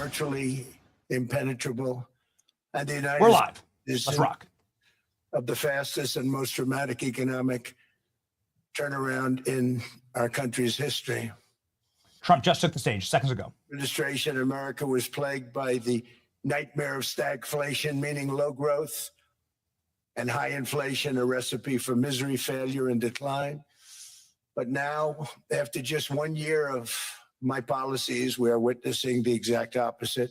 virtually impenetrable. And the United We're live. States Let's rock. of the fastest and most dramatic economic turnaround in our country's history. Trump just took the stage seconds ago. Administration in America was plagued by the nightmare of stagflation, meaning low growth, and high inflation, a recipe for misery, failure, and decline. But now, after just 1 year of my policies, we are witnessing the exact opposite.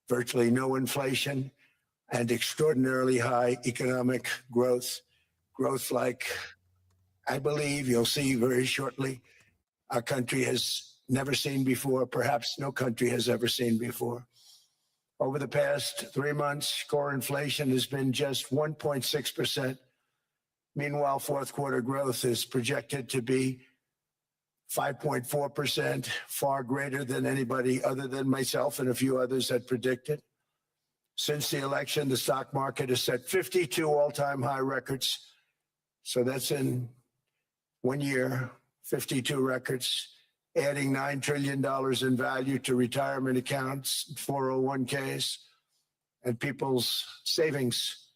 Virtually no inflation and extraordinarily high economic growth. Growth like I believe you'll see very shortly our country has never seen before, perhaps no country has ever seen before. Over the past 3 months, core inflation has been just 1.6%. Meanwhile, fourth quarter growth is projected to be 5.4%, far greater than anybody other than myself and a few others had predicted. Since the election, the stock market has set 52 all-time high records. So that's in 1 year, 52 records, adding $9 trillion in value to retirement accounts, 401ks, and people's savings.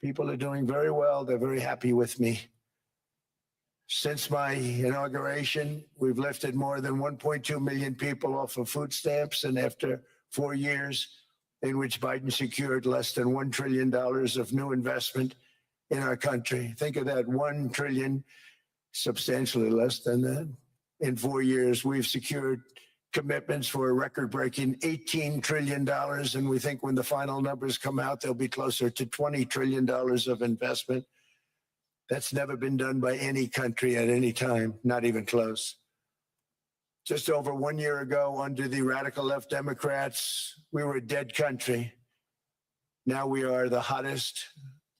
People are doing very well. They're very happy with me. Since my inauguration, we've lifted more than 1.2 million people off of food stamps. And after 4 years in which Biden secured less than $1 trillion of new investment in our country, think of that, 1 trillion, substantially less than that. In 4 years, we've secured commitments for a record-breaking $18 trillion. And we think when the final numbers come out, they'll be closer to $20 trillion of investment. That's never been done by any country at any time, not even close. Just over 1 year ago, under the radical left Democrats, we were a dead country. Now we are the hottest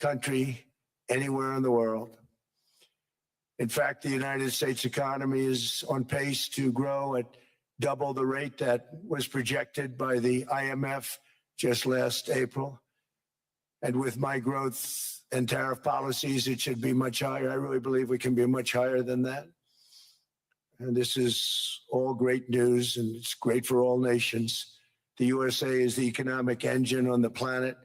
country anywhere in the world. In fact, the United States economy is on pace to grow at double the rate that was projected by the IMF just last April. And with my growth and tariff policies, it should be much higher. I really believe we can be much higher than that. And this is all great news, and it's great for all nations. The USA is the economic engine on the planet.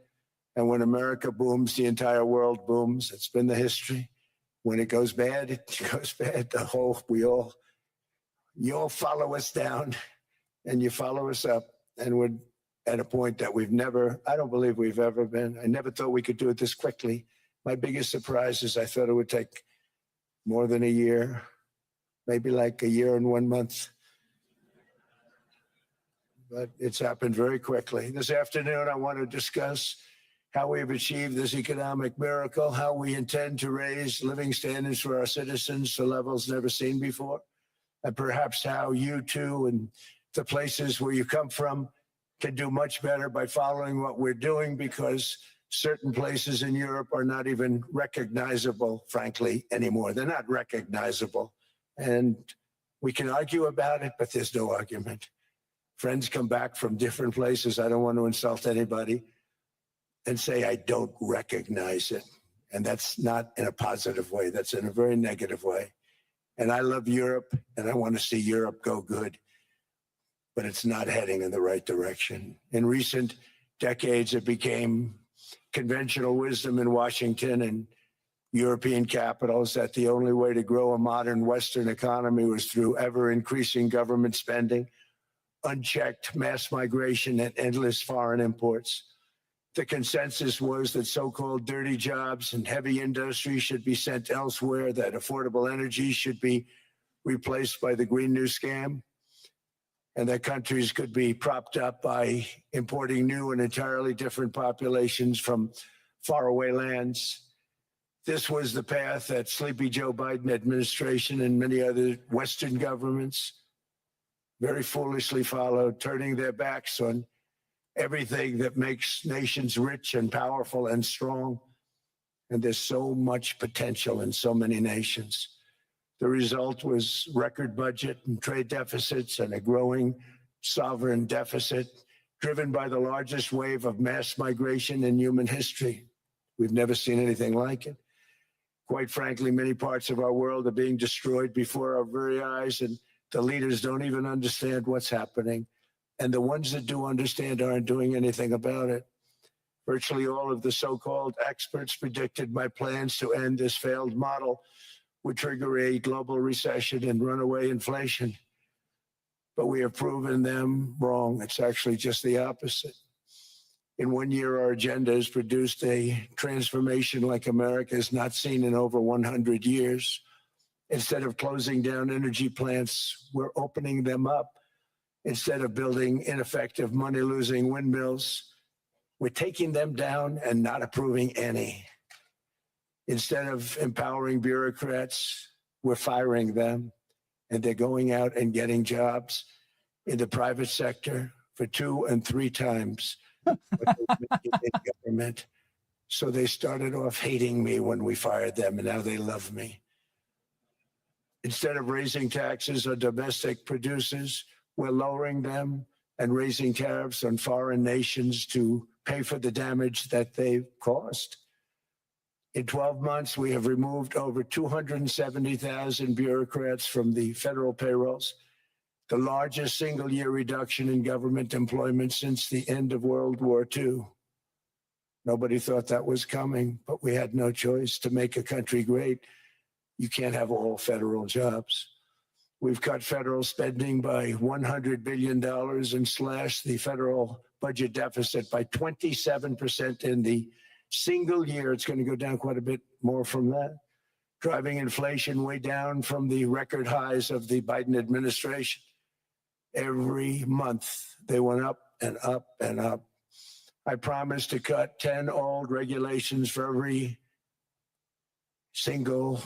And when America booms, the entire world booms. It's been the history. When it goes bad, it goes bad. You all follow us down and you follow us up. And we're at a point that I don't believe we've ever been. I never thought we could do it this quickly. My biggest surprise is I thought it would take more than a year, maybe like a year and 1 month. But it's happened very quickly. This afternoon, I want to discuss how we've achieved this economic miracle, how we intend to raise living standards for our citizens to levels never seen before, and perhaps how you too and the places where you come from can do much better by following what we're doing, because certain places in Europe are not even recognizable, frankly, anymore. They're not recognizable. And we can argue about it, but there's no argument. Friends come back from different places. I don't want to insult anybody and say, I don't recognize it. And that's not in a positive way. That's in a very negative way. And I love Europe, and I want to see Europe go good, but it's not heading in the right direction. In recent decades, it became conventional wisdom in Washington and European capitals that the only way to grow a modern Western economy was through ever-increasing government spending, unchecked mass migration, and endless foreign imports. The consensus was that so-called dirty jobs and heavy industry should be sent elsewhere, that affordable energy should be replaced by the Green New Scam, and that countries could be propped up by importing new and entirely different populations from faraway lands. This was the path that Sleepy Joe Biden administration and many other Western governments very foolishly followed, turning their backs on everything that makes nations rich and powerful and strong. And there's so much potential in so many nations. The result was record budget and trade deficits and a growing sovereign deficit driven by the largest wave of mass migration in human history. We've never seen anything like it. Quite frankly, many parts of our world are being destroyed before our very eyes, and the leaders don't even understand what's happening. And the ones that do understand aren't doing anything about it. Virtually all of the so-called experts predicted my plans to end this failed model would trigger a global recession and runaway inflation. But we have proven them wrong. It's actually just the opposite. In 1 year, our agenda has produced a transformation like America has not seen in over 100 years. Instead of closing down energy plants, we're opening them up. Instead of building ineffective, money-losing windmills, we're taking them down and not approving any. Instead of empowering bureaucrats, we're firing them, and they're going out and getting jobs in the private sector for 2 and 3 times what they're making in government. So they started off hating me when we fired them, and now they love me. Instead of raising taxes on domestic producers, we're lowering them and raising tariffs on foreign nations to pay for the damage that they've caused. In 12 months, we have removed over 270,000 bureaucrats from the federal payrolls, the largest single-year reduction in government employment since the end of World War II. Nobody thought that was coming, but we had no choice. To make a country great, you can't have all federal jobs. We've cut federal spending by $100 billion and slashed the federal budget deficit by 27% in the single year. It's going to go down quite a bit more from that, driving inflation way down from the record highs of the Biden administration. Every month, they went up and up and up. I promised to cut 10 old regulations for every single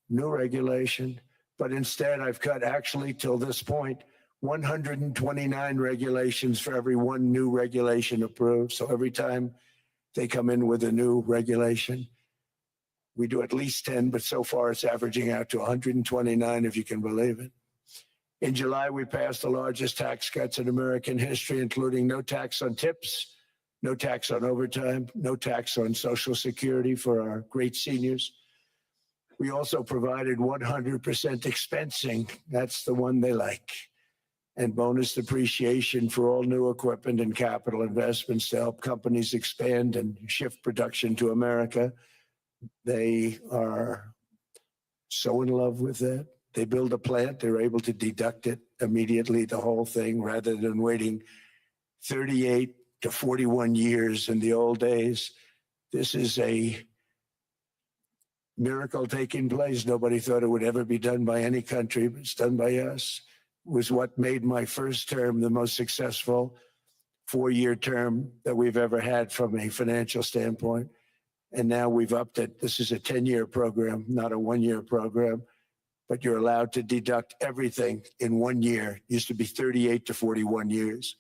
new regulation. But instead, I've cut actually till this point 129 regulations for every one new regulation approved. So every time they come in with a new regulation, we do at least 10, but so far it's averaging out to 129, if you can believe it. In July, we passed the largest tax cuts in American history, including no tax on tips, no tax on overtime, no tax on Social Security for our great seniors. We also provided 100% expensing. That's the one they like. And bonus depreciation for all new equipment and capital investments to help companies expand and shift production to America. They are so in love with that. They build a plant, they're able to deduct it immediately, the whole thing, rather than waiting 38 to 41 years in the old days. This is a miracle taking place. Nobody thought it would ever be done by any country, but it's done by us. It was what made my first term the most successful 4-year term that we've ever had from a financial standpoint. And now we've upped it. This is a 10-year program, not a 1-year program, but you're allowed to deduct everything in 1 year. It used to be 38 to 41 years.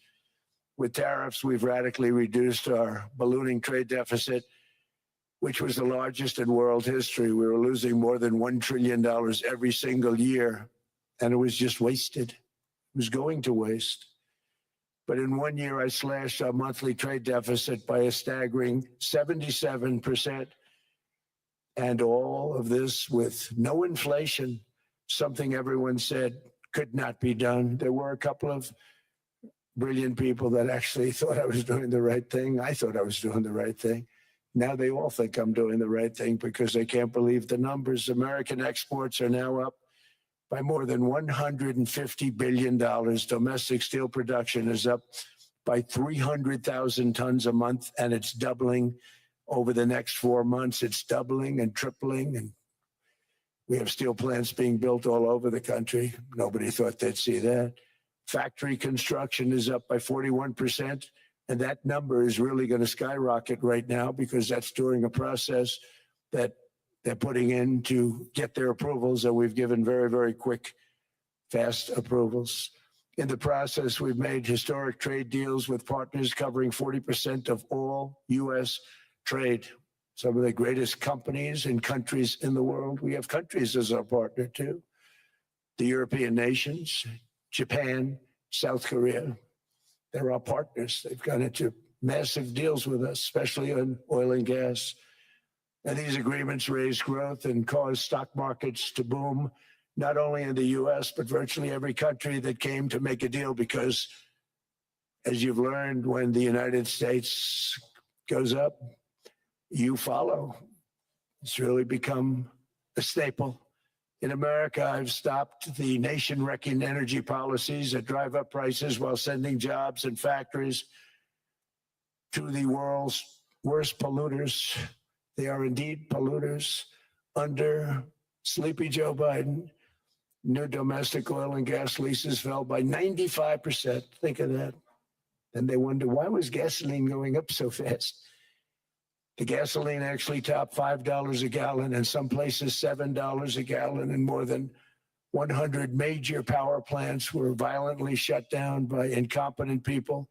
With tariffs, we've radically reduced our ballooning trade deficit, which was the largest in world history. We were losing more than $1 trillion every single year, and it was just wasted. It was going to waste. But in 1 year, I slashed our monthly trade deficit by a staggering 77%. And all of this with no inflation, something everyone said could not be done. There were a couple of brilliant people that actually thought I was doing the right thing. I thought I was doing the right thing. Now they all think I'm doing the right thing because they can't believe the numbers. American exports are now up by more than $150 billion. Domestic steel production is up by 300,000 tons a month, and it's doubling over the next 4 months. It's doubling and tripling, and we have steel plants being built all over the country. Nobody thought they'd see that. Factory construction is up by 41%. And that number is really going to skyrocket right now because that's during a process that they're putting in to get their approvals, and we've given very, very quick, fast approvals. In the process, we've made historic trade deals with partners covering 40% of all U.S. trade. Some of the greatest companies and countries in the world. We have countries as our partner, too. The European nations, Japan, South Korea. They're our partners. They've gone into massive deals with us, especially on oil and gas. And these agreements raise growth and cause stock markets to boom, not only in the U.S., but virtually every country that came to make a deal, because as you've learned, when the United States goes up, you follow. It's really become a staple. In America, I've stopped the nation-wrecking energy policies that drive up prices while sending jobs and factories to the world's worst polluters. They are indeed polluters. Under sleepy Joe Biden, new domestic oil and gas leases fell by 95%. Think of that. And they wonder, why was gasoline going up so fast? The gasoline actually topped $5 a gallon, and some places $7 a gallon, and more than 100 major power plants were violently shut down by incompetent people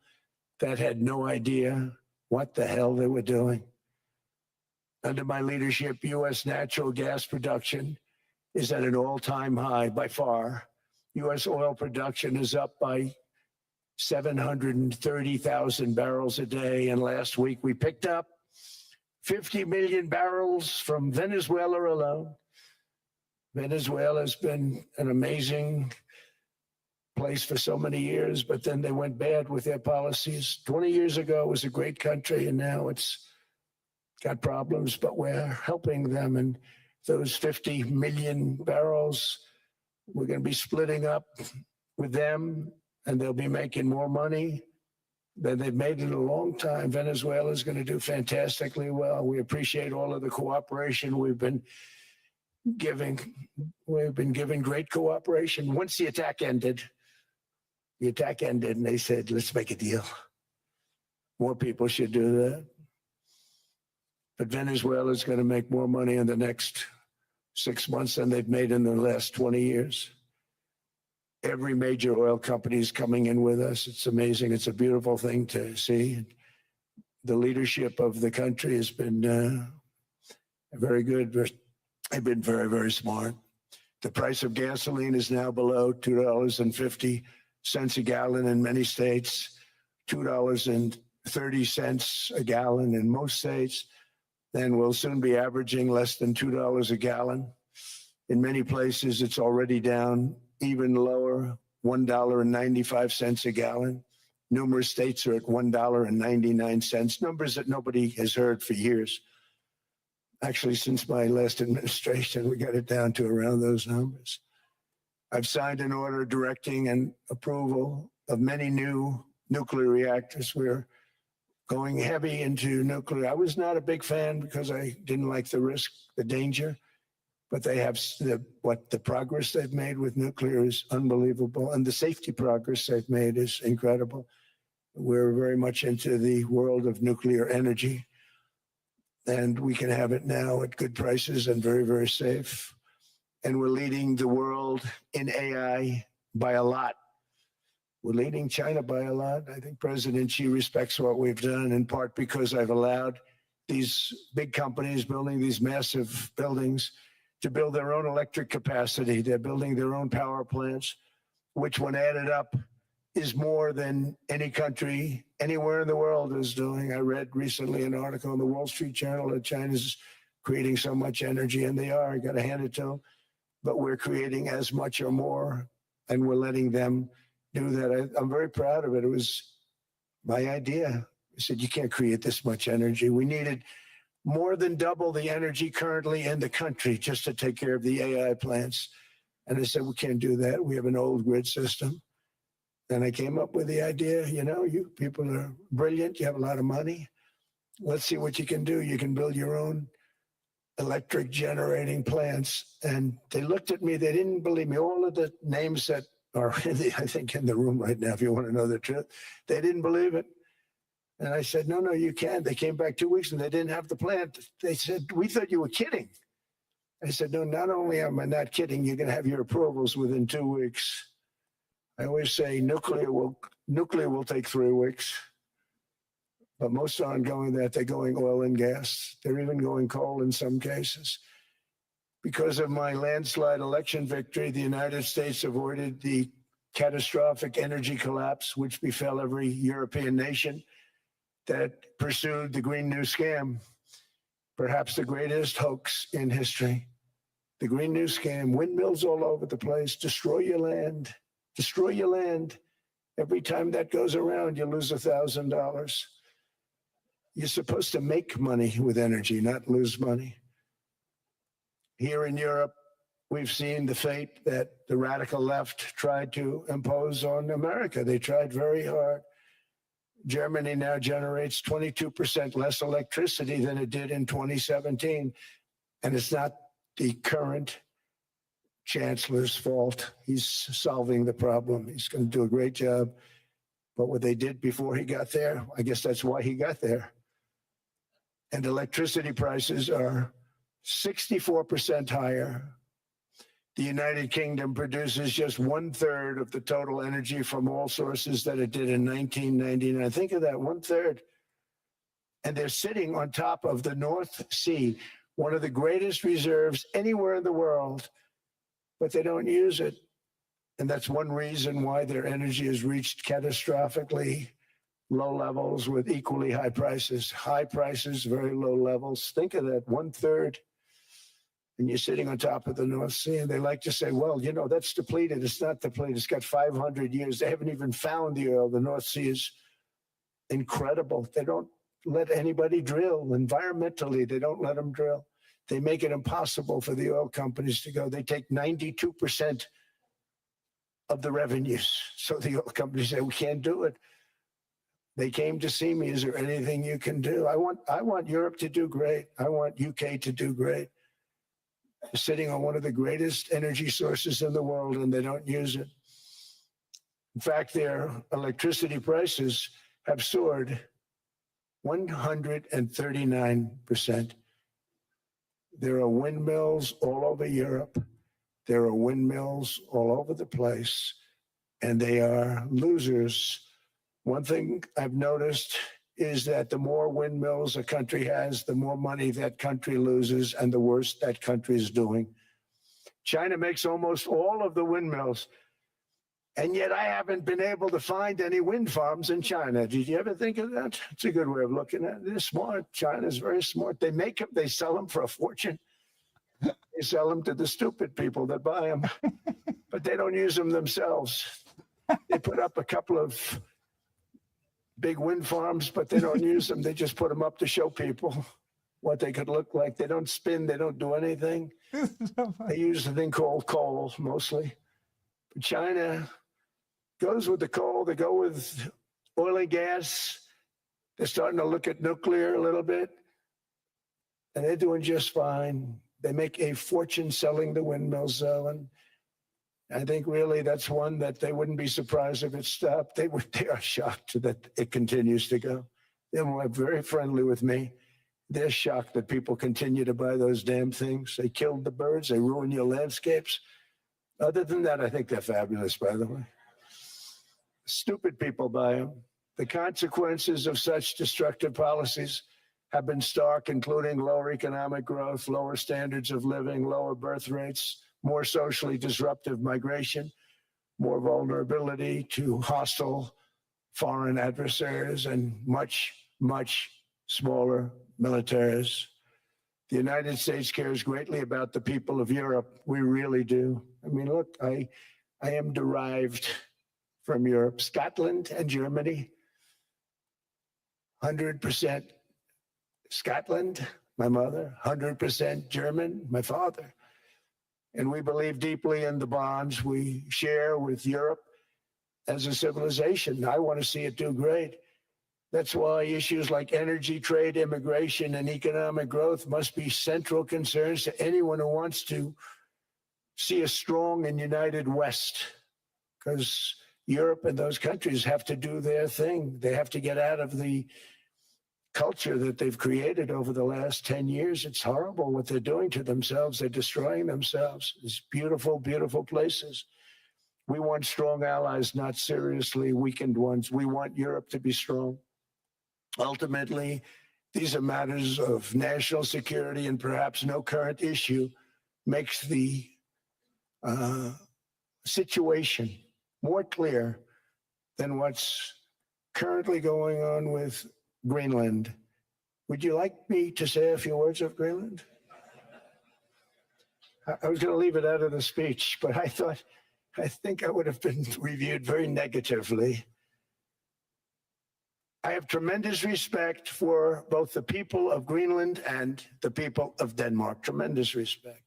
that had no idea what the hell they were doing. Under my leadership, U.S. natural gas production is at an all-time high by far. U.S. oil production is up by 730,000 barrels a day, and last week we picked up 50 million barrels from Venezuela alone. Venezuela has been an amazing place for so many years, but then they went bad with their policies. 20 years ago, it was a great country, and now it's got problems, but we're helping them. And those 50 million barrels, we're going to be splitting up with them, and they'll be making more money than they've made in a long time. Venezuela is going to do fantastically well. We appreciate all of the cooperation we've been giving. We've been giving great cooperation. Once the attack ended, and they said, let's make a deal. More people should do that. But Venezuela is going to make more money in the next 6 months than they've made in the last 20 years. Every major oil company is coming in with us. It's amazing. It's a beautiful thing to see. The leadership of the country has been very good. They've been very, very smart. The price of gasoline is now below $2.50 a gallon in many states, $2.30 a gallon in most states. Then we'll soon be averaging less than $2 a gallon. In many places, it's already down even lower, $1.95 a gallon. Numerous states are at $1.99, numbers that nobody has heard for years. Actually, since my last administration, we got it down to around those numbers. I've signed an order directing and approval of many new nuclear reactors. We're going heavy into nuclear. I was not a big fan because I didn't like the risk, the danger. But they have the progress they've made with nuclear is unbelievable, and the safety progress they've made is incredible. We're very much into the world of nuclear energy, and we can have it now at good prices and very, very safe. And we're leading the world in AI by a lot. We're leading China by a lot. I think President Xi respects what we've done, in part because I've allowed these big companies building these massive buildings to build their own electric capacity. They're building their own power plants, which when added up is more than any country anywhere in the world is doing. I read recently an article in the Wall Street Journal that China's creating so much energy, and they are. I got to hand it to them. But we're creating as much or more, and we're letting them do that. I'm very proud of it. It was my idea. I said, you can't create this much energy. We needed more than double the energy currently in the country just to take care of the AI plants. And I said, we can't do that. We have an old grid system. And I came up with the idea, you people are brilliant. You have a lot of money. Let's see what you can do. You can build your own electric generating plants. And they looked at me. They didn't believe me. All of the names that are, I think, in the room right now, if you want to know the truth, they didn't believe it. And I said, no, you can't. They came back 2 weeks and they didn't have the plant. They said, we thought you were kidding. I said, no, not only am I not kidding, you're going to have your approvals within 2 weeks. I always say nuclear will take 3 weeks. But most aren't going that. They're going oil and gas. They're even going coal in some cases. Because of my landslide election victory, the United States avoided the catastrophic energy collapse, which befell every European nation that pursued the Green New Scam, perhaps the greatest hoax in history. The Green New Scam, windmills all over the place, destroy your land, Every time that goes around, you lose $1,000. You're supposed to make money with energy, not lose money. Here in Europe, we've seen the fate that the radical left tried to impose on America. They tried very hard. Germany now generates 22% less electricity than it did in 2017. And it's not the current chancellor's fault. He's solving the problem. He's going to do a great job. But what they did before he got there, I guess that's why he got there. And electricity prices are 64% higher. The United Kingdom produces just 1/3 of the total energy from all sources that it did in 1999. Think of that, 1/3. And they're sitting on top of the North Sea, one of the greatest reserves anywhere in the world, but they don't use it. And that's one reason why their energy has reached catastrophically low levels with equally high prices. High prices, very low levels. Think of that, 1/3. And you're sitting on top of the North Sea, and they like to say, well, you know, that's depleted. It's not depleted. It's got 500 years. They haven't even found the oil. The North Sea is incredible. They don't let anybody drill. Environmentally, they don't let them drill. They make it impossible for the oil companies to go. They take 92% of the revenues. So the oil companies say, we can't do it. They came to see me. Is there anything you can do? I want Europe to do great. I want UK to do great. They're sitting on one of the greatest energy sources in the world, and they don't use it. In fact, their electricity prices have soared 139%. There are windmills all over Europe. There are windmills all over the place, and they are losers. One thing I've noticed is that the more windmills a country has, the more money that country loses and the worse that country is doing. China makes almost all of the windmills, and yet I haven't been able to find any wind farms in China. Did you ever think of that? It's a good way of looking at it. They're smart. China's very smart. They make them, they sell them for a fortune. They sell them to the stupid people that buy them, but they don't use them themselves. They put up a couple of big wind farms, but they don't use them. They just put them up to show people what they could look like. They don't spin. They don't do anything. They use a thing called coal mostly. But China goes with the coal. They go with oil and gas. They're starting to look at nuclear a little bit, and they're doing just fine. They make a fortune selling the windmills, though, and I think really that's one that they wouldn't be surprised if it stopped. They are shocked that it continues to go. They're very friendly with me. They're shocked that people continue to buy those damn things. They killed the birds. They ruin your landscapes. Other than that, I think they're fabulous, by the way. Stupid people buy them. The consequences of such destructive policies have been stark, including lower economic growth, lower standards of living, lower birth rates, more socially disruptive migration, more vulnerability to hostile foreign adversaries, and much, much smaller militaries. The United States cares greatly about the people of Europe. We really do. I mean, look, I am derived from Europe, Scotland and Germany. 100% Scotland, my mother, 100% German, my father. And we believe deeply in the bonds we share with Europe as a civilization. I want to see it do great. That's why issues like energy, trade, immigration, and economic growth must be central concerns to anyone who wants to see a strong and united West, because Europe and those countries have to do their thing. They have to get out of the culture that they've created over the last 10 years. It's horrible what they're doing to themselves. They're destroying themselves. It's beautiful, beautiful places. We want strong allies, not seriously weakened ones. We want Europe to be strong. Ultimately, these are matters of national security, and perhaps no current issue makes the situation more clear than what's currently going on with Greenland. Would you like me to say a few words of Greenland? I was going to leave it out of the speech, but I thought I think I would have been reviewed very negatively. I have tremendous respect for both the people of Greenland and the people of Denmark, tremendous respect.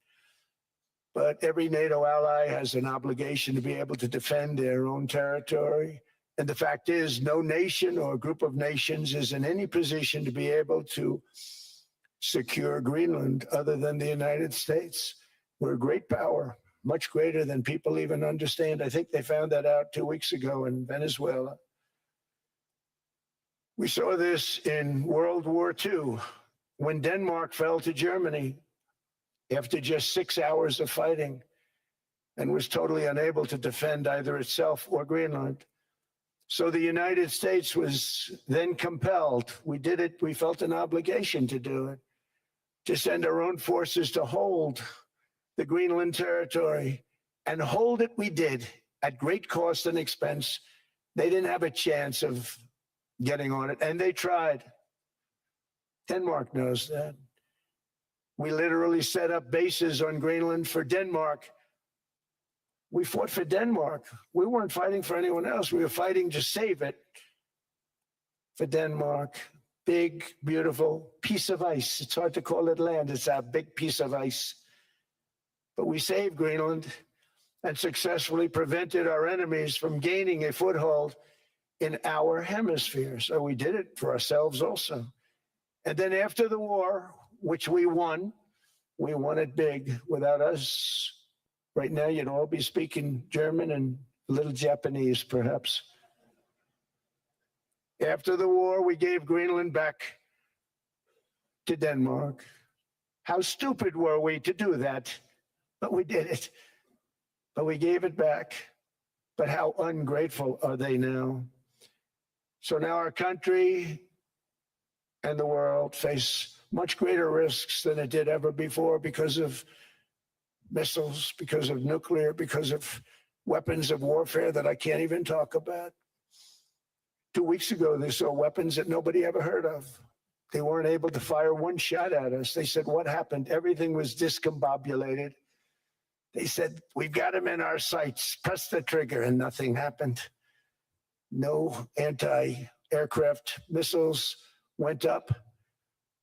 But every NATO ally has an obligation to be able to defend their own territory. And the fact is, no nation or group of nations is in any position to be able to secure Greenland other than the United States. We're a great power, much greater than people even understand. I think they found that out 2 weeks ago in Venezuela. We saw this in World War II when Denmark fell to Germany after just 6 hours of fighting and was totally unable to defend either itself or Greenland. So the United States was then compelled, we did it, we felt an obligation to do it, to send our own forces to hold the Greenland territory. And hold it we did at great cost and expense. They didn't have a chance of getting on it, and they tried. Denmark knows that. We literally set up bases on Greenland for Denmark. We fought for Denmark. We weren't fighting for anyone else. We were fighting to save it for Denmark. Big, beautiful piece of ice. It's hard to call it land. It's a big piece of ice. But we saved Greenland and successfully prevented our enemies from gaining a foothold in our hemisphere. So we did it for ourselves also. And then after the war, which we won it big. Without us, right now, you'd all be speaking German and a little Japanese, perhaps. After the war, we gave Greenland back to Denmark. How stupid were we to do that? But we did it. But we gave it back. But how ungrateful are they now? So now our country and the world face much greater risks than it did ever before because of missiles, because of nuclear, because of weapons of warfare that I can't even talk about. 2 weeks ago, they saw weapons that nobody ever heard of. They weren't able to fire one shot at us. They said, what happened? Everything was discombobulated. They said, we've got them in our sights. Press the trigger, and nothing happened. No anti-aircraft missiles went up.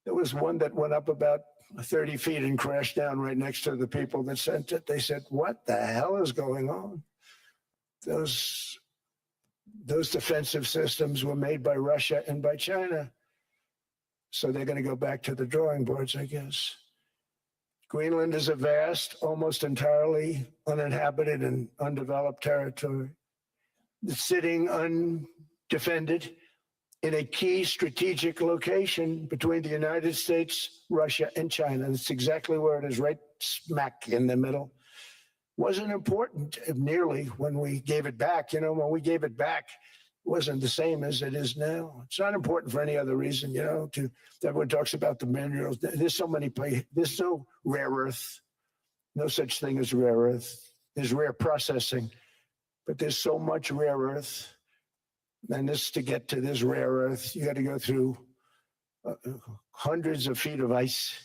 There was one that went up about 30 feet and crashed down right next to the people that sent it. They said, what the hell is going on? Those defensive systems were made by Russia and by China. So they're going to go back to the drawing boards, I guess. Greenland is a vast, almost entirely uninhabited and undeveloped territory. It's sitting undefended in a key strategic location between the United States, Russia, and China. That's exactly where it is, right smack in the middle. Wasn't important nearly when we gave it back. You know, when we gave it back, it wasn't the same as it is now. It's not important for any other reason, you know, everyone talks about the minerals. There's so many places. There's no rare earth, no such thing as rare earth. There's rare processing, but there's so much rare earth. And to get to this rare earth, you got to go through hundreds of feet of ice.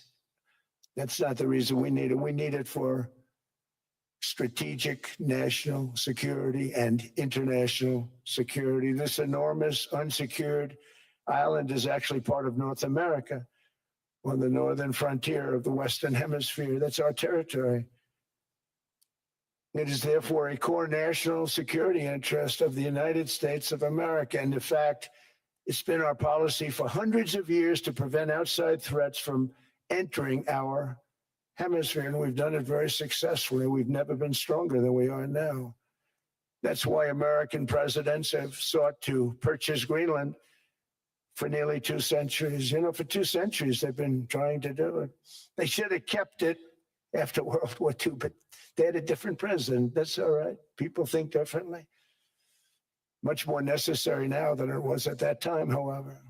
That's not the reason we need it. We need it for strategic national security and international security. This enormous unsecured island is actually part of North America on the northern frontier of the Western Hemisphere. That's our territory. It is therefore a core national security interest of the United States of America. And in fact, it's been our policy for hundreds of years to prevent outside threats from entering our hemisphere, and we've done it very successfully. We've never been stronger than we are now. That's why American presidents have sought to purchase Greenland for nearly 2 centuries. You know, for 2 centuries, they've been trying to do it. They should have kept it after World War II, but they had a different president. That's all right. People think differently. Much more necessary now than it was at that time, however.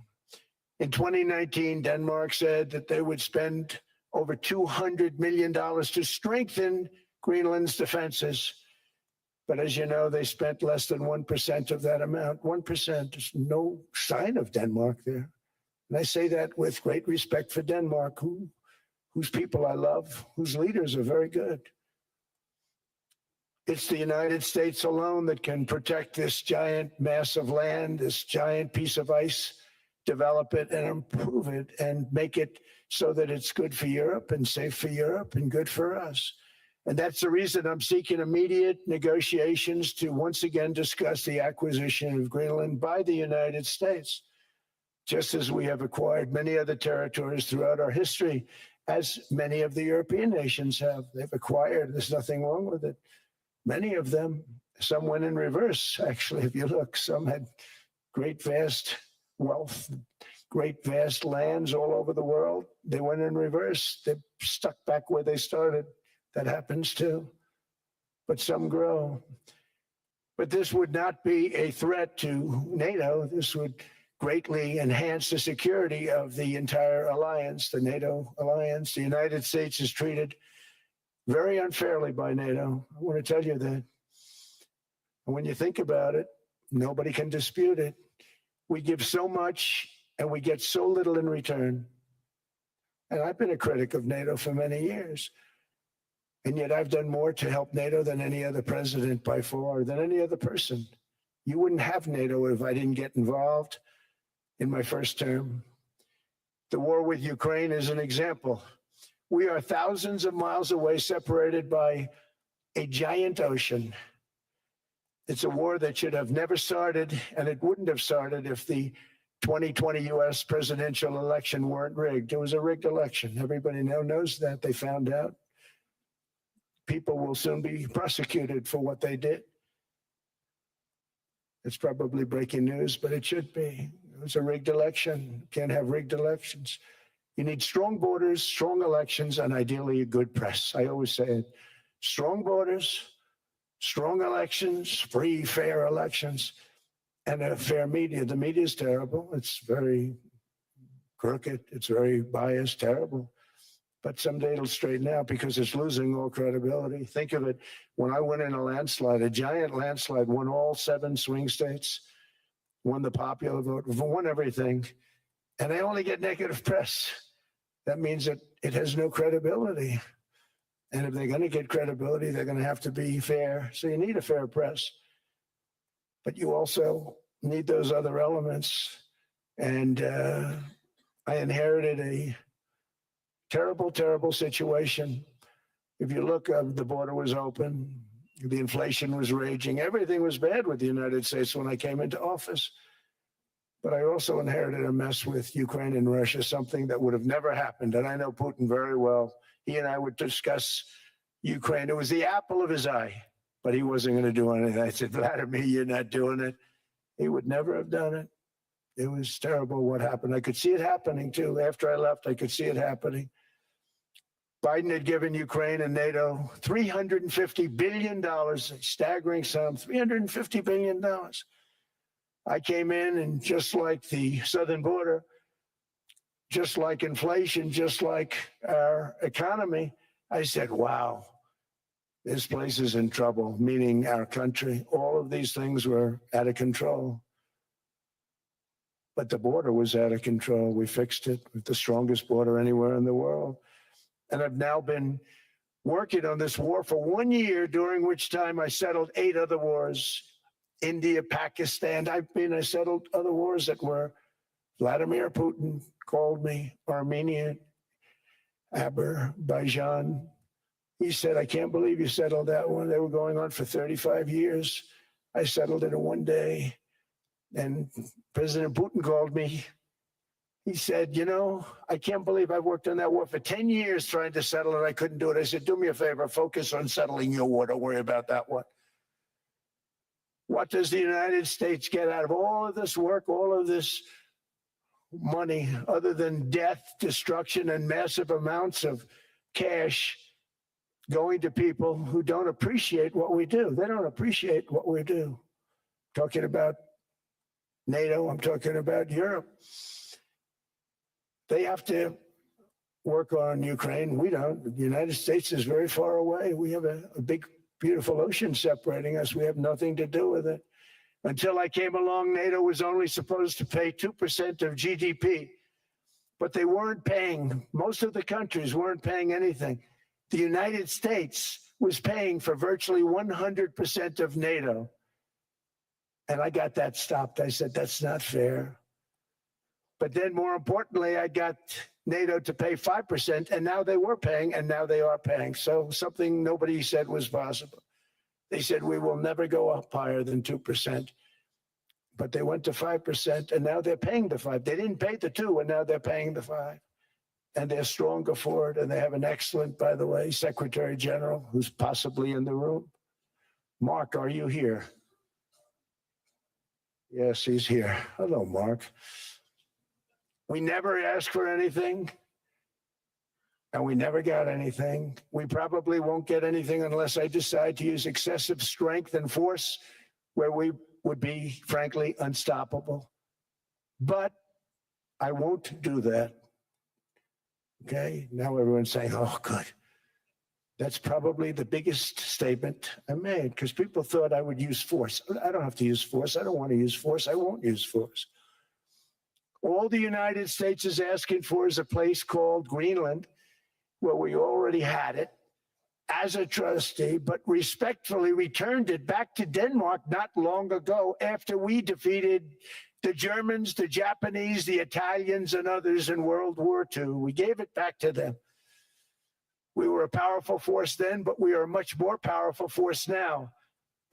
In 2019, Denmark said that they would spend over $200 million to strengthen Greenland's defenses. But as you know, they spent less than 1% of that amount. 1%, there's no sign of Denmark there. And I say that with great respect for Denmark, whose people I love, whose leaders are very good. It's the United States alone that can protect this giant mass of land, this giant piece of ice, develop it and improve it and make it so that it's good for Europe and safe for Europe and good for us. And that's the reason I'm seeking immediate negotiations to once again discuss the acquisition of Greenland by the United States, just as we have acquired many other territories throughout our history, as many of the European nations have. They've acquired, there's nothing wrong with it. Many of them, some went in reverse, actually, if you look. Some had great, vast wealth, great, vast lands all over the world. They went in reverse. They stuck back where they started. That happens too. But some grow. But this would not be a threat to NATO. This would greatly enhance the security of the entire alliance, the NATO alliance. The United States is treated very unfairly by NATO. I want to tell you that. And when you think about it, nobody can dispute it. We give so much and we get so little in return. And I've been a critic of NATO for many years. And yet I've done more to help NATO than any other president by far, than any other person. You wouldn't have NATO if I didn't get involved in my first term. The war with Ukraine is an example. We are thousands of miles away, separated by a giant ocean. It's a war that should have never started, and it wouldn't have started if the 2020 U.S. presidential election weren't rigged. It was a rigged election. Everybody now knows that. They found out. People will soon be prosecuted for what they did. It's probably breaking news, but it should be. It was a rigged election. You can't have rigged elections. You need strong borders, strong elections, and ideally a good press. I always say it. Strong borders, strong elections, free, fair elections, and a fair media. The media is terrible. It's very crooked. It's very biased, terrible. But someday it'll straighten out because it's losing all credibility. Think of it. When I went in a landslide, a giant landslide, won all 7 swing states, won the popular vote, won everything, and they only get negative press. That means that it has no credibility. And if they're going to get credibility, they're going to have to be fair. So you need a fair press. But you also need those other elements. And I inherited a terrible, terrible situation. If you look, the border was open. The inflation was raging. Everything was bad with the United States when I came into office. But I also inherited a mess with Ukraine and Russia, something that would have never happened. And I know Putin very well. He and I would discuss Ukraine. It was the apple of his eye, but he wasn't going to do anything. I said, Vladimir, you're not doing it. He would never have done it. It was terrible what happened. I could see it happening, too. After I left, I could see it happening. Biden had given Ukraine and NATO $350 billion, a staggering sum, $350 billion. I came in, and just like the southern border, just like inflation, just like our economy, I said, wow, this place is in trouble, meaning our country. All of these things were out of control. But the border was out of control. We fixed it with the strongest border anywhere in the world. And I've now been working on this war for 1 year, during which time I settled 8 other wars. India, Pakistan. I settled other wars that were Vladimir Putin called me, Armenia, Azerbaijan. He said, I can't believe you settled that one. They were going on for 35 years. I settled it in 1 day. And President Putin called me. He said, you know, I can't believe I worked on that war for 10 years trying to settle it. I couldn't do it. I said, do me a favor, focus on settling your war. Don't worry about that one. What does the United States get out of all of this work, all of this money, other than death, destruction, and massive amounts of cash going to people who don't appreciate what we do? They don't appreciate what we do. I'm talking about NATO, I'm talking about Europe. They have to work on Ukraine. We don't. The United States is very far away. We have a big, beautiful ocean separating us. We have nothing to do with it. Until I came along, NATO was only supposed to pay 2% of GDP, but they weren't paying. Most of the countries weren't paying anything. The United States was paying for virtually 100% of NATO. And I got that stopped. I said, that's not fair. But then more importantly, I got NATO to pay 5%, and now they were paying, and now they are paying. So something nobody said was possible. They said, we will never go up higher than 2%. But they went to 5%, and now they're paying the 5. They didn't pay the 2, and now they're paying the 5. And they're stronger for it, and they have an excellent, by the way, Secretary General, who's possibly in the room. Mark, are you here? Yes, he's here. Hello, Mark. We never asked for anything, and we never got anything. We probably won't get anything unless I decide to use excessive strength and force where we would be, frankly, unstoppable. But I won't do that. Okay? Now everyone's saying, oh, good. That's probably the biggest statement I made, because people thought I would use force. I don't have to use force. I don't want to use force. I won't use force. All the United States is asking for is a place called Greenland, where we already had it as a trustee, but respectfully returned it back to Denmark not long ago after we defeated the Germans, the Japanese, the Italians, and others in World War II. We gave it back to them. We were a powerful force then, but we are a much more powerful force now.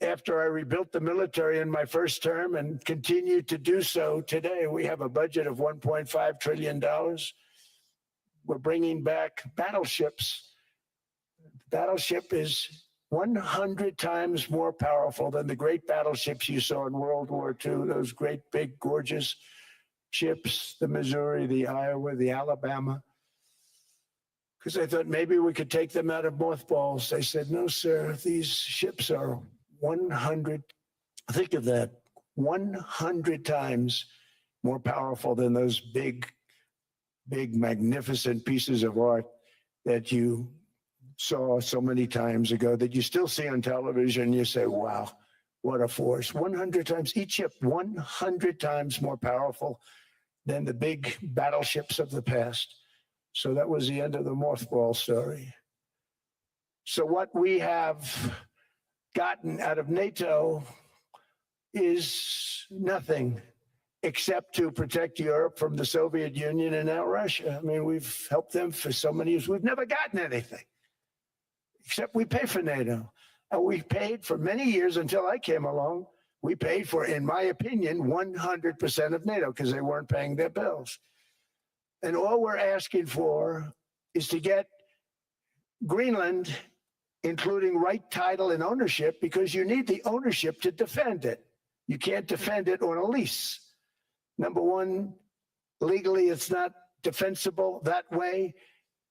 After I rebuilt the military in my first term and continue to do so today, we have a budget of $1.5 trillion. We're bringing back battleships. Battleship is 100 times more powerful than the great battleships you saw in World War II, those great, big, gorgeous ships, the Missouri, the Iowa, the Alabama. Because I thought maybe we could take them out of mothballs. They said, no, sir, these ships are 100, think of that, 100 times more powerful than those big, magnificent pieces of art that you saw so many times ago, that you still see on television. You say, wow, what a force. 100 times, each ship 100 times more powerful than the big battleships of the past. So that was the end of the mothball story. So what we have gotten out of NATO is nothing except to protect Europe from the Soviet Union and now Russia. I mean, we've helped them for so many years. We've never gotten anything, except we pay for NATO. And we paid for many years until I came along. We paid for, in my opinion, 100% of NATO because they weren't paying their bills. And all we're asking for is to get Greenland, including right title and ownership, because you need the ownership to defend it. You can't defend it on a lease. Number one, legally, it's not defensible that way,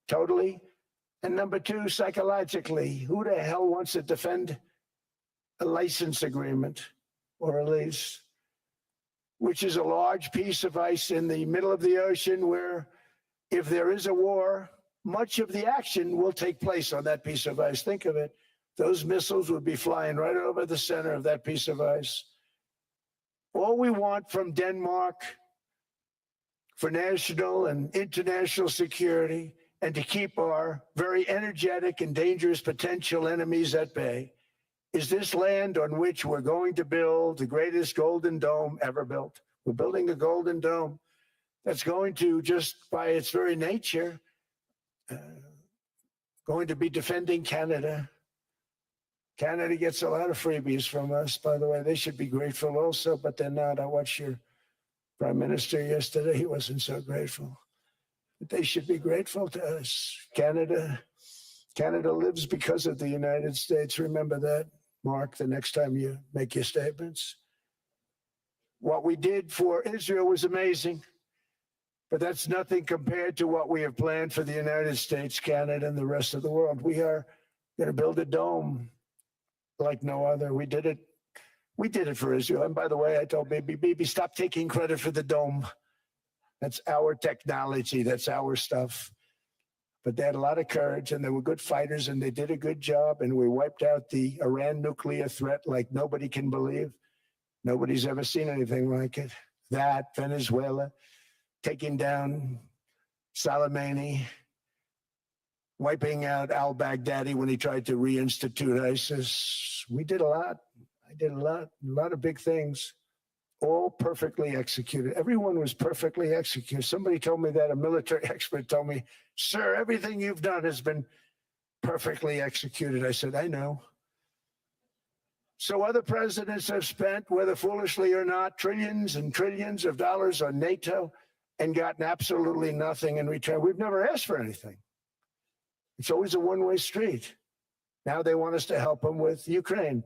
totally. And number two, psychologically, who the hell wants to defend a license agreement or a lease, which is a large piece of ice in the middle of the ocean where if there is a war, much of the action will take place on that piece of ice. Think of it. Those missiles would be flying right over the center of that piece of ice. All we want from Denmark for national and international security and to keep our very energetic and dangerous potential enemies at bay is this land on which we're going to build the greatest golden dome ever built. We're building a golden dome that's going to, just by its very nature, going to be defending Canada. Canada gets a lot of freebies from us, by the way. They should be grateful also, but they're not. I watched your prime minister yesterday. He wasn't so grateful. But they should be grateful to us. Canada lives because of the United States. Remember that, Mark, the next time you make your statements. What we did for Israel was amazing, but that's nothing compared to what we have planned for the United States, Canada, and the rest of the world. We are going to build a dome like no other. We did it for Israel. And by the way, I told Bibi, stop taking credit for the dome. That's our technology. That's our stuff. But they had a lot of courage, and they were good fighters, and they did a good job, and we wiped out the Iran nuclear threat like nobody can believe. Nobody's ever seen anything like it. That, Venezuela, taking down Soleimani, wiping out al-Baghdadi when he tried to reinstitute ISIS. We did a lot. I did a lot of big things, all perfectly executed. Everyone was perfectly executed. Somebody told me that, a military expert told me, sir, everything you've done has been perfectly executed. I said, I know. So other presidents have spent, whether foolishly or not, trillions and trillions of dollars on NATO and gotten absolutely nothing in return. We've never asked for anything. It's always a one-way street. Now they want us to help them with Ukraine.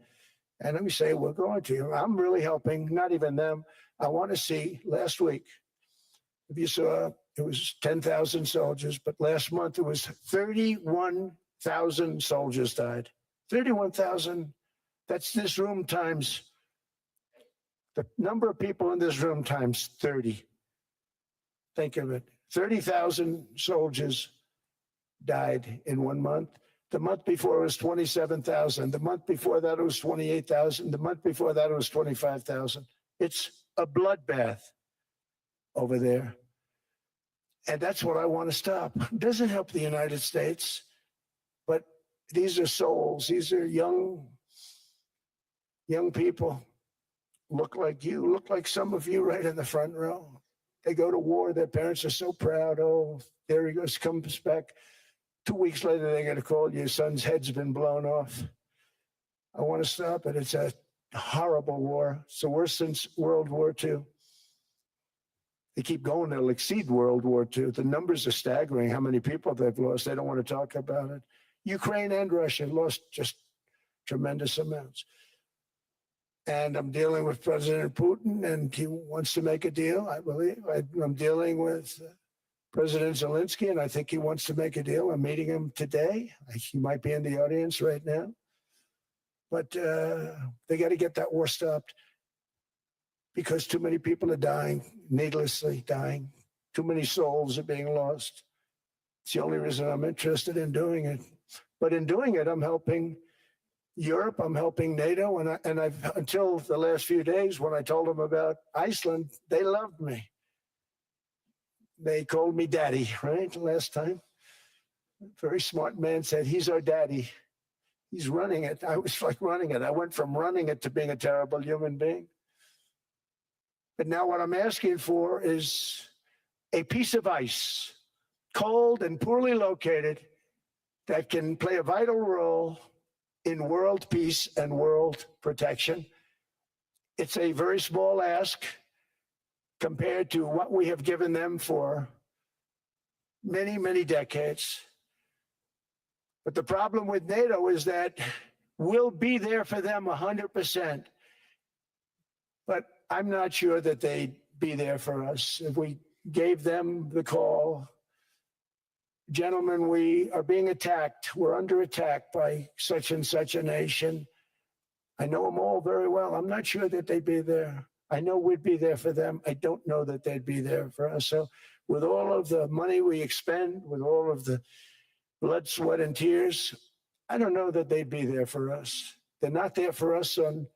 And let me say, we're going to. I'm really helping, not even them. I want to see, last week, if you saw, it was 10,000 soldiers, but last month it was 31,000 soldiers died. 31,000, that's this room times, the number of people in this room times 30. Think of it, 30,000 soldiers died in 1 month. The month before it was 27,000. The month before that it was 28,000. The month before that it was 25,000. It's a bloodbath over there. And that's what I want to stop. It doesn't help the United States, but these are souls. These are young people. Look like you, look like some of you right in the front row. They go to war. Their parents are so proud. Oh, there he goes, comes back. 2 weeks later, they get a call, your son's head's been blown off. I want to stop it. It's a horrible war. It's the worst since World War II. They keep going, they'll exceed World War II. The numbers are staggering, how many people they've lost. They don't want to talk about it. Ukraine and Russia lost just tremendous amounts. And I'm dealing with President Putin, and he wants to make a deal, I believe. I'm dealing with President Zelensky, and I think he wants to make a deal. I'm meeting him today. He might be in the audience right now. But they got to get that war stopped because too many people are dying, needlessly dying. Too many souls are being lost. It's the only reason I'm interested in doing it. But in doing it, I'm helping Europe, I'm helping NATO, and I've until the last few days when I told them about Iceland, they loved me. They called me daddy, right? Last time. A very smart man said, he's our daddy. He's running it. I was like running it. I went from running it to being a terrible human being. But now what I'm asking for is a piece of ice, cold and poorly located, that can play a vital role in world peace and world protection. It's a very small ask compared to what we have given them for many, many decades. But the problem with NATO is that we'll be there for them 100%. But I'm not sure that they'd be there for us. If we gave them the call, gentlemen, we are being attacked. We're under attack by such and such a nation. I know them all very well. I'm not sure that they'd be there. I know we'd be there for them. I don't know that they'd be there for us. So with all of the money we expend, with all of the blood, sweat, and tears, I don't know that they'd be there for us. They're not there for us on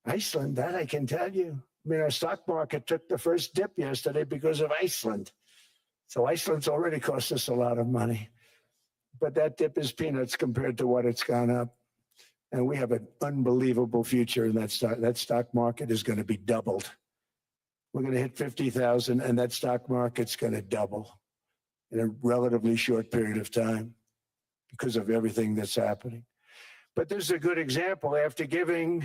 Iceland, that I can tell you. I mean, our stock market took the first dip yesterday because of Iceland. So Iceland's already cost us a lot of money. But that dip is peanuts compared to what it's gone up. And we have an unbelievable future in that stock. That stock market is going to be doubled. We're going to hit 50,000, and that stock market's going to double in a relatively short period of time because of everything that's happening. But this is a good example. After giving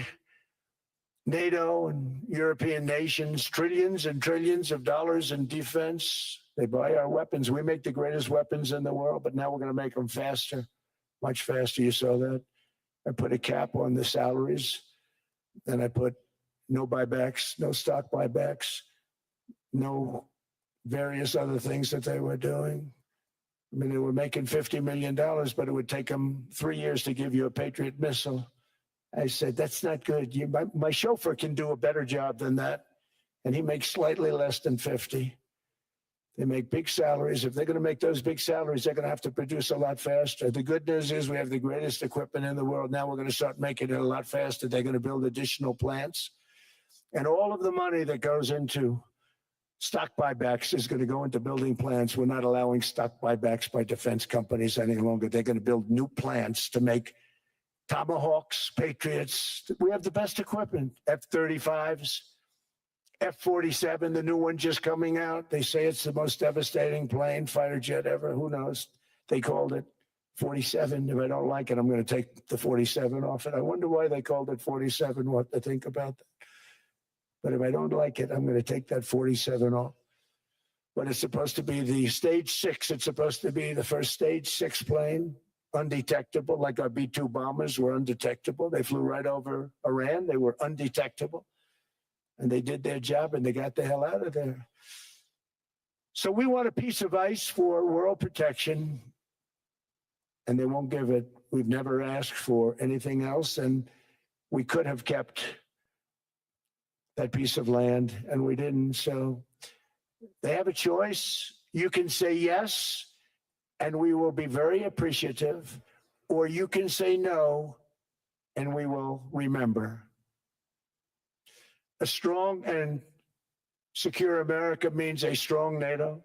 NATO and European nations trillions and trillions of dollars in defense, they buy our weapons. We make the greatest weapons in the world, but now we're going to make them faster, much faster. You saw that. I put a cap on the salaries, and I put no buybacks, no stock buybacks, no various other things that they were doing. I mean, they were making $50 million, but it would take them 3 years to give you a Patriot missile. I said, that's not good. My chauffeur can do a better job than that, and he makes slightly less than 50. They make big salaries. If they're going to make those big salaries, they're going to have to produce a lot faster. The good news is we have the greatest equipment in the world. Now we're going to start making it a lot faster. They're going to build additional plants. And all of the money that goes into Stock buybacks is going to go into building plants. We're not allowing stock buybacks by defense companies any longer. They're going to build new plants to make Tomahawks, Patriots. We have the best equipment, F-35s, F-47, the new one just coming out. They say it's the most devastating plane, fighter jet ever. Who knows? They called it 47. If I don't like it, I'm going to take the 47 off it. I wonder why they called it 47, what to think about that. But if I don't like it, I'm going to take that 47 off. But it's supposed to be the stage 6. It's supposed to be the first stage 6 plane, undetectable, like our B-2 bombers were undetectable. They flew right over Iran. They were undetectable. And they did their job, and they got the hell out of there. So we want a piece of ice for world protection, and they won't give it. We've never asked for anything else, and we could have kept that piece of land, and we didn't. So they have a choice. You can say yes, and we will be very appreciative, or you can say no, and we will remember. A strong and secure America means a strong NATO.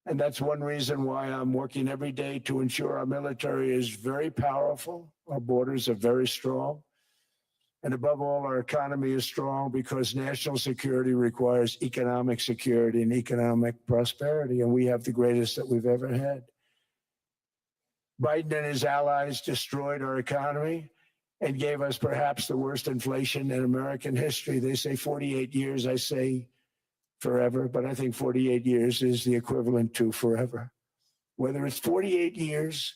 And that's one reason why I'm working every day to ensure our military is very powerful. Our borders are very strong. And above all, our economy is strong because national security requires economic security and economic prosperity. And we have the greatest that we've ever had. Biden and his allies destroyed our economy and gave us perhaps the worst inflation in American history. They say 48 years, I say forever, but I think 48 years is the equivalent to forever. Whether it's 48 years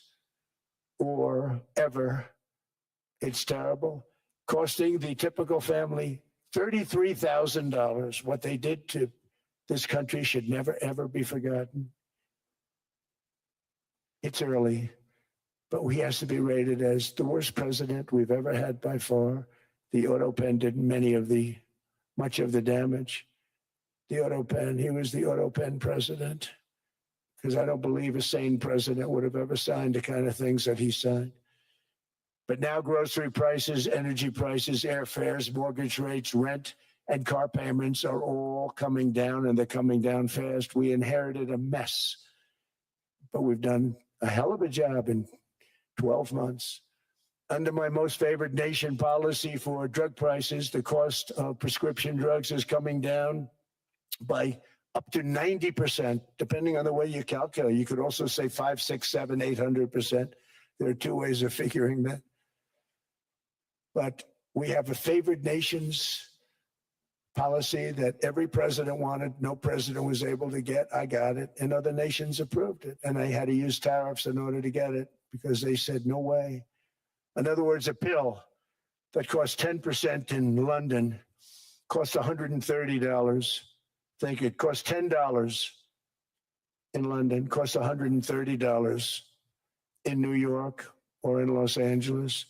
or ever, it's terrible, costing the typical family $33,000. What they did to this country should never, ever be forgotten. It's early, but he has to be rated as the worst president we've ever had by far. The auto pen did much of the damage. The auto pen, he was the auto pen president, because I don't believe a sane president would have ever signed the kind of things that he signed. But now grocery prices, energy prices, airfares, mortgage rates, rent, and car payments are all coming down, and they're coming down fast. We inherited a mess, but we've done a hell of a job in 12 months. Under my most favored nation policy for drug prices, the cost of prescription drugs is coming down by up to 90%, depending on the way you calculate. You could also say 5, 6, 7, 800%. There are two ways of figuring that. But we have a favored nations policy that every president wanted, no president was able to get. I got it, and other nations approved it. And I had to use tariffs in order to get it because they said, no way. In other words, a pill that costs 10% in London costs $130. Think it costs $10 in London, costs $130 in New York or in Los Angeles.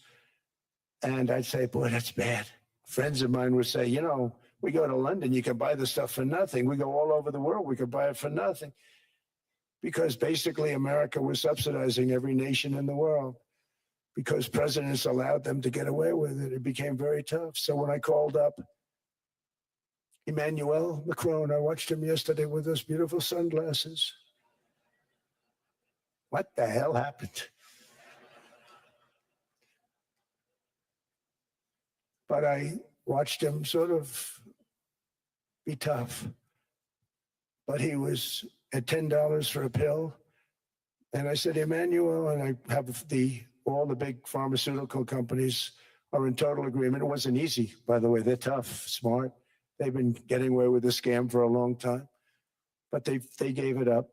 And I'd say, boy, that's bad. Friends of mine would say, you know, we go to London, you can buy the stuff for nothing. We go all over the world, we could buy it for nothing. Because basically America was subsidizing every nation in the world because presidents allowed them to get away with it. It became very tough. So when I called up Emmanuel Macron, I watched him yesterday with those beautiful sunglasses. What the hell happened? But I watched him sort of be tough. But he was at $10 for a pill. And I said, Emmanuel, and I have all the big pharmaceutical companies are in total agreement. It wasn't easy, by the way. They're tough, smart. They've been getting away with the scam for a long time. But they gave it up.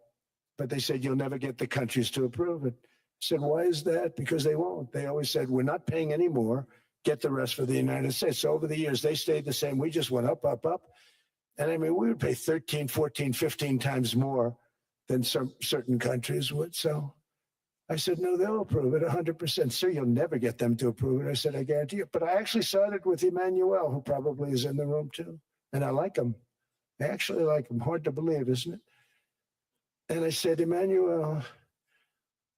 But they said, you'll never get the countries to approve it. I said, why is that? Because they won't. They always said, we're not paying any more. Get the rest for the United States. So over the years, they stayed the same. We just went up, up, up. And I mean, we would pay 13, 14, 15 times more than some certain countries would. So I said, no, they'll approve it 100%. Sir, you'll never get them to approve it. I said, I guarantee you. But I actually sided with Emmanuel, who probably is in the room too. And I like him. I actually like him. Hard to believe, isn't it? And I said, Emmanuel,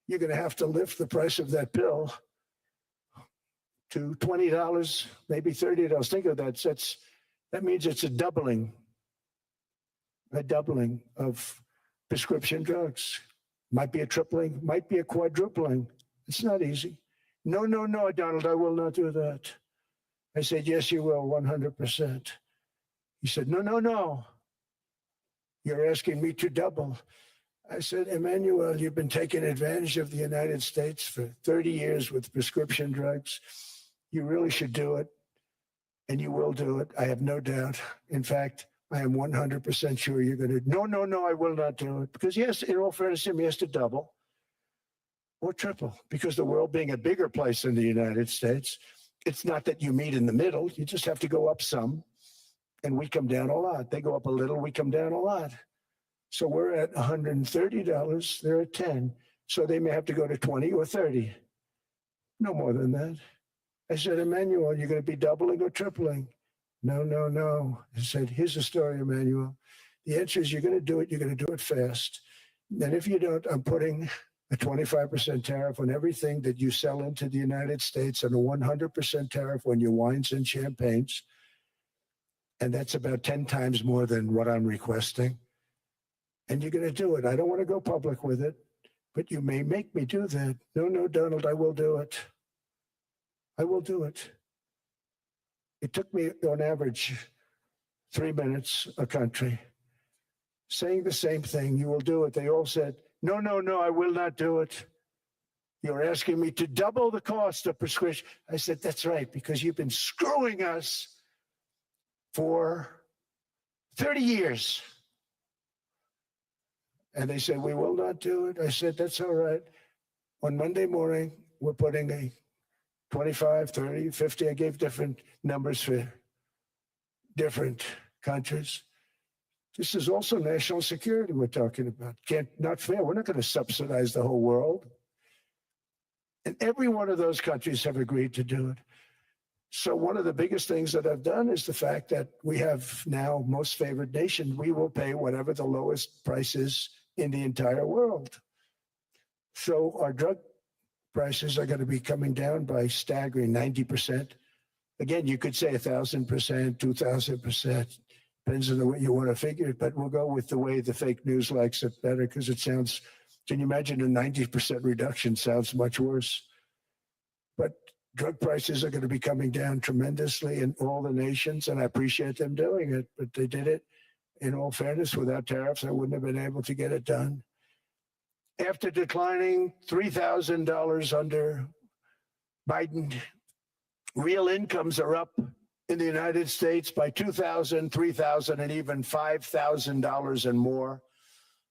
you're going to have to lift the price of that pill to $20, maybe $30. Think of that. That means it's a doubling. a doubling of prescription drugs. Might be a tripling, might be a quadrupling. It's not easy. No, no, no, Donald, I will not do that. I said, yes, you will, 100%. He said, no, no, no. You're asking me to double. I said, Emmanuel, you've been taking advantage of the United States for 30 years with prescription drugs. You really should do it, and you will do it. I have no doubt. In fact, I am 100% sure you're going to. No, no, no, I will not do it. Because yes, in all fairness, he has to double or triple. Because the world being a bigger place than the United States, it's not that you meet in the middle. You just have to go up some, and we come down a lot. They go up a little, we come down a lot. So we're at $130, they're at 10. So they may have to go to 20 or 30. No more than that. I said, Emmanuel, you're going to be doubling or tripling? No, no, no. I said, here's the story, Emmanuel. The answer is you're going to do it. You're going to do it fast. And if you don't, I'm putting a 25% tariff on everything that you sell into the United States and a 100% tariff on your wines and champagnes. And that's about 10 times more than what I'm requesting. And you're going to do it. I don't want to go public with it, but you may make me do that. No, no, Donald, I will do it. I will do it. It took me, on average, 3 minutes a country saying the same thing. You will do it. They all said, no, no, no, I will not do it. You're asking me to double the cost of prescription. I said, that's right, because you've been screwing us for 30 years. And they said, we will not do it. I said, that's all right. On Monday morning, we're putting a 25, 30, 50. I gave different numbers for different countries. This is also national security we're talking about. Not fair. We're not going to subsidize the whole world. And every one of those countries have agreed to do it. So one of the biggest things that I've done is the fact that we have now most favored nation. We will pay whatever the lowest price is in the entire world. So our drug prices are going to be coming down by staggering 90%. Again, you could say 1,000%, 2,000%. Depends on the way you want to figure it, but we'll go with the way the fake news likes it better because it sounds, can you imagine a 90% reduction sounds much worse. But drug prices are going to be coming down tremendously in all the nations, and I appreciate them doing it, but they did it. In all fairness, without tariffs, I wouldn't have been able to get it done. After declining $3,000 under Biden, real incomes are up in the United States by $2,000, $3,000, and even $5,000 and more.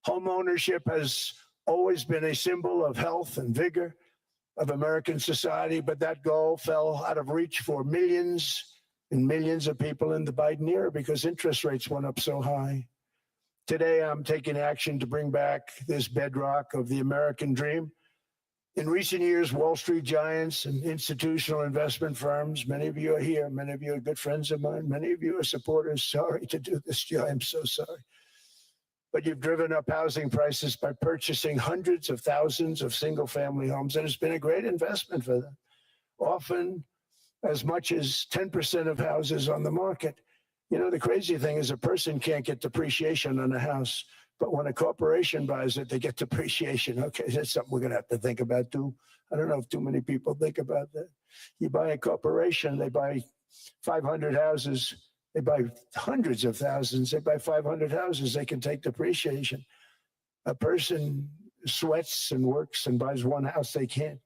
Home ownership has always been a symbol of health and vigor of American society, but that goal fell out of reach for millions and millions of people in the Biden era because interest rates went up so high. Today, I'm taking action to bring back this bedrock of the American dream. In recent years, Wall Street giants and institutional investment firms, many of you are here, many of you are good friends of mine, many of you are supporters. Sorry to do this, Joe, I'm so sorry. But you've driven up housing prices by purchasing hundreds of thousands of single-family homes, and it's been a great investment for them. Often as much as 10% of houses on the market. You know, the crazy thing is a person can't get depreciation on a house, but when a corporation buys it, they get depreciation. Okay, that's something we're going to have to think about too. I don't know if too many people think about that. You buy a corporation, they buy 500 houses, they buy hundreds of thousands, they buy 500 houses, they can take depreciation. A person sweats and works and buys one house, they can't.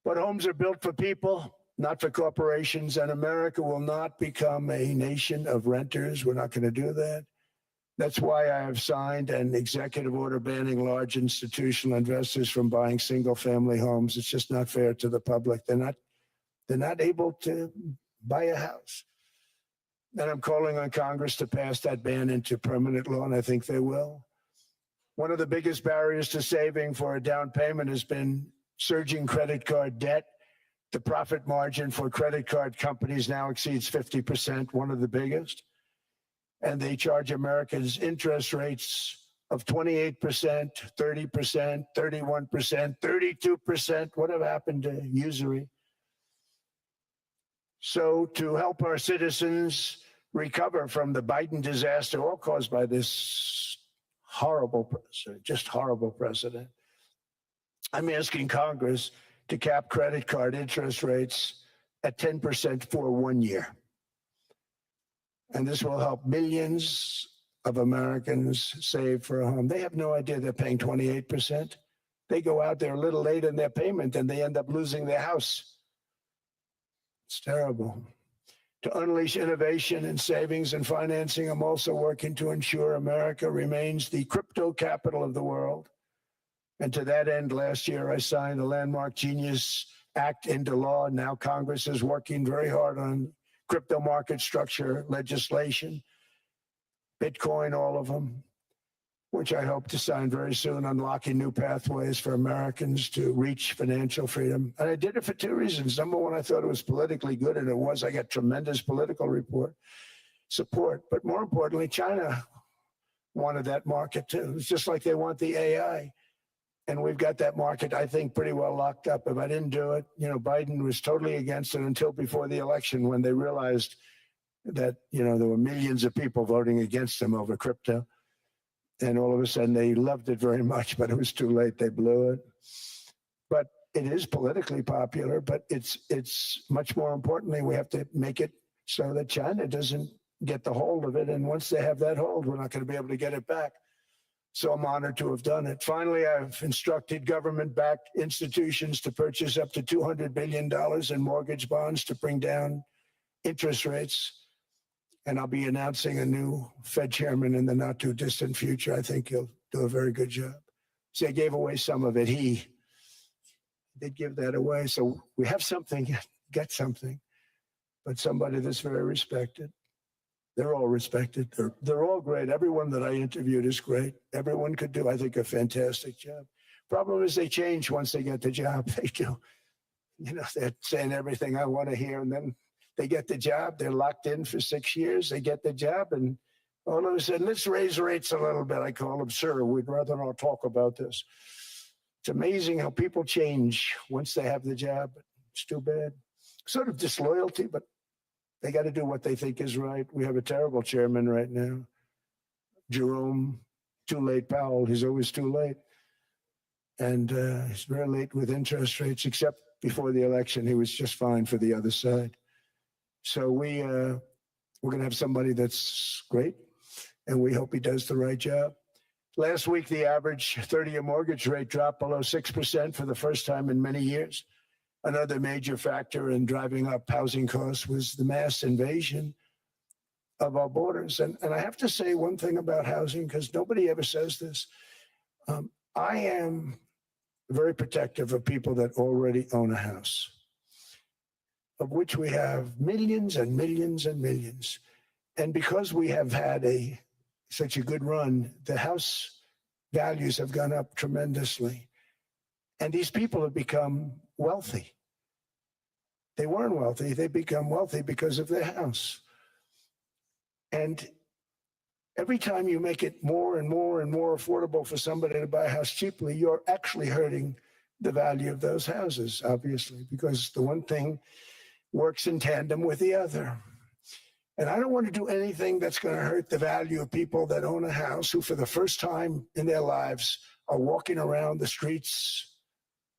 But homes are built for people, not for corporations, and America will not become a nation of renters. We're not going to do that. That's why I have signed an executive order banning large institutional investors from buying single-family homes. It's just not fair to the public. They're not able to buy a house. And I'm calling on Congress to pass that ban into permanent law, and I think they will. One of the biggest barriers to saving for a down payment has been surging credit card debt. The profit margin for credit card companies now exceeds 50%, one of the biggest. And they charge Americans interest rates of 28%, 30%, 31%, 32%. Whatever happened to usury? So to help our citizens recover from the Biden disaster, all caused by this horrible president, just horrible president. I'm asking Congress to cap credit card interest rates at 10% for 1 year. And this will help millions of Americans save for a home. They have no idea they're paying 28%. They go out there a little late in their payment and they end up losing their house. It's terrible. To unleash innovation in savings and financing, I'm also working to ensure America remains the crypto capital of the world. And to that end, last year, I signed the landmark Genius Act into law. Now Congress is working very hard on crypto market structure legislation, Bitcoin, all of them, which I hope to sign very soon, unlocking new pathways for Americans to reach financial freedom. And I did it for two reasons. Number one, I thought it was politically good, and it was. I got tremendous political support. But more importantly, China wanted that market too. It's just like they want the AI. And we've got that market, I think, pretty well locked up. If I didn't do it, Biden was totally against it until before the election, when they realized that, there were millions of people voting against him over crypto. And all of a sudden they loved it very much, but it was too late. They blew it. But it is politically popular, but it's much more importantly, we have to make it so that China doesn't get the hold of it. And once they have that hold, we're not going to be able to get it back. So I'm honored to have done it. Finally, I've instructed government-backed institutions to purchase up to $200 billion in mortgage bonds to bring down interest rates. And I'll be announcing a new Fed chairman in the not too distant future. I think he'll do a very good job. See, I gave away some of it. He did give that away. So we have something, get something, but somebody that's very respected. They're all respected. They're all great. Everyone that I interviewed is great. Everyone could do, I think, a fantastic job. Problem is they change once they get the job. They do. They're saying everything I want to hear, and then they get the job. They're locked in for 6 years. They get the job, and all of a sudden, let's raise rates a little bit. I call them, sir, we'd rather not talk about this. It's amazing how people change once they have the job. It's too bad. Sort of disloyalty, but they got to do what they think is right. We have a terrible chairman right now, Jerome, too late Powell. He's always too late. And he's very late with interest rates, except before the election. He was just fine for the other side. So we're going to have somebody that's great, and we hope he does the right job. Last week, the average 30-year mortgage rate dropped below 6% for the first time in many years. Another major factor in driving up housing costs was the mass invasion of our borders. And I have to say one thing about housing, because nobody ever says this. I am very protective of people that already own a house, of which we have millions and millions and millions. And because we have had such a good run, the house values have gone up tremendously. And these people have become wealthy. They weren't wealthy. They become wealthy because of their house. And every time you make it more and more and more affordable for somebody to buy a house cheaply, you're actually hurting the value of those houses, obviously, because the one thing works in tandem with the other. And I don't want to do anything that's going to hurt the value of people that own a house, who for the first time in their lives are walking around the streets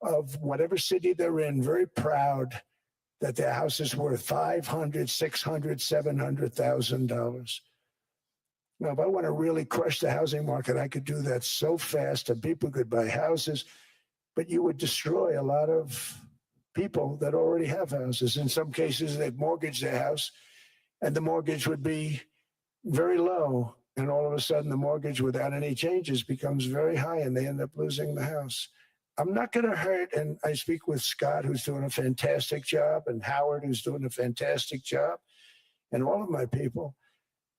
of whatever city they're in, very proud that their house is worth $500,000, $600,000, $700,000. Now, if I want to really crush the housing market, I could do that so fast and people could buy houses, but you would destroy a lot of people that already have houses. In some cases, they've mortgaged their house, and the mortgage would be very low. And all of a sudden, the mortgage without any changes becomes very high, and they end up losing the house. I'm not going to hurt, and I speak with Scott, who's doing a fantastic job, and Howard, who's doing a fantastic job, and all of my people.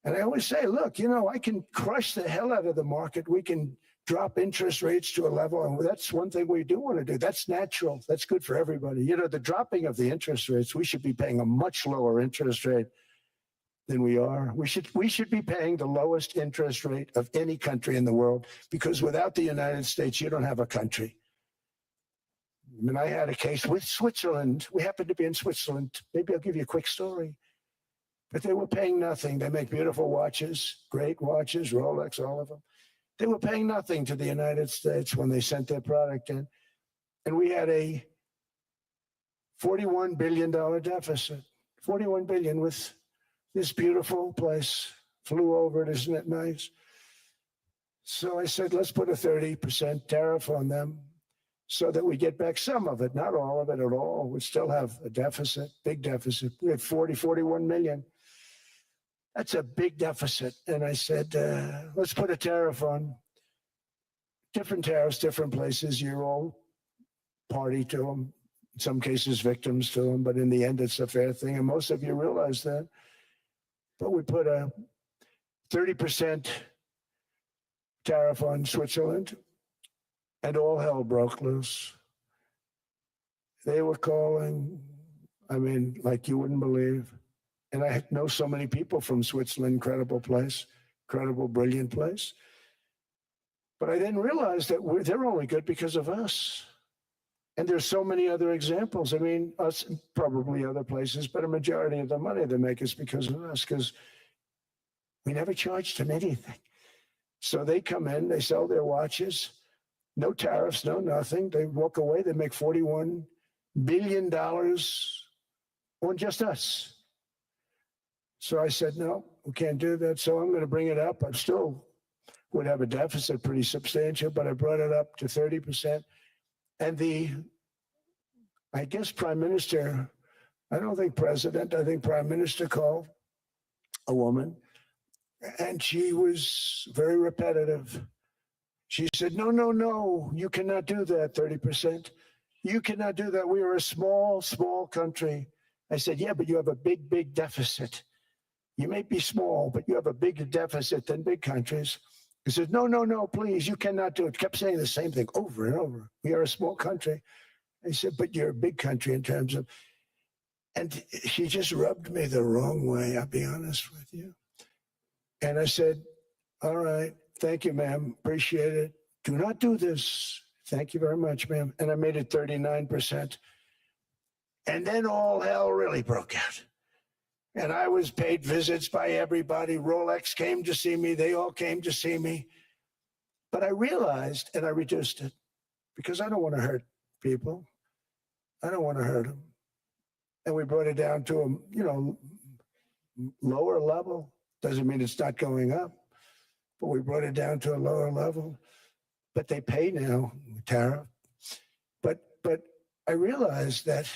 And I always say, look, I can crush the hell out of the market. We can drop interest rates to a level, and that's one thing we do want to do. That's natural. That's good for everybody. The dropping of the interest rates, we should be paying a much lower interest rate than we are. We should be paying the lowest interest rate of any country in the world, because without the United States, you don't have a country. I mean, I had a case with Switzerland. We happened to be in Switzerland. Maybe I'll give you a quick story. but they were paying nothing. They make beautiful watches, great watches, Rolex, all of them. They were paying nothing to the United States when they sent their product in. And we had a $41 billion deficit. 41 billion with this beautiful place. Flew over it, isn't it nice? So I said, let's put a 30% tariff on them so that we get back some of it, not all of it at all. We still have a deficit, big deficit. We had 41 million. That's a big deficit. And I said, let's put a tariff on. Different tariffs, different places. You're all party to them. In some cases, victims to them. But in the end, it's a fair thing. And most of you realize that. But we put a 30% tariff on Switzerland, and all hell broke loose. They were calling, I mean, like you wouldn't believe. And I know so many people from Switzerland, incredible place, incredible, brilliant place. But I didn't realize that they're only good because of us. And there's so many other examples. I mean, us, probably other places, but a majority of the money they make is because of us, because we never charged them anything. So they come in, they sell their watches, no tariffs, no nothing. They walk away, they make $41 billion on just us. So I said, no, we can't do that. So I'm going to bring it up. I still would have a deficit pretty substantial, but I brought it up to 30%. And I guess Prime Minister, I don't think President, I think Prime Minister called a woman, and she was very repetitive. She said, no, no, no, you cannot do that, 30%. You cannot do that. We are a small, small country. I said, yeah, but you have a big, big deficit. You may be small, but you have a bigger deficit than big countries. He said, no, no, no, please, you cannot do it. Kept saying the same thing over and over. We are a small country. I said, but you're a big country in terms of, and she just rubbed me the wrong way, I'll be honest with you. And I said, all right, thank you, ma'am, appreciate it. Do not do this. Thank you very much, ma'am. And I made it 39%. And then all hell really broke out. And I was paid visits by everybody. Rolex came to see me. They all came to see me. But I realized, and I reduced it, because I don't want to hurt people. I don't want to hurt them. And we brought it down to a, lower level. Doesn't mean it's not going up, but we brought it down to a lower level. But they pay now, tariff. But I realized that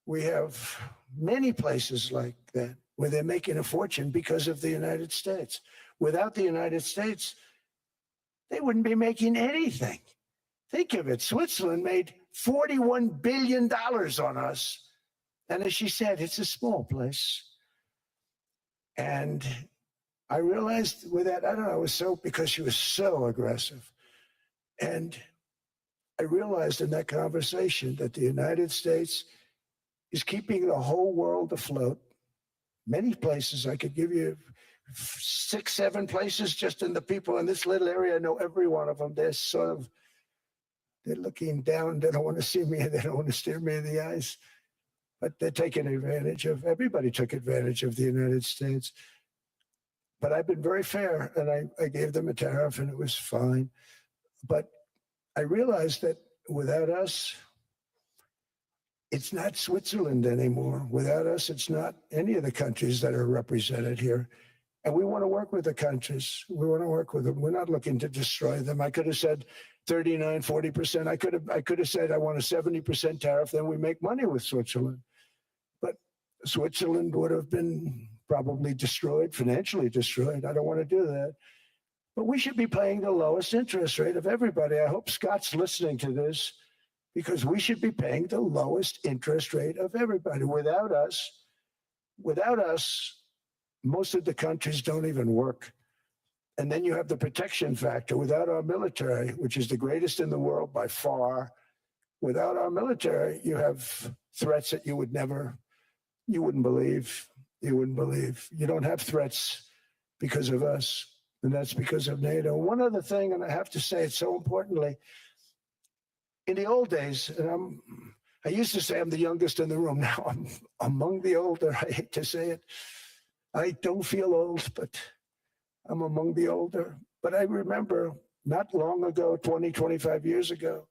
we have many places like that where they're making a fortune because of the United States. Without the United States, they wouldn't be making anything. Think of it. Switzerland made $41 billion on us. And as she said, it's a small place. And I realized with that, I don't know, it was so, because she was so aggressive. And I realized in that conversation that the United States is keeping the whole world afloat. Many places, I could give you 6, 7 places just in the people in this little area. I know every one of them. They're sort of, they're looking down. They don't want to see me. They don't want to stare me in the eyes. But they're taking advantage of, everybody took advantage of the United States. But I've been very fair, and I gave them a tariff, and it was fine. But I realized that without us, it's not Switzerland anymore. Without us, it's not any of the countries that are represented here. And we want to work with the countries. We want to work with them. We're not looking to destroy them. I could have said 39, 40%. I could have said I want a 70% tariff, then we make money with Switzerland. But Switzerland would have been probably destroyed, financially destroyed. I don't want to do that. But we should be paying the lowest interest rate of everybody. I hope Scott's listening to this, because we should be paying the lowest interest rate of everybody. Without us, most of the countries don't even work. And then you have the protection factor. Without our military, which is the greatest in the world by far, without our military, you have threats that you wouldn't believe. You wouldn't believe. You don't have threats because of us, and that's because of NATO. One other thing, and I have to say it so importantly, in the old days, and I used to say I'm the youngest in the room. Now I'm among the older. I hate to say it. I don't feel old, but I'm among the older. But I remember not long ago, 20, 25 years ago,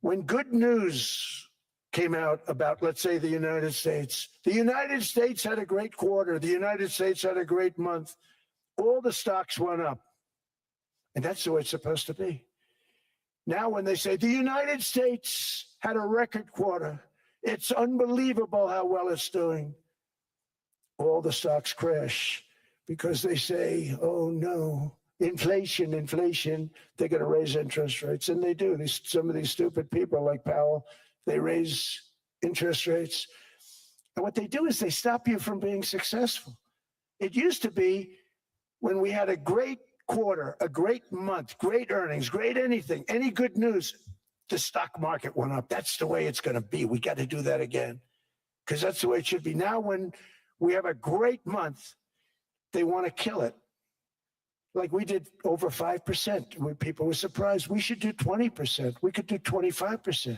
when good news came out about, let's say, the United States. The United States had a great quarter. The United States had a great month. All the stocks went up. And that's the way it's supposed to be. Now, when they say the United States had a record quarter, it's unbelievable how well it's doing, all the stocks crash because they say, oh, no, inflation, they're going to raise interest rates. And they do. Some of these stupid people like Powell, they raise interest rates. And what they do is they stop you from being successful. It used to be when we had a great quarter, a great month, great earnings, great anything, any good news, the stock market went up. That's the way it's going to be. We got to do that again because that's the way it should be. Now, when we have a great month, they want to kill it. Like we did over 5%. When people were surprised, we should do 20%. We could do 25%.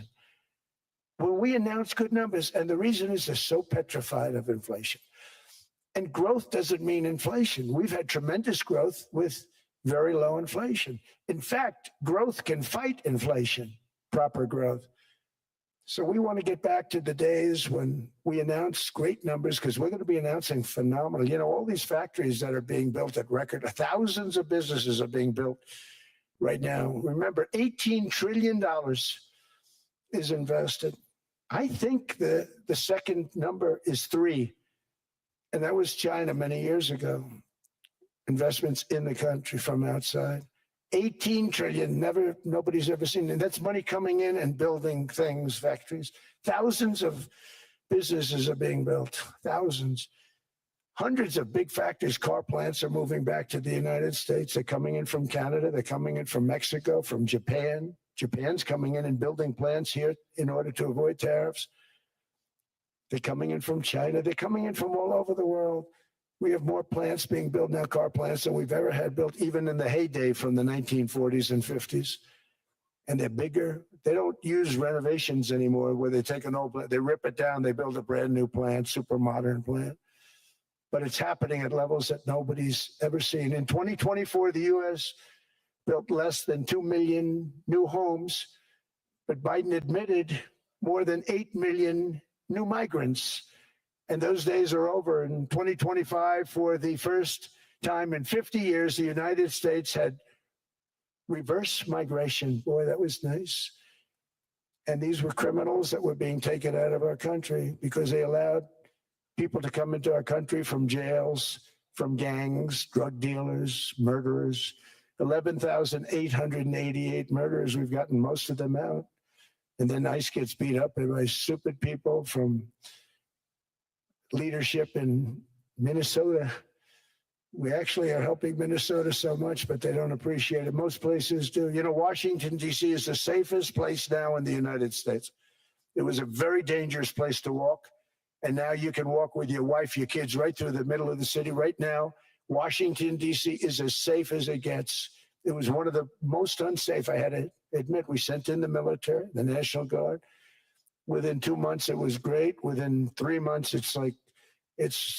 When we announce good numbers, and the reason is they're so petrified of inflation. And growth doesn't mean inflation. We've had tremendous growth with very low inflation. In fact, growth can fight inflation, proper growth. So we want to get back to the days when we announce great numbers because we're going to be announcing phenomenal. You know, all these factories that are being built at record, thousands of businesses are being built right now. Remember, $18 trillion is invested. I think the second number is 3. And that was China many years ago. Investments in the country from outside. 18 trillion, nobody's ever seen. And that's money coming in and building things, factories. Thousands of businesses are being built, thousands. Hundreds of big factories, car plants are moving back to the United States. They're coming in from Canada. They're coming in from Mexico, from Japan. Japan's coming in and building plants here in order to avoid tariffs. They're coming in from China. They're coming in from all over the world. We have more plants being built now, car plants, than we've ever had built, even in the heyday from the 1940s and 50s. And they're bigger. They don't use renovations anymore where they take an old plant, they rip it down, they build a brand new plant, super modern plant. But it's happening at levels that nobody's ever seen. In 2024, the U.S. built less than 2 million new homes, but Biden admitted more than 8 million new migrants. And those days are over. In 2025, for the first time in 50 years, the United States had reverse migration. Boy, that was nice. And these were criminals that were being taken out of our country because they allowed people to come into our country from jails, from gangs, drug dealers, murderers. 11,888 murderers. We've gotten most of them out. And then ICE gets beat up by stupid people from leadership in Minnesota. We actually are helping Minnesota so much, but they don't appreciate it. Most places do. You know, Washington, D.C. is the safest place now in the United States. It was a very dangerous place to walk. And now you can walk with your wife, your kids right through the middle of the city. Right now, Washington, D.C. is as safe as it gets. It was one of the most unsafe. I had to admit, we sent in the military, the National Guard. Within 2 months, it was great. Within 3 months, it's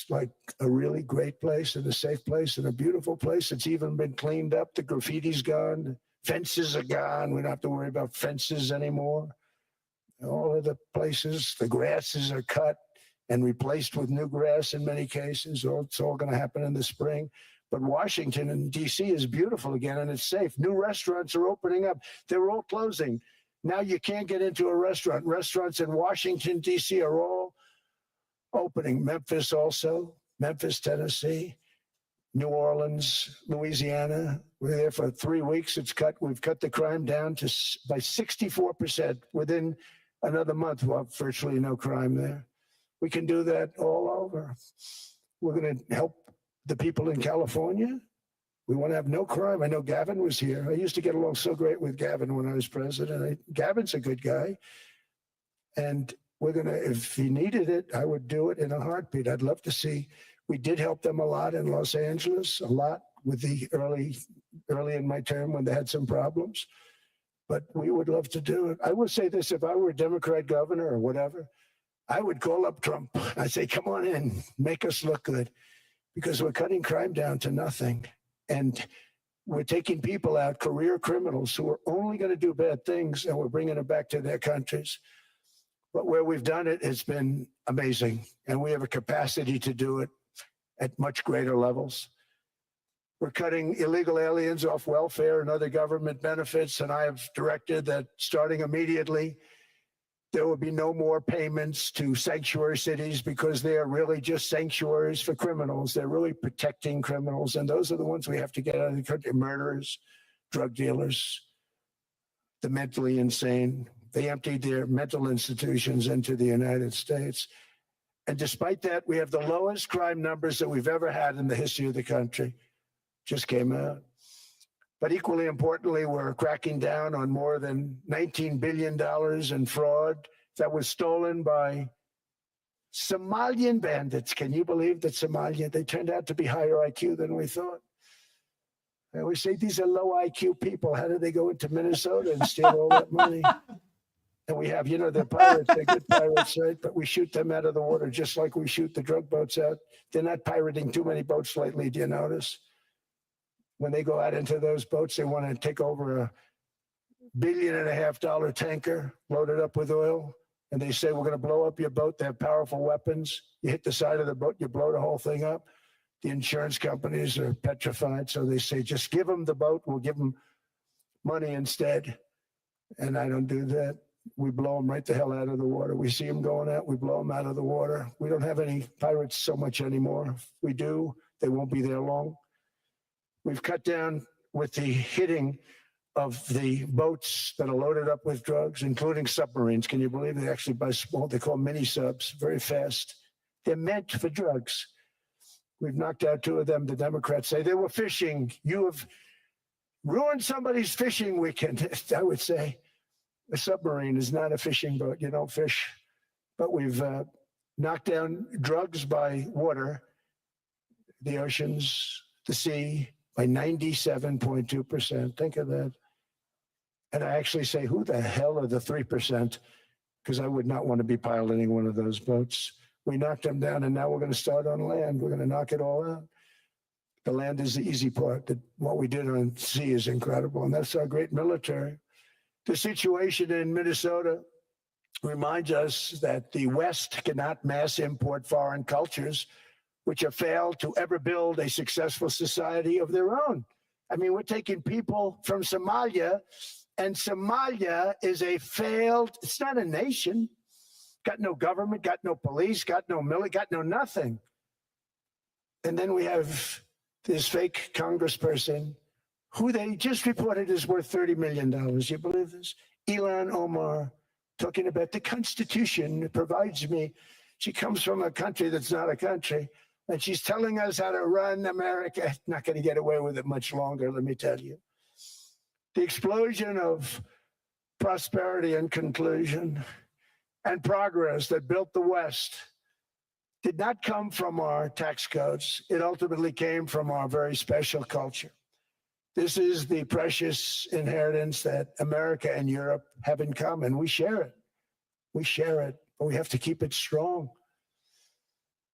like a really great place and a safe place and a beautiful place. It's even been cleaned up. The graffiti's gone. The fences are gone. We don't have to worry about fences anymore. All of the places, the grasses are cut and replaced with new grass in many cases. It's all going to happen in the spring. But Washington and D.C. is beautiful again, and it's safe. New restaurants are opening up. They're all closing. Now you can't get into a restaurant. Restaurants in Washington, D.C. are all opening. Memphis also, Memphis, Tennessee, New Orleans, Louisiana. We're there for 3 weeks. We've cut the crime down by 64%. Within another month, we'll have virtually no crime there. We can do that all over. We're going to help the people in California. We want to have no crime. I know Gavin was here. I used to get along so great with Gavin when I was president. Gavin's a good guy. And we're going to, if he needed it, I would do it in a heartbeat. I'd love to see. We did help them a lot in Los Angeles, a lot with the early in my term when they had some problems. but we would love to do it. I will say this, if I were a Democrat governor or whatever, I would call up Trump. I'd say, come on in, make us look good, because we're cutting crime down to nothing. And we're taking people out, career criminals who are only going to do bad things, and we're bringing them back to their countries. But where we've done it, it's been amazing. And we have a capacity to do it at much greater levels. We're cutting illegal aliens off welfare and other government benefits. And I have directed that starting immediately, there will be no more payments to sanctuary cities, because they are really just sanctuaries for criminals. They're really protecting criminals. And those are the ones we have to get out of the country: murderers, drug dealers, the mentally insane. They emptied their mental institutions into the United States. And despite that, we have the lowest crime numbers that we've ever had in the history of the country. Just came out. But equally importantly, we're cracking down on more than $19 billion in fraud that was stolen by Somalian bandits. Can you believe that Somalia, they turned out to be higher IQ than we thought? I always say these are low IQ people. How did they go into Minnesota and steal all that money? And we have, they're pirates, they're good pirates, right? But we shoot them out of the water just like we shoot the drug boats out. They're not pirating too many boats lately, do you notice? When they go out into those boats, they want to take over a $1.5 billion tanker loaded up with oil. And they say, we're going to blow up your boat. They have powerful weapons. You hit the side of the boat, you blow the whole thing up. The insurance companies are petrified. So they say, just give them the boat. We'll give them money instead. And I don't do that. We blow them right the hell out of the water. We see them going out, we blow them out of the water. We don't have any pirates so much anymore. If we do, they won't be there long. We've cut down with the hitting of the boats that are loaded up with drugs, including submarines. Can you believe they actually buy small, they call mini subs, very fast. They're meant for drugs. We've knocked out 2 of them. The Democrats say they were fishing. You have ruined somebody's fishing weekend. I would say a submarine is not a fishing boat. You don't fish. But we've knocked down drugs by water, the oceans, the sea, by 97.2%. Think of that. And I actually say, who the hell are the 3%? Because I would not want to be piloting one of those boats. We knocked them down, and now we're going to start on land. We're going to knock it all out. The land is the easy part. What we did on sea is incredible, and that's our great military. The situation in Minnesota reminds us that the West cannot mass import foreign cultures, which have failed to ever build a successful society of their own. I mean, we're taking people from Somalia, and Somalia is a failed, it's not a nation, got no government, got no police, got no military, got no nothing. And then we have this fake congressperson who they just reported is worth $30 million. You believe this? Ilhan Omar, talking about the Constitution provides me. She comes from a country that's not a country, and she's telling us how to run America. Not going to get away with it much longer, let me tell you. The explosion of prosperity and conclusion and progress that built the West did not come from our tax codes. It ultimately came from our very special culture. This is the precious inheritance that America and Europe have in common. We share it. We share it, but we have to keep it strong.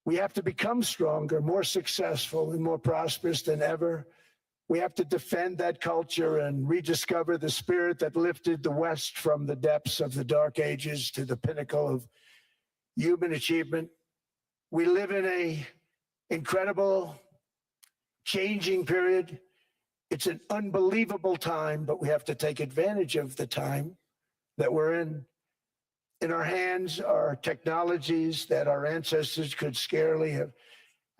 We have to become stronger, more successful, and more prosperous than ever. We have to defend that culture and rediscover the spirit that lifted the West from the depths of the Dark Ages to the pinnacle of human achievement. We live in an incredible, changing period. It's an unbelievable time, but we have to take advantage of the time that we're in. In our hands are technologies that our ancestors could scarcely have.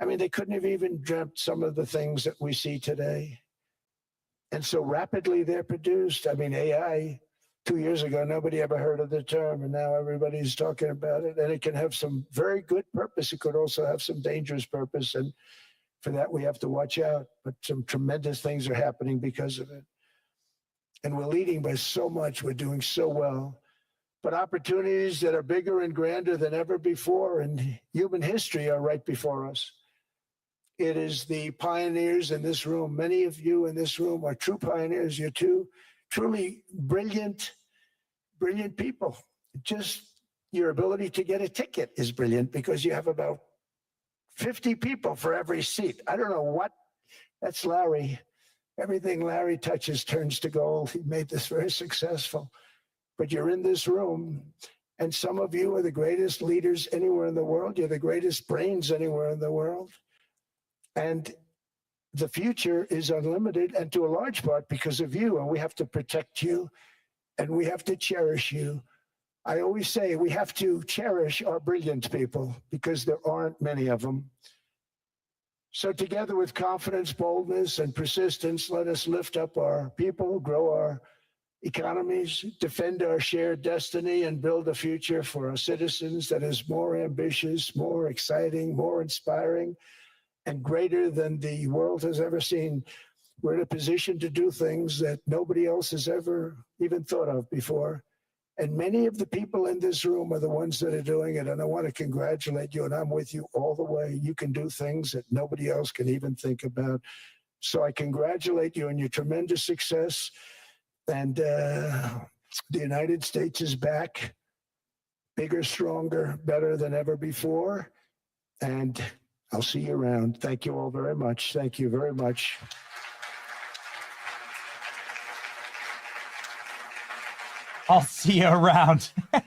I mean, they couldn't have even dreamt some of the things that we see today. And so rapidly they're produced. I mean, AI, 2 years ago, nobody ever heard of the term, and now everybody's talking about it. And it can have some very good purpose. It could also have some dangerous purpose. And for that, we have to watch out. But some tremendous things are happening because of it. And we're leading by so much. We're doing so well. But opportunities that are bigger and grander than ever before in human history are right before us. It is the pioneers in this room. Many of you in this room are true pioneers. You're too truly brilliant people. Just your ability to get a ticket is brilliant because you have about 50 people for every seat. I don't know what, that's Larry. Everything Larry touches turns to gold. He made this very successful. But you're in this room, and some of you are the greatest leaders anywhere in the world. You're the greatest brains anywhere in the world. And the future is unlimited, and to a large part because of you, and we have to protect you, and we have to cherish you. I always say we have to cherish our brilliant people because there aren't many of them. So together with confidence, boldness, and persistence, let us lift up our people, grow our economies, defend our shared destiny, and build a future for our citizens that is more ambitious, more exciting, more inspiring, and greater than the world has ever seen. We're in a position to do things that nobody else has ever even thought of before. And many of the people in this room are the ones that are doing it. And I want to congratulate you, and I'm with you all the way. You can do things that nobody else can even think about. So I congratulate you on your tremendous success. And the United States is back, bigger, stronger, better than ever before. And I'll see you around. Thank you all very much. Thank you very much. I'll see you around. Thank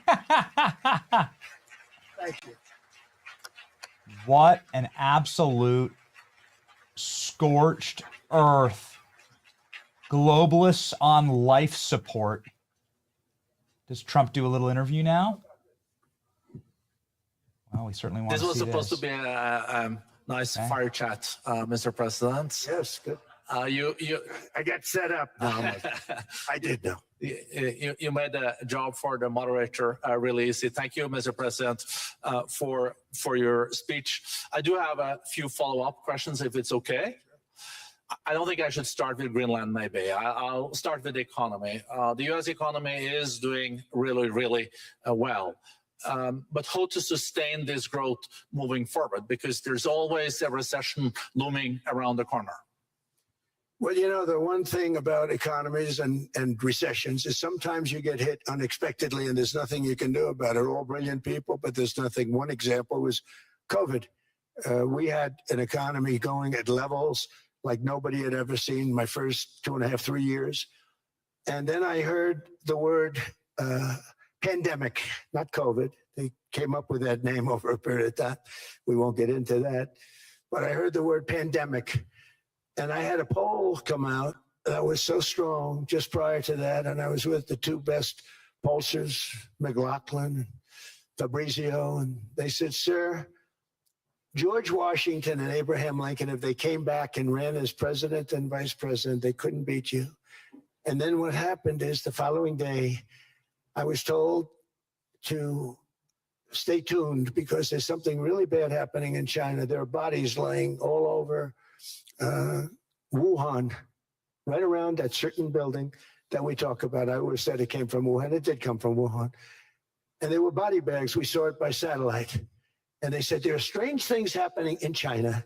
you. What an absolute scorched earth. Globalists on life support. Does Trump do a little interview now? Well, we certainly want to see this. This was supposed to be a nice fire chat, Mr. President. Yes, good. I got set up. I did know. You made a job for the moderator really easy. Thank you, Mr. President, for your speech. I do have a few follow-up questions, if it's okay. I don't think I should start with Greenland, maybe. I'll start with the economy. The U.S. economy is doing really, really well. But how to sustain this growth moving forward? Because there's always a recession looming around the corner. Well, you know, the one thing about economies and recessions is sometimes you get hit unexpectedly and there's nothing you can do about it. All brilliant people, but there's nothing. One example was COVID. We had an economy going at levels like nobody had ever seen my first 2.5, 3 years. And then I heard the word pandemic, not COVID. They came up with that name over a period of time. We won't get into that. But I heard the word pandemic. And I had a poll come out that was so strong just prior to that. And I was with the two best pollsters, McLaughlin and Fabrizio. And they said, sir, George Washington and Abraham Lincoln, if they came back and ran as president and vice president, they couldn't beat you. And then what happened is the following day, I was told to stay tuned because there's something really bad happening in China. There are bodies laying all over Wuhan, right around that certain building that we talk about. I always said it came from Wuhan. It did come from Wuhan. And they were body bags. We saw it by satellite. And they said, there are strange things happening in China.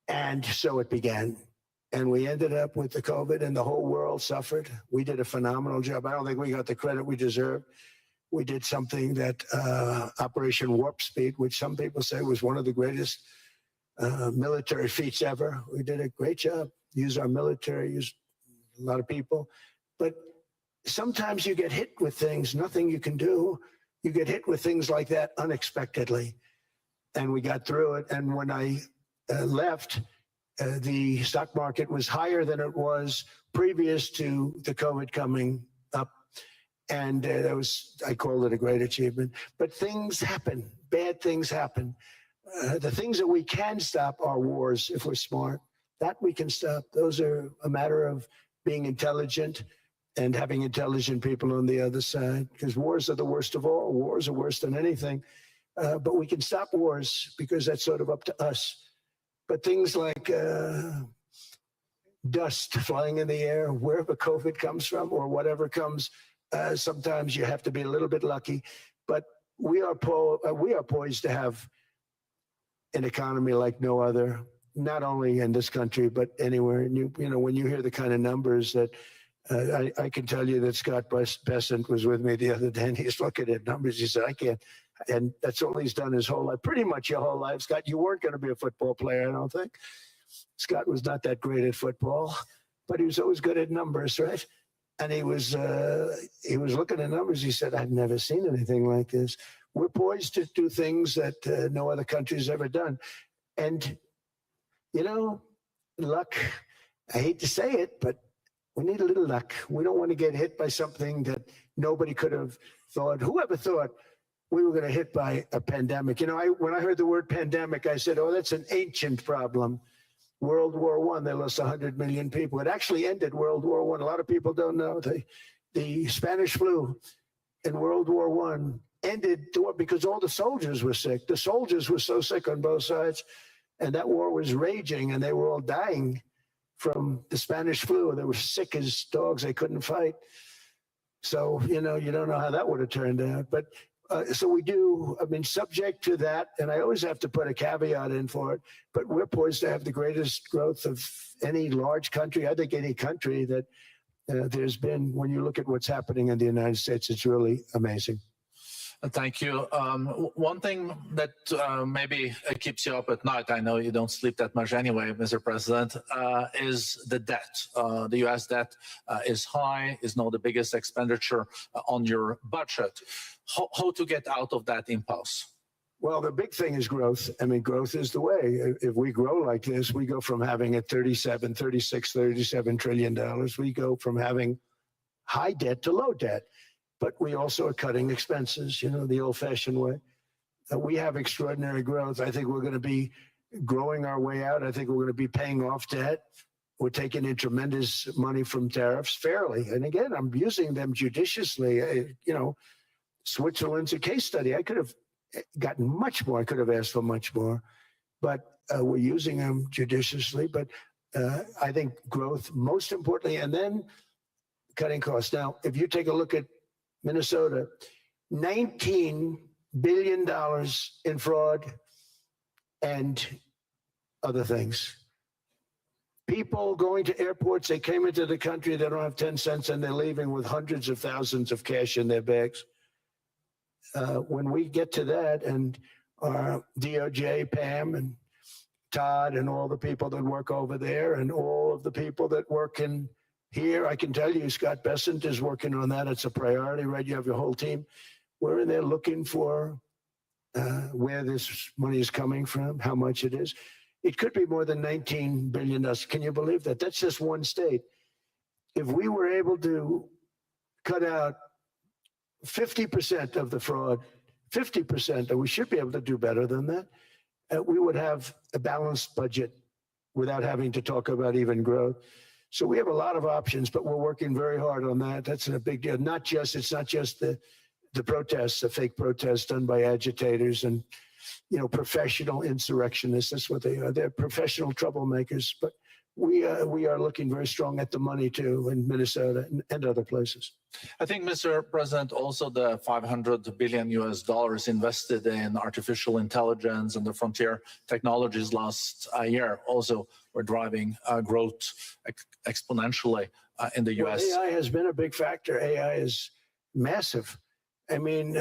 And so it began. And we ended up with the COVID and the whole world suffered. We did a phenomenal job. I don't think we got the credit we deserved. We did something that Operation Warp Speed, which some people say was one of the greatest military feats ever. We did a great job. Use our military, use a lot of people. But sometimes you get hit with things, nothing you can do. You get hit with things like that unexpectedly. And we got through it. And when I left, the stock market was higher than it was previous to the COVID coming up. And that was, I called it a great achievement. But things happen, bad things happen. The things that we can stop are wars if we're smart. That we can stop. Those are a matter of being intelligent and having intelligent people on the other side, because wars are the worst of all. Wars are worse than anything. But we can stop wars because that's sort of up to us. But things like dust flying in the air, wherever COVID comes from or whatever comes, sometimes you have to be a little bit lucky. But we are poised to have an economy like no other, not only in this country, but anywhere. And you know, when you hear the kind of numbers that I can tell you that Scott Bessent was with me the other day, and he's looking at numbers. He said, I can't. And that's all he's done his whole life, pretty much your whole life. Scott, you weren't going to be a football player, I don't think. Scott was not that great at football, but he was always good at numbers, right? And he was looking at numbers. He said, I've never seen anything like this. We're poised to do things that no other country's ever done. And, you know, luck, I hate to say it, but we need a little luck. We don't want to get hit by something that nobody could have thought. Whoever thought we were going to hit by a pandemic? You know, when I heard the word pandemic, I said, oh, that's an ancient problem. World War I, they lost 100 million people. It actually ended World War I. A lot of people don't know. The Spanish flu in World War I ended because all the soldiers were sick. The soldiers were so sick on both sides, and that war was raging, and they were all dying from the Spanish flu. They were sick as dogs. They couldn't fight. So, you know, you don't know how that would have turned out. But so we do, I mean, subject to that, and I always have to put a caveat in for it, but we're poised to have the greatest growth of any large country, I think any country that there's been. When you look at what's happening in the United States, it's really amazing. Thank you. One thing that maybe keeps you up at night, I know you don't sleep that much anyway, Mr. President, is the debt. The U.S. debt is high, is now the biggest expenditure on your budget. How to get out of that impasse? Well, the big thing is growth. I mean, growth is the way. If we grow like this, we go from having a $37 trillion. We go from having high debt to low debt. But we also are cutting expenses, you know, the old-fashioned way. We have extraordinary growth. I think we're going to be growing our way out. I think we're going to be paying off debt. We're taking in tremendous money from tariffs fairly. And again, I'm using them judiciously. You know, Switzerland's a case study. I could have gotten much more. I could have asked for much more. But we're using them judiciously. But I think growth, most importantly, and then cutting costs. Now, if you take a look at Minnesota, $19 billion in fraud and other things. People going to airports, they came into the country, they don't have 10 cents and they're leaving with hundreds of thousands of cash in their bags. When we get to that, and our DOJ, Pam and Todd and all the people that work over there and all of the people that work in here, I can tell you, Scott Bessent is working on that. It's a priority, right? You have your whole team. We're in there looking for where this money is coming from, how much it is. It could be more than $19 billion. Can you believe that? That's just one state. If we were able to cut out 50% of the fraud, 50%, and we should be able to do better than that, we would have a balanced budget without having to talk about even growth. So we have a lot of options, but we're working very hard on that. That's a big deal. It's not just the protests, the fake protests done by agitators and, you know, professional insurrectionists. That's what they are. They're professional troublemakers. But we are looking very strong at the money too in Minnesota and other places. I think, Mr. President, also the $500 billion invested in artificial intelligence and the frontier technologies last year also were driving growth exponentially in the U.S. Well, AI has been a big factor. AI is massive. I mean,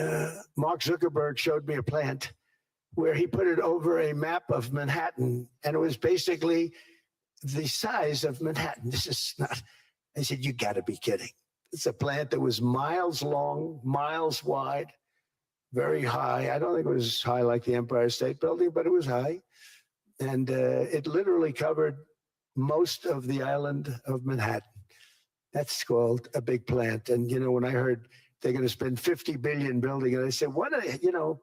Mark Zuckerberg showed me a plant where he put it over a map of Manhattan, and it was basically the size of Manhattan. This is not, I said, you got to be kidding. It's a plant that was miles long, miles wide, very high. I don't think it was high like the Empire State Building, but it was high. And it literally covered most of the island of Manhattan. That's called a big plant. And, you know, when I heard they're going to spend $50 billion building it, I said, what, you know,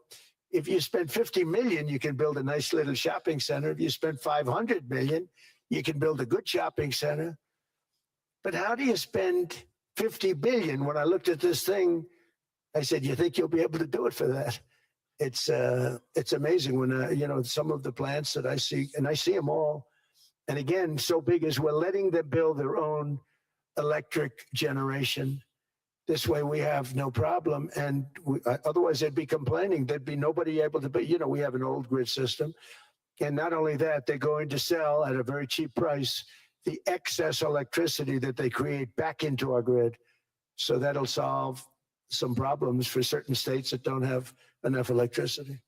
if you spend $50 million, you can build a nice little shopping center. If you spend $500 million, you can build a good shopping center. But how do you spend $50 billion? When I looked at this thing, I said, you think you'll be able to do it for that? It's amazing when, you know, some of the plants that I see, and I see them all. And again, so big as we're letting them build their own electric generation. This way we have no problem. And otherwise they'd be complaining. There'd be nobody able to, but, you know, we have an old grid system. And not only that, they're going to sell at a very cheap price the excess electricity that they create back into our grid. So that'll solve some problems for certain states that don't have enough electricity.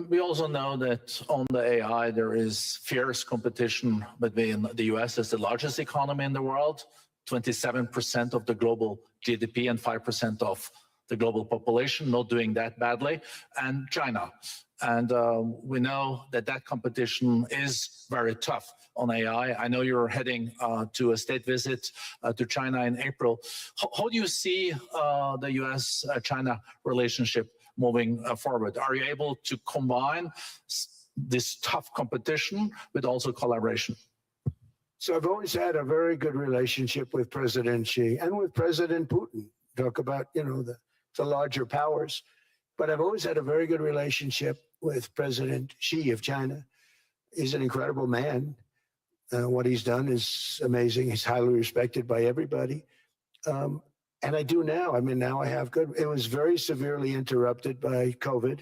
We also know that on the AI, there is fierce competition between the US as the largest economy in the world, 27% of the global GDP and 5% of the global population, not doing that badly, and China. And we know that that competition is very tough on AI. I know you're heading to a state visit to China in April. How do you see the US-China relationship moving forward? Are you able to combine this tough competition with also collaboration? So I've always had a very good relationship with President Xi and with President Putin. Talk about, the larger powers. But I've always had a very good relationship with President Xi of China. He's an incredible man. What he's done is amazing. He's highly respected by everybody. And I do now. I mean, now I have good. It was very severely interrupted by COVID.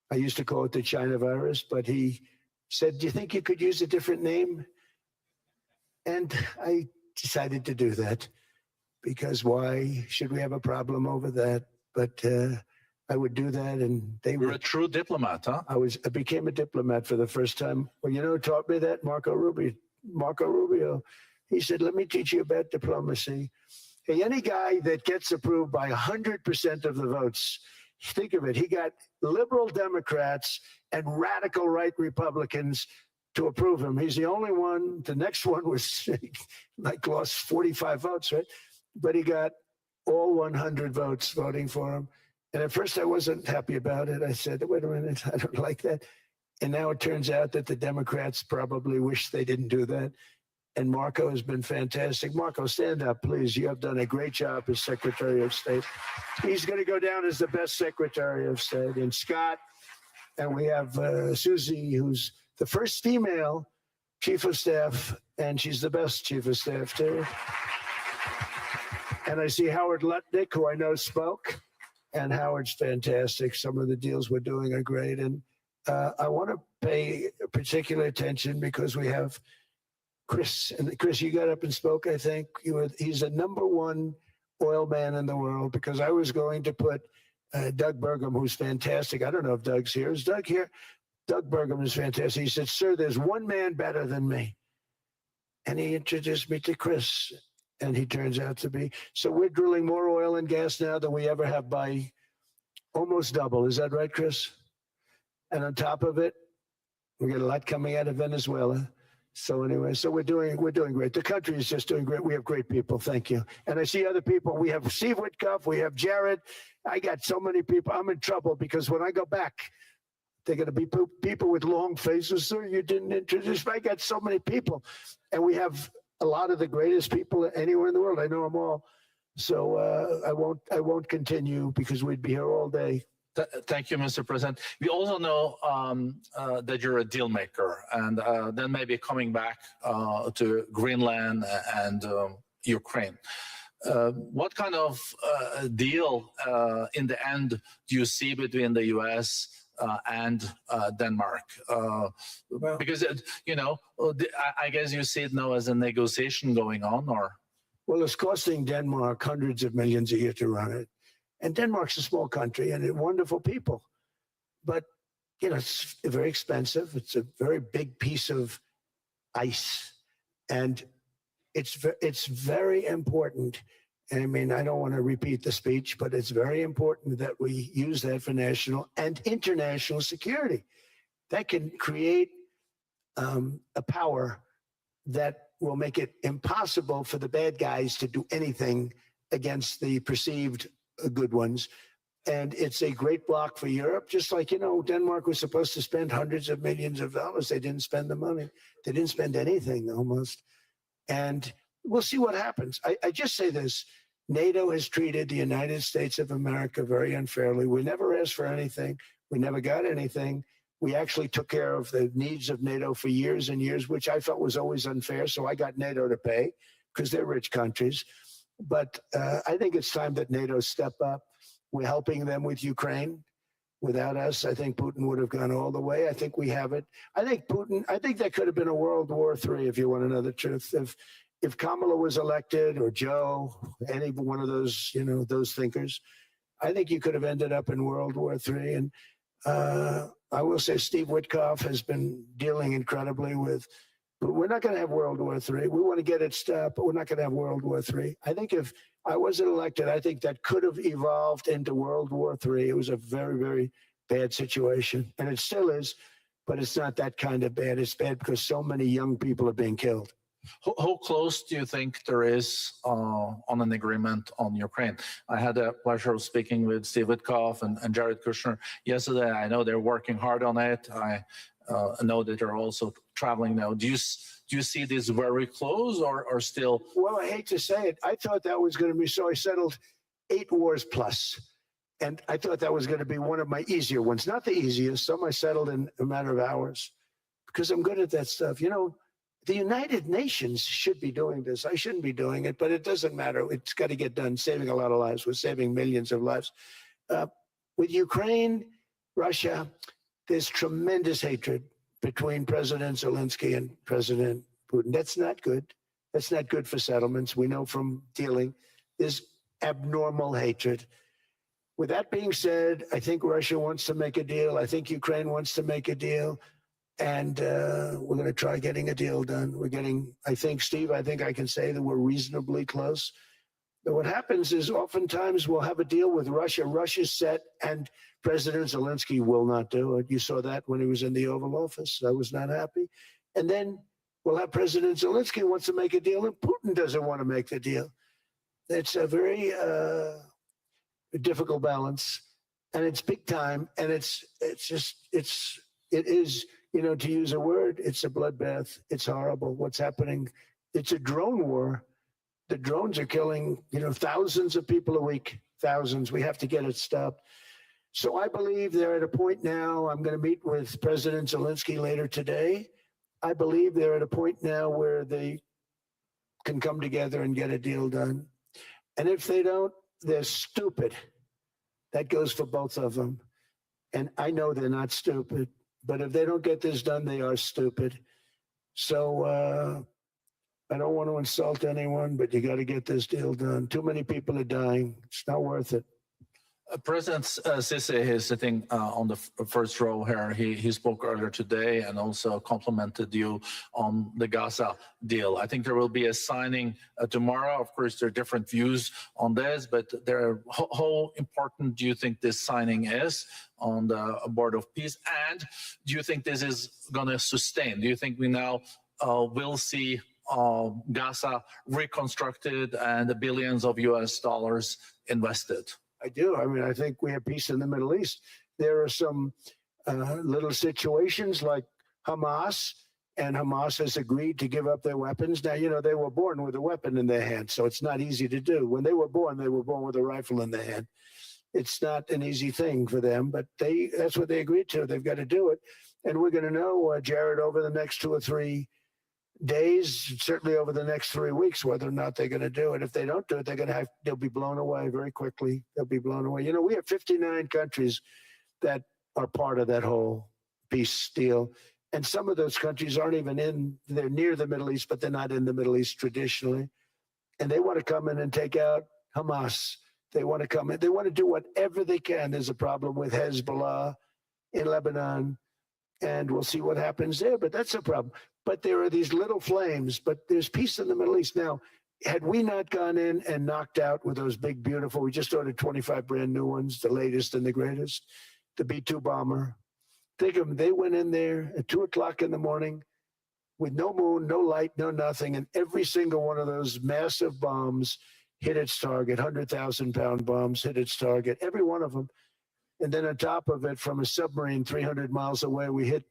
I used to call it the China virus, but he said, "Do you think you could use a different name?" And I decided to do that because why should we have a problem over that? But I would do that, and they were You're a true diplomat, huh? I became a diplomat for the first time. Well, who taught me that? Marco Rubio. He said, "Let me teach you about diplomacy." Hey, any guy that gets approved by 100% of the votes, think of it, he got liberal Democrats and radical right Republicans to approve him. He's the only one. The next one was lost 45 votes, right? But he got all 100 votes voting for him. And at first I wasn't happy about it. I said, wait a minute, I don't like that. And now it turns out that the Democrats probably wish they didn't do that. And Marco has been fantastic. Marco, stand up, please. You have done a great job as Secretary of State. He's going to go down as the best Secretary of State. And Scott, and we have Susie, who's the first female Chief of Staff, and she's the best Chief of Staff, too. And I see Howard Lutnick, who I know spoke, and Howard's fantastic. Some of the deals we're doing are great. And I want to pay particular attention because we have Chris. And Chris, you got up and spoke, I think. He's the #1 oil man in the world because I was going to put Doug Burgum, who's fantastic. I don't know if Doug's here. Is Doug here? Doug Burgum is fantastic. He said, "Sir, there's one man better than me." And he introduced me to Chris. And he turns out to be. So we're drilling more oil and gas now than we ever have by almost double. Is that right, Chris? And on top of it, we get a lot coming out of Venezuela. So anyway, so we're doing great. The country is just doing great. We have great people. Thank you. And I see other people. We have Steve Witkoff. We have Jared. I got so many people. I'm in trouble because when I go back, they're going to be people with long faces. Sir, you didn't introduce me. I got so many people. And we have a lot of the greatest people anywhere in the world. I know them all. So I won't continue because we'd be here all day. Thank you, Mr. President. We also know that you're a deal maker, and then maybe coming back to Greenland and Ukraine. What kind of deal in the end do you see between the U.S. And Denmark? Because, I guess you see it now as a negotiation going on, or? Well, it's costing Denmark hundreds of millions a year to run it. And Denmark's a small country and they're wonderful people. But, it's very expensive. It's a very big piece of ice. And it's very important. I mean, I don't want to repeat the speech, but it's very important that we use that for national and international security. That can create a power that will make it impossible for the bad guys to do anything against the perceived good ones. And it's a great block for Europe, just like, Denmark was supposed to spend hundreds of millions of dollars. They didn't spend the money. They didn't spend anything almost. And we'll see what happens. I just say this. NATO has treated the United States of America very unfairly. We never asked for anything. We never got anything. We actually took care of the needs of NATO for years and years, which I felt was always unfair. So I got NATO to pay because they're rich countries. But I think it's time that NATO step up. We're helping them with Ukraine. Without us, I think Putin would have gone all the way. I think we have it. I think that could have been a World War III, if you want to know the truth. If Kamala was elected, or Joe, any one of those, those thinkers, I think you could have ended up in World War III. And I will say Steve Witkoff has been dealing incredibly with, but we're not going to have World War III. We want to get it stopped, but we're not going to have World War III. I think if I wasn't elected, I think that could have evolved into World War III. It was a very, very bad situation, and it still is, but it's not that kind of bad. It's bad because so many young people are being killed. How close do you think there is on an agreement on Ukraine? I had the pleasure of speaking with Steve Witkoff and Jared Kushner yesterday. I know they're working hard on it. I know that they're also traveling now. Do you see this very close or still? Well, I hate to say it. I thought that was going to be, so I settled 8 wars plus. And I thought that was going to be one of my easier ones. Not the easiest. Some I settled in a matter of hours because I'm good at that stuff. The United Nations should be doing this. I shouldn't be doing it, but it doesn't matter. It's got to get done, saving a lot of lives. We're saving millions of lives. With Ukraine, Russia, there's tremendous hatred between President Zelensky and President Putin. That's not good. That's not good for settlements. We know from dealing. There's abnormal hatred. With that being said, I think Russia wants to make a deal. I think Ukraine wants to make a deal. And we're going to try getting a deal done. I think, Steve, I think I can say that we're reasonably close. But what happens is oftentimes we'll have a deal with Russia. Russia's set, and President Zelensky will not do it. You saw that when he was in the Oval Office. I was not happy. And then we'll have President Zelensky wants to make a deal, and Putin doesn't want to make the deal. It's a very difficult balance, and it's big time, and it is. To use a word, it's a bloodbath. It's horrible what's happening. It's a drone war. The drones are killing, thousands of people a week, thousands. We have to get it stopped. So I believe they're at a point now. I'm going to meet with President Zelensky later today. I believe they're at a point now where they can come together and get a deal done. And if they don't, they're stupid. That goes for both of them. And I know they're not stupid. But if they don't get this done, they are stupid. So I don't want to insult anyone, but you got to get this deal done. Too many people are dying. It's not worth it. President Sisi is sitting on the first row here. He spoke earlier today and also complimented you on the Gaza deal. I think there will be a signing tomorrow. Of course, there are different views on this, but how important do you think this signing is on the Board of Peace? And do you think this is going to sustain? Do you think we now will see Gaza reconstructed and the billions of US dollars invested? I do. I mean, I think we have peace in the Middle East. There are some little situations like Hamas, and Hamas has agreed to give up their weapons. Now, they were born with a weapon in their hand, so it's not easy to do. When they were born with a rifle in their hand. It's not an easy thing for them, but that's what they agreed to. They've got to do it. And we're going to know, Jared, over the next 2 or 3 days, certainly over the next 3 weeks, whether or not they're going to do it. If they don't do it, they'll be blown away very quickly. They'll be blown away. We have 59 countries that are part of that whole peace deal. And some of those countries aren't even they're near the Middle East, but they're not in the Middle East traditionally. And they want to come in and take out Hamas. They want to come in. They want to do whatever they can. There's a problem with Hezbollah in Lebanon, and we'll see what happens there. But that's a problem. But there are these little flames, but there's peace in the Middle East. Now, had we not gone in and knocked out with those big, beautiful, we just ordered 25 brand new ones, the latest and the greatest, the B-2 bomber. Think of them, they went in there at 2 o'clock in the morning with no moon, no light, no nothing, and every single one of those massive bombs hit its target, 100,000-pound bombs hit its target, every one of them. And then on top of it, from a submarine 300 miles away, we hit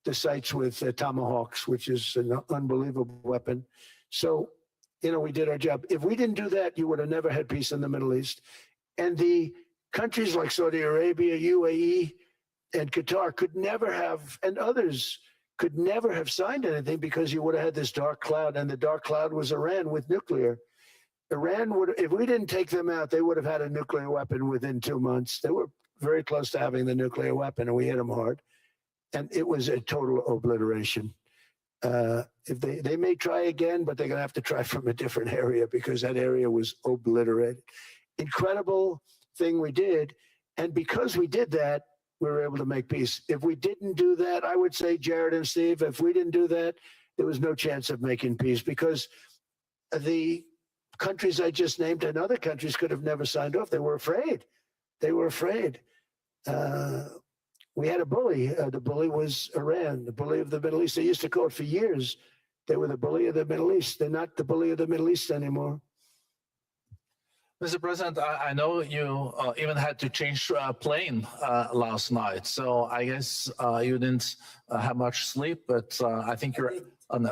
the sites with Tomahawks, which is an unbelievable weapon. So, we did our job. If we didn't do that, you would have never had peace in the Middle East. And the countries like Saudi Arabia, UAE, and Qatar could never have, and others could never have signed anything because you would have had this dark cloud, and the dark cloud was Iran with nuclear. Iran would, if we didn't take them out, they would have had a nuclear weapon within 2 months. They were very close to having the nuclear weapon, and we hit them hard. And it was a total obliteration. If they may try again, but they're going to have to try from a different area because that area was obliterated. Incredible thing we did. And because we did that, we were able to make peace. If we didn't do that, I would say, Jared and Steve, if we didn't do that, there was no chance of making peace because the countries I just named and other countries could have never signed off. They were afraid. They were afraid. We had a bully. The bully was Iran, the bully of the Middle East. They used to call it for years. They were the bully of the Middle East. They're not the bully of the Middle East anymore. Mr. President, I know you even had to change plane last night, so I guess you didn't have much sleep. But I think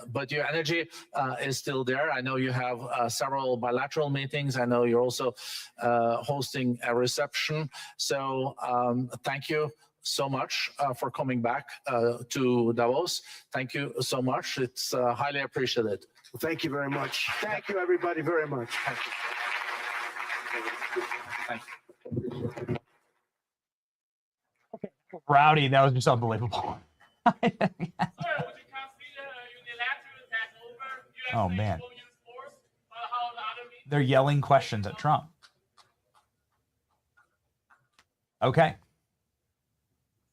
but your energy is still there. I know you have several bilateral meetings. I know you're also hosting a reception. So thank you so much for coming back to Davos. Thank you so much. It's highly appreciated. Well, thank you very much. Thank you, everybody, very much. Thank you. Thank you. Rowdy, that was just unbelievable. Oh, man. They're yelling questions at Trump. Okay.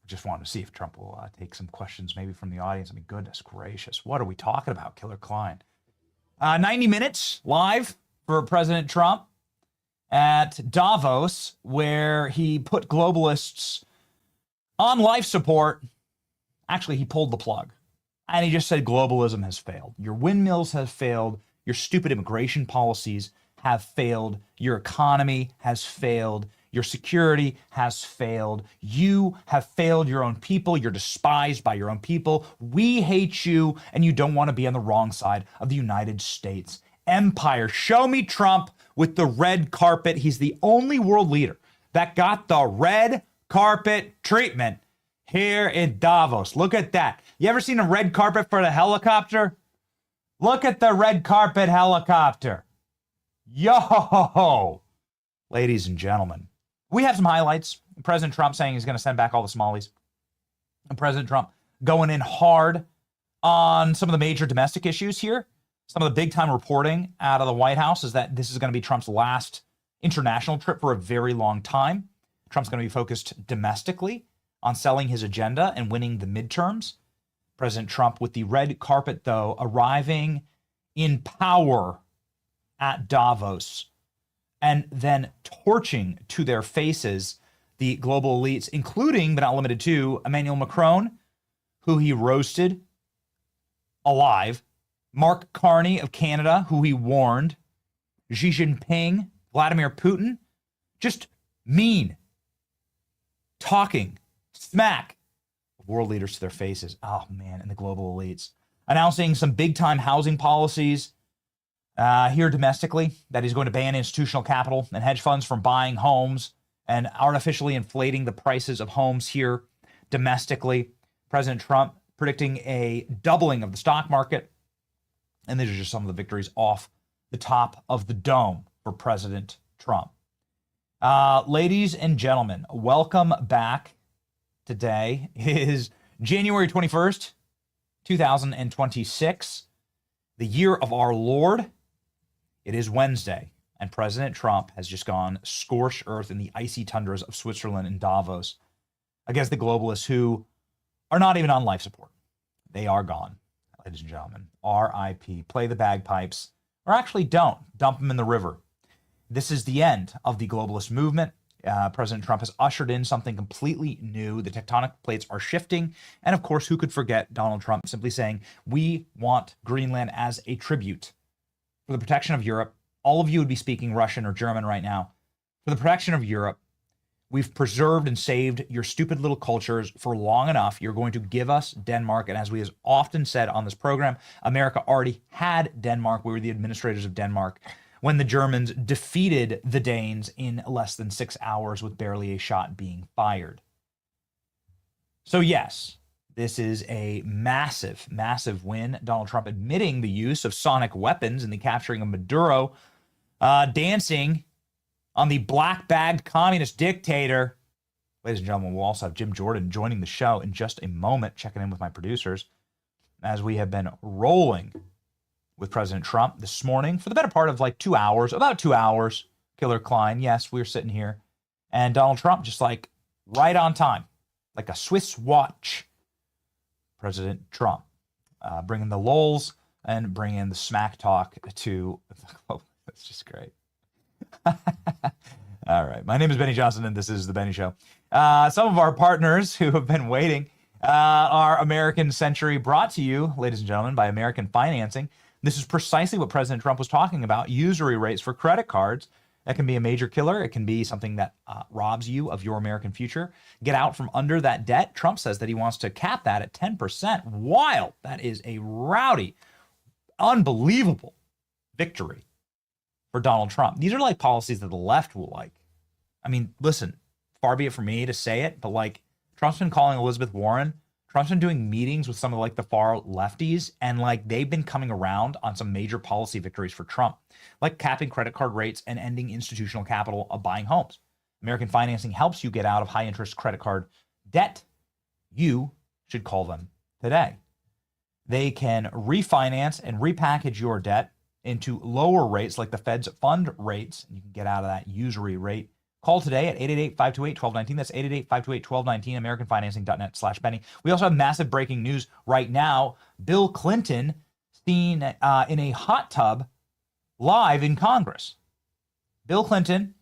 Just wanted to see if Trump will take some questions maybe from the audience. I mean, goodness gracious. What are we talking about, Killer Klein? 90 minutes live for President Trump at Davos, where he put globalists on life support. Actually, he pulled the plug. And he just said globalism has failed. Your windmills have failed. Your stupid immigration policies have failed. Your economy has failed. Your security has failed. You have failed your own people. You're despised by your own people. We hate you, and you don't want to be on the wrong side of the United States empire. Show me Trump with the red carpet. He's the only world leader that got the red carpet treatment here in Davos. Look at that. You ever seen a red carpet for the helicopter? Look at the red carpet helicopter. Yo! Ladies and gentlemen, we have some highlights. President Trump saying he's going to send back all the Somalis. And President Trump going in hard on some of the major domestic issues here. Some of the big time reporting out of the White House is that this is going to be Trump's last international trip for a very long time. Trump's going to be focused domestically on selling his agenda and winning the midterms. President Trump with the red carpet, though, arriving in power at Davos and then torching to their faces the global elites, including, but not limited to, Emmanuel Macron, who he roasted alive, Mark Carney of Canada, who he warned, Xi Jinping, Vladimir Putin, just mean, talking smack of world leaders to their faces. Oh, man, and the global elites. Announcing some big-time housing policies here domestically, that he's going to ban institutional capital and hedge funds from buying homes and artificially inflating the prices of homes here domestically. President Trump predicting a doubling of the stock market. And these are just some of the victories off the top of the dome for President Trump. Ladies and gentlemen, welcome back. Today is January 21st, 2026, the year of our Lord. It is Wednesday, and President Trump has just gone scorched earth in the icy tundras of Switzerland and Davos against the globalists who are not even on life support. They are gone, ladies and gentlemen. R.I.P. Play the bagpipes, or actually don't. Dump them in the river. This is the end of the globalist movement. President Trump has ushered in something completely new. The tectonic plates are shifting. And of course, who could forget Donald Trump simply saying, we want Greenland as a tribute for the protection of Europe. All of you would be speaking Russian or German right now. For the protection of Europe, we've preserved and saved your stupid little cultures for long enough. You're going to give us Denmark. And as we have often said on this program, America already had Denmark. We were the administrators of Denmark when the Germans defeated the Danes in less than 6 hours with barely a shot being fired. So yes, this is a massive, massive win. Donald Trump admitting the use of sonic weapons in the capturing of Maduro, dancing on the black-bagged communist dictator Ladies and gentlemen, we'll also have Jim Jordan joining the show in just a moment, checking in with my producers, as we have been rolling with President Trump this morning for the better part of like 2 hours, about 2 hours. Killer Klein, yes, we were sitting here. And Donald Trump just like right on time, like a Swiss watch. President Trump bringing the lulz and bringing the smack talk to, oh, that's just great. All right. My name is Benny Johnson, and this is The Benny Show. Some of our partners who have been waiting are American Century, brought to you, ladies and gentlemen, by American Financing. This is precisely what President Trump was talking about, usury rates for credit cards. That can be a major killer. It can be something that robs you of your American future. Get out from under that debt. Trump says that he wants to cap that at 10%. Wild. That is a rowdy, unbelievable victory for Donald Trump. These are like policies that the left will like. I mean, listen, far be it from me to say it, but like Trump's been calling Elizabeth Warren. Trump's been doing meetings with some of like the far lefties, and like they've been coming around on some major policy victories for Trump, like capping credit card rates and ending institutional capital of buying homes. American Financing helps you get out of high interest credit card debt. You should call them today. They can refinance and repackage your debt into lower rates like the Fed's fund rates. You can get out of that usury rate. Call today at 888-528-1219. That's 888-528-1219, AmericanFinancing.net/Benny. We also have massive breaking news right now. Bill Clinton seen in a hot tub live in Congress. Bill Clinton,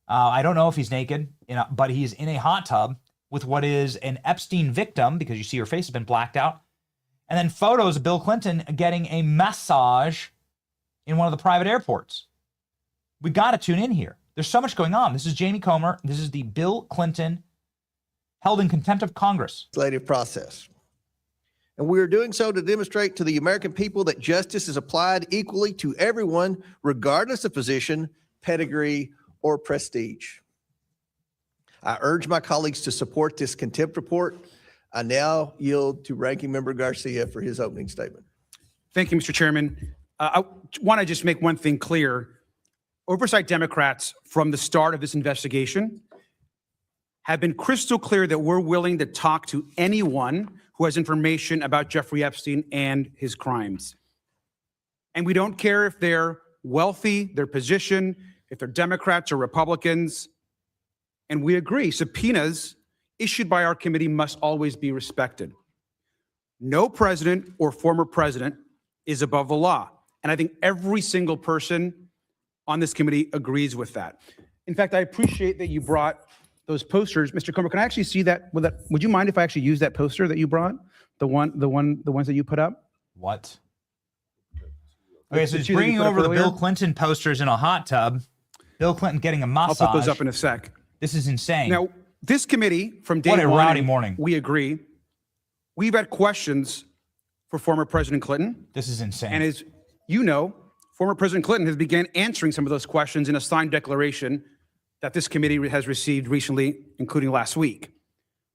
I don't know if he's naked, but he's in a hot tub with what is an Epstein victim, because you see her face has been blacked out. And then photos of Bill Clinton getting a massage in one of the private airports. We got to tune in here. There's so much going on. This is Jamie Comer. This is the Bill Clinton held in contempt of Congress legislative process. And we are doing so to demonstrate to the American people that justice is applied equally to everyone, regardless of position, pedigree, or prestige. I urge my colleagues to support this contempt report. I now yield to Ranking Member Garcia for his opening statement. Thank you, Mr. Chairman. I want to just make one thing clear. Oversight Democrats, from the start of this investigation, have been crystal clear that we're willing to talk to anyone who has information about Jeffrey Epstein and his crimes. And we don't care if they're wealthy, their position, if they're Democrats or Republicans. And we agree, subpoenas issued by our committee must always be respected. No president or former president is above the law. And I think every single person on this committee agrees with that. In fact, I appreciate that you brought those posters. Mr. Comer, can I actually see that? Would you mind if I actually use that poster that you brought? The ones that you put up? What? Okay, so he's bringing over the Bill Clinton posters in a hot tub. Bill Clinton getting a massage. I'll put those up in a sec. This is insane. Now, this committee, from day What a one, rowdy morning. we agree. We've had questions for former President Clinton. This is insane. And as you know, former President Clinton has begun answering some of those questions in a signed declaration that this committee has received recently, including last week.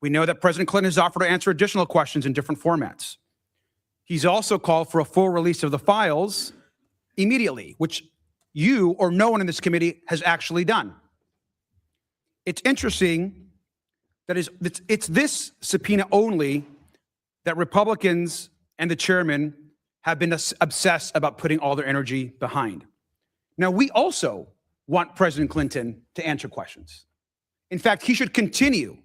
We know that President Clinton has offered to answer additional questions in different formats. He's also called for a full release of the files immediately, which you or no one in this committee has actually done. It's interesting that it's this subpoena only that Republicans and the chairman have been obsessed about putting all their energy behind. Now, we also want President Clinton to answer questions. In fact, he should continue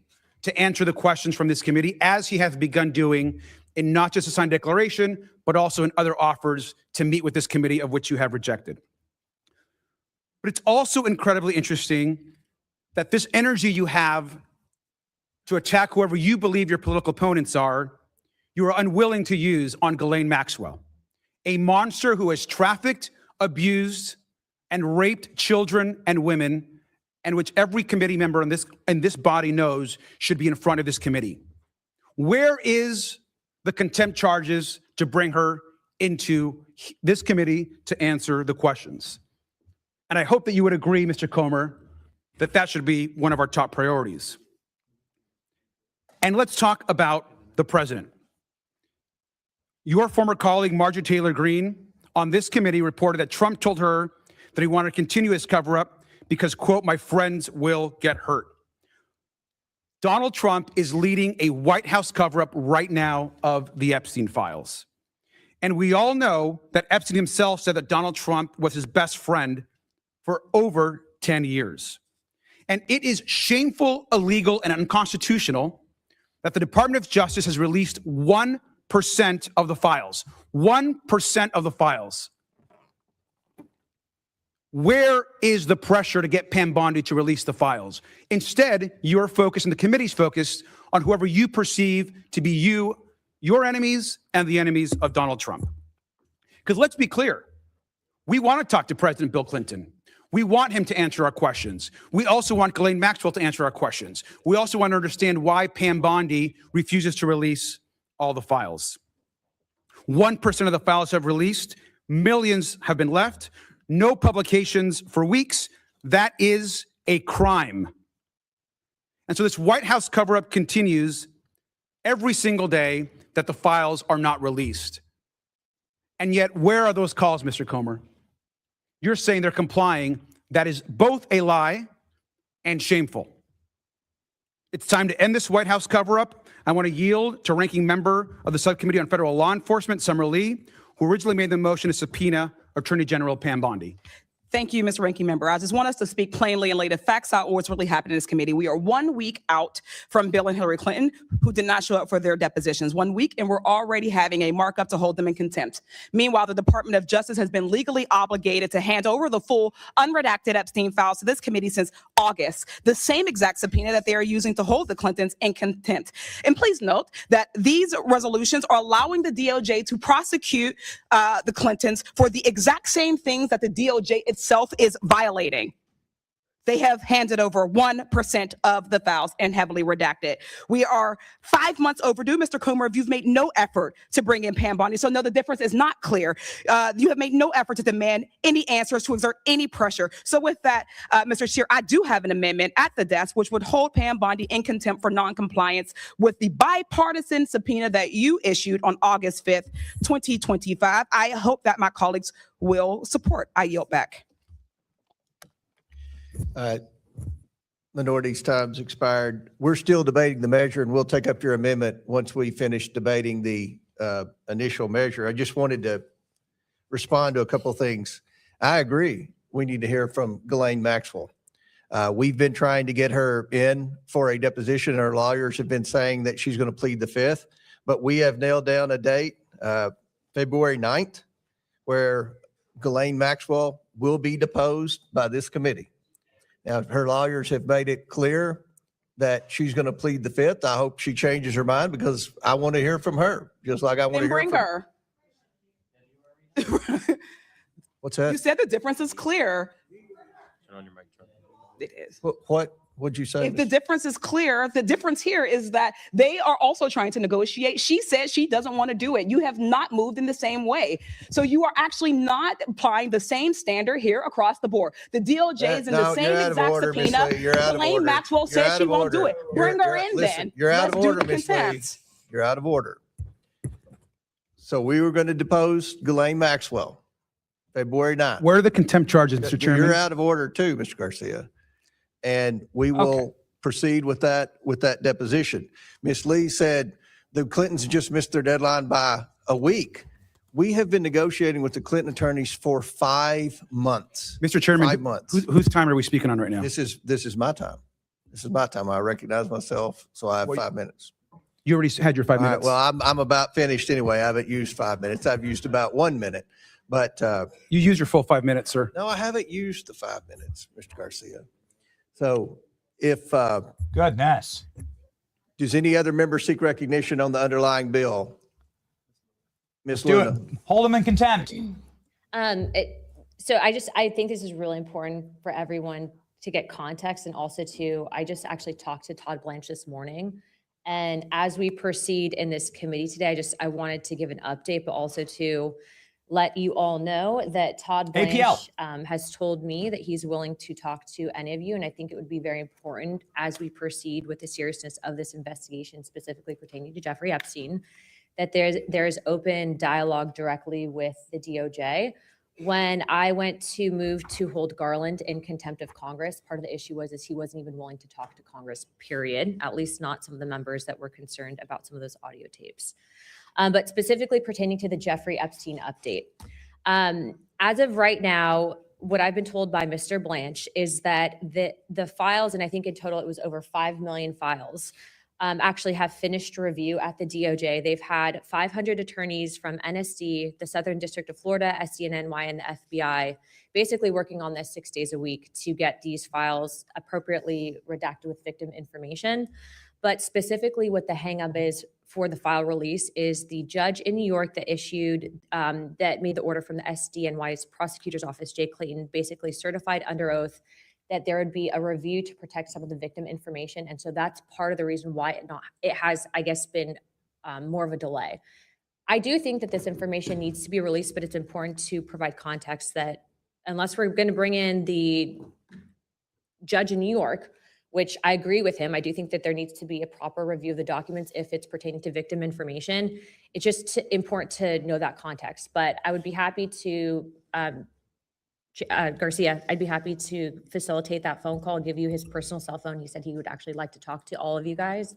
to answer the questions from this committee, as he has begun doing in not just a signed declaration, but also in other offers to meet with this committee, of which you have rejected. But it's also incredibly interesting that this energy you have to attack whoever you believe your political opponents are, you are unwilling to use on Ghislaine Maxwell, a monster who has trafficked, abused, and raped children and women, and which every committee member in this body knows should be in front of this committee. Where is the contempt charges to bring her into this committee to answer the questions? And I hope that you would agree, Mr. Comer, that that should be one of our top priorities. And let's talk about the president. Your former colleague, Marjorie Taylor Greene, on this committee reported that Trump told her that he wanted to continue his cover-up because, quote, my friends will get hurt. Donald Trump is leading a White House cover-up right now of the Epstein files. And we all know that Epstein himself said that Donald Trump was his best friend for over 10 years. And it is shameful, illegal, and unconstitutional that the Department of Justice has released 1% of the files. 1% of the files. Where is the pressure to get Pam Bondi to release the files? Instead, your focus and the committee's focused on whoever you perceive to be your enemies, and the enemies of Donald Trump. Because let's be clear, we want to talk to President Bill Clinton. We want him to answer our questions. We also want Ghislaine Maxwell to answer our questions. We also want to understand why Pam Bondi refuses to release all the files. 1% of the files have released. Millions have been left. No publications for weeks. That is a crime. And so this White House cover-up continues every single day that the files are not released. And yet, where are those calls, Mr. Comer? You're saying they're complying. That is both a lie and shameful. It's time to end this White House cover-up. I want to yield to Ranking Member of the Subcommittee on Federal Law Enforcement, Summer Lee, who originally made the motion to subpoena Attorney General Pam Bondi. Thank you, Mr. Ranking Member. I just want us to speak plainly and lay the facts out what's really happened in this committee. We are 1 week out from Bill and Hillary Clinton, who did not show up for their depositions. 1 week, and we're already having a markup to hold them in contempt. Meanwhile, the Department of Justice has been legally obligated to hand over the full unredacted Epstein files to this committee since August, the same exact subpoena that they are using to hold the Clintons in contempt. And please note that these resolutions are allowing the DOJ to prosecute the Clintons for the exact same things that the DOJ itself is violating. They have handed over 1% of the files and heavily redacted. We are 5 months overdue, Mr. Comer, if you've made no effort to bring in Pam Bondi. So no, the difference is not clear. You have made no effort to demand any answers, to exert any pressure. So with that, Mr. Chair, I do have an amendment at the desk which would hold Pam Bondi in contempt for noncompliance with the bipartisan subpoena that you issued on August 5th, 2025. I hope that my colleagues will support. I yield back. Minority's time's expired. We're still debating the measure, and we'll take up your amendment once we finish debating the initial measure. I just wanted to respond to a couple of things. I agree. We need to hear from Ghislaine Maxwell. We've been trying to get her in for a deposition. Her lawyers have been saying that she's going to plead the 5th, but we have nailed down a date, February 9th, where Ghislaine Maxwell will be deposed by this committee. Now, her lawyers have made it clear that she's going to plead the 5th. I hope she changes her mind because I want to hear from her, just like I want to hear Bring from her. What's that? You said the difference is clear. Turn on your mic. It is. What'd you say? If the difference is clear, the difference here is that they are also trying to negotiate. She said she doesn't want to do it. You have not moved in the same way. So you are actually not applying the same standard here across the board. The DOJ is in the same exact subpoena. Ghislaine Maxwell said she won't do it. Bring her in then. You're out of order, Let's do Ms. Lee. contempt. You're out of order. So we were going to depose Ghislaine Maxwell, February 9th. Where are the contempt charges, Mr. Chairman? You're out of order too, Mr. Garcia. And we will proceed with that deposition. Ms. Lee said the Clintons just missed their deadline by a week. We have been negotiating with the Clinton attorneys for 5 months. Mr. Chairman, 5 months. Whose time are we speaking on right now? This is my time. This is my time. I recognize myself, so I have 5 minutes. You already had your 5 All right, minutes. well, I'm about finished anyway. I haven't used 5 minutes. I've used about 1 minute. But You used your full 5 minutes, sir. no, I haven't used the 5 minutes, Mr. Garcia. So if Goodness. does any other member seek recognition on the underlying bill? Ms. Do Luna. it. Hold them in contempt. So I think this is really important for everyone to get context, and also I just actually talked to Todd Blanche this morning. And as we proceed in this committee today, I wanted to give an update, but also to let you all know that Todd Blanche has told me that he's willing to talk to any of you. And I think it would be very important as we proceed with the seriousness of this investigation, specifically pertaining to Jeffrey Epstein, that there's open dialogue directly with the DOJ. when I went to move to hold Garland in contempt of Congress, part of the issue was he wasn't even willing to talk to Congress, period, at least not some of the members that were concerned about some of those audio tapes. But specifically pertaining to the Jeffrey Epstein update. As of right now, what I've been told by Mr. Blanche is that the files, and I think in total it was over 5 million files, actually have finished review at the DOJ. They've had 500 attorneys from NSD, the Southern District of Florida, SDNY, and the FBI basically working on this 6 days a week to get these files appropriately redacted with victim information. But specifically what the hangup is for the file release is the judge in New York that issued, that made the order from the SDNY's prosecutor's office, Jay Clayton, basically certified under oath that there would be a review to protect some of the victim information. And so that's part of the reason why it has, I guess, been more of a delay. I do think that this information needs to be released, but it's important to provide context that unless we're going to bring in the judge in New York, which I agree with him, I do think that there needs to be a proper review of the documents if it's pertaining to victim information. It's just important to know that context. But I would be happy to, Garcia, I'd be happy to facilitate that phone call, give you his personal cell phone. He said he would actually like to talk to all of you guys.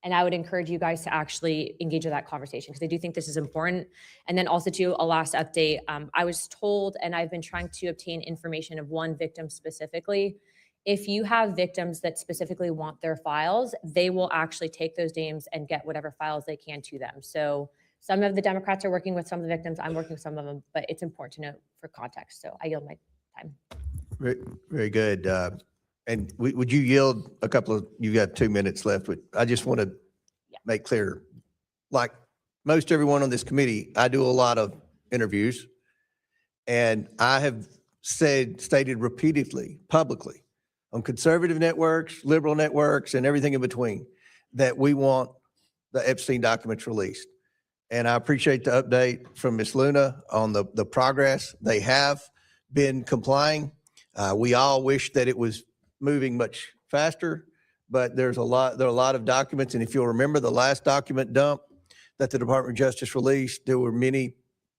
And I would encourage you guys to actually engage in that conversation because I do think this is important. And then also to a last update, I was told, and I've been trying to obtain information of one victim specifically. If you have victims that specifically want their files, they will actually take those names and get whatever files they can to them. So some of the Democrats are working with some of the victims. I'm working with some of them, but it's important to know for context. So I yield my time. Very, very good. And would you yield a couple of, you've got 2 minutes left, but I just want to make clear, like most everyone on this committee, I do a lot of interviews and I have stated repeatedly, publicly, on conservative networks, liberal networks, and everything in between, that we want the Epstein documents released. And I appreciate the update from Ms. Luna on the progress. They have been complying. We all wish that it was moving much faster, but there are a lot of documents. And if you'll remember the last document dump that the Department of Justice released, there were many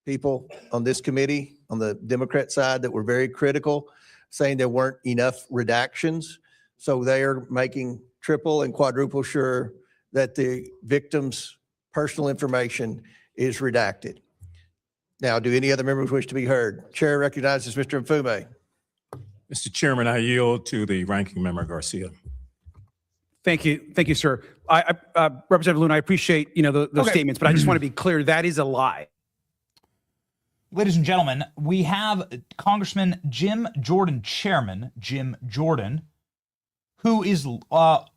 people on this committee, on the Democrat side, that were very critical, saying there weren't enough redactions. So they are making triple and quadruple sure that the victim's personal information is redacted. Now, do any other members wish to be heard? Chair recognizes Mr. Mfume. Mr. Chairman, I yield to the ranking member Garcia. Thank you, sir. Representative Luna, I appreciate, those statements, but I just want to be clear, that is a lie. Ladies and gentlemen, we have Congressman Jim Jordan, Chairman Jim Jordan, who is going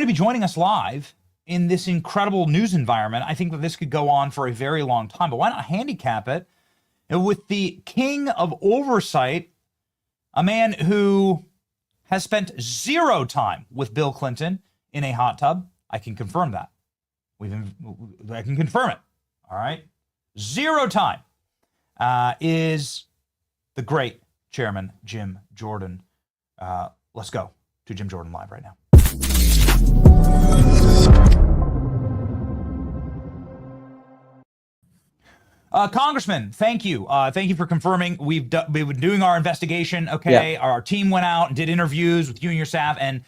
to be joining us live in this incredible news environment. I think that this could go on for a very long time, but why not handicap it with the king of oversight, a man who has spent 0 time with Bill Clinton in a hot tub. I can confirm that. I can confirm it. All right. 0 time is the great Chairman Jim Jordan. Let's go to Jim Jordan live right now. Congressman, thank you. Thank you for confirming. We've been doing our investigation. Okay. Yeah. Our team went out and did interviews with you and your staff, and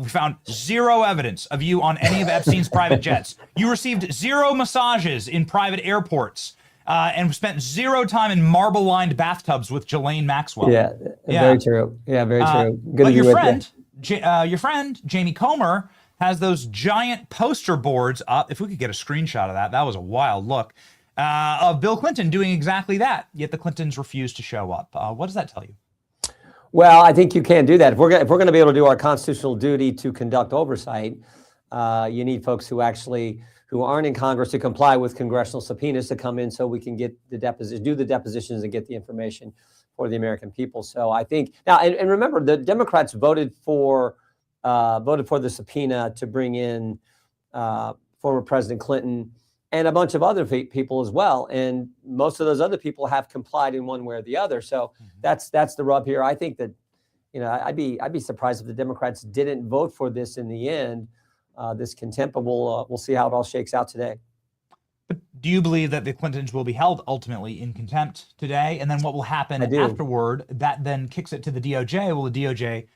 we found 0 evidence of you on any of Epstein's private jets. You received 0 massages in private airports, and spent 0 time in marble-lined bathtubs with Ghislaine Maxwell. Yeah, very true. Yeah, very true. Good but to be with you. Your friend, Jamie Comer, has those giant poster boards up. If we could get a screenshot of that, that was a wild look. Of Bill Clinton doing exactly that, yet the Clintons refused to show up. What does that tell you? Well, I think you can't do that. If we're going to be able to do our constitutional duty to conduct oversight, you need folks who aren't in Congress to comply with congressional subpoenas to come in so we can get the depositions and get the information for the American people. So I think now, and remember, the Democrats voted for the subpoena to bring in former President Clinton and a bunch of other people as well. And most of those other people have complied in one way or the other. So that's the rub here. I think that, I'd be surprised if the Democrats didn't vote for this in the end, this contempt, but we'll see how it all shakes out today. do you believe that the Clintons will be held ultimately in contempt today? And then what will happen I do. afterward? That then kicks it to the DOJ. Will the DOJ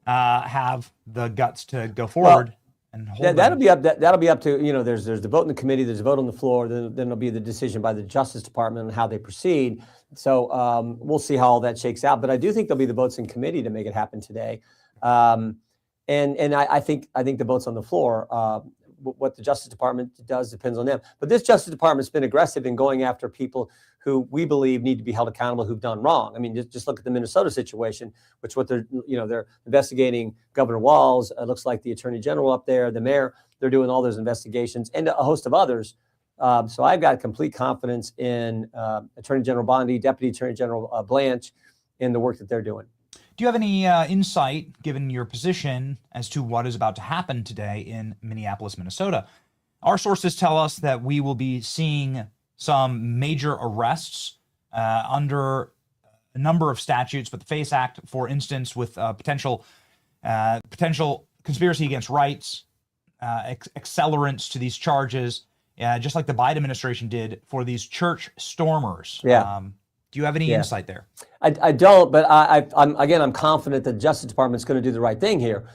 have the guts to go forward and hold That'll them? that'll be up to, there's the vote in the committee, there's a vote on the floor, then there'll be the decision by the Justice Department on how they proceed. So we'll see how all that shakes out. But I do think there'll be the votes in committee to make it happen today. And I think the votes on the floor, what the Justice Department does depends on them. But this Justice Department's been aggressive in going after people who we believe need to be held accountable, who've done wrong. I mean, just look at the Minnesota situation, which they're investigating Governor Walz. It looks like the Attorney General up there, the mayor, they're doing all those investigations and a host of others. So I've got complete confidence in Attorney General Bondi, Deputy Attorney General Blanche, in the work that they're doing. Do you have any insight, given your position, as to what is about to happen today in Minneapolis, Minnesota? Our sources tell us that we will be seeing some major arrests under a number of statutes, but the FACE Act, for instance, with potential conspiracy against rights, accelerants to these charges, just like the Biden administration did for these church stormers. Yeah. Do you have any insight there? I don't, but I'm confident the Justice Department's going to do the right thing here.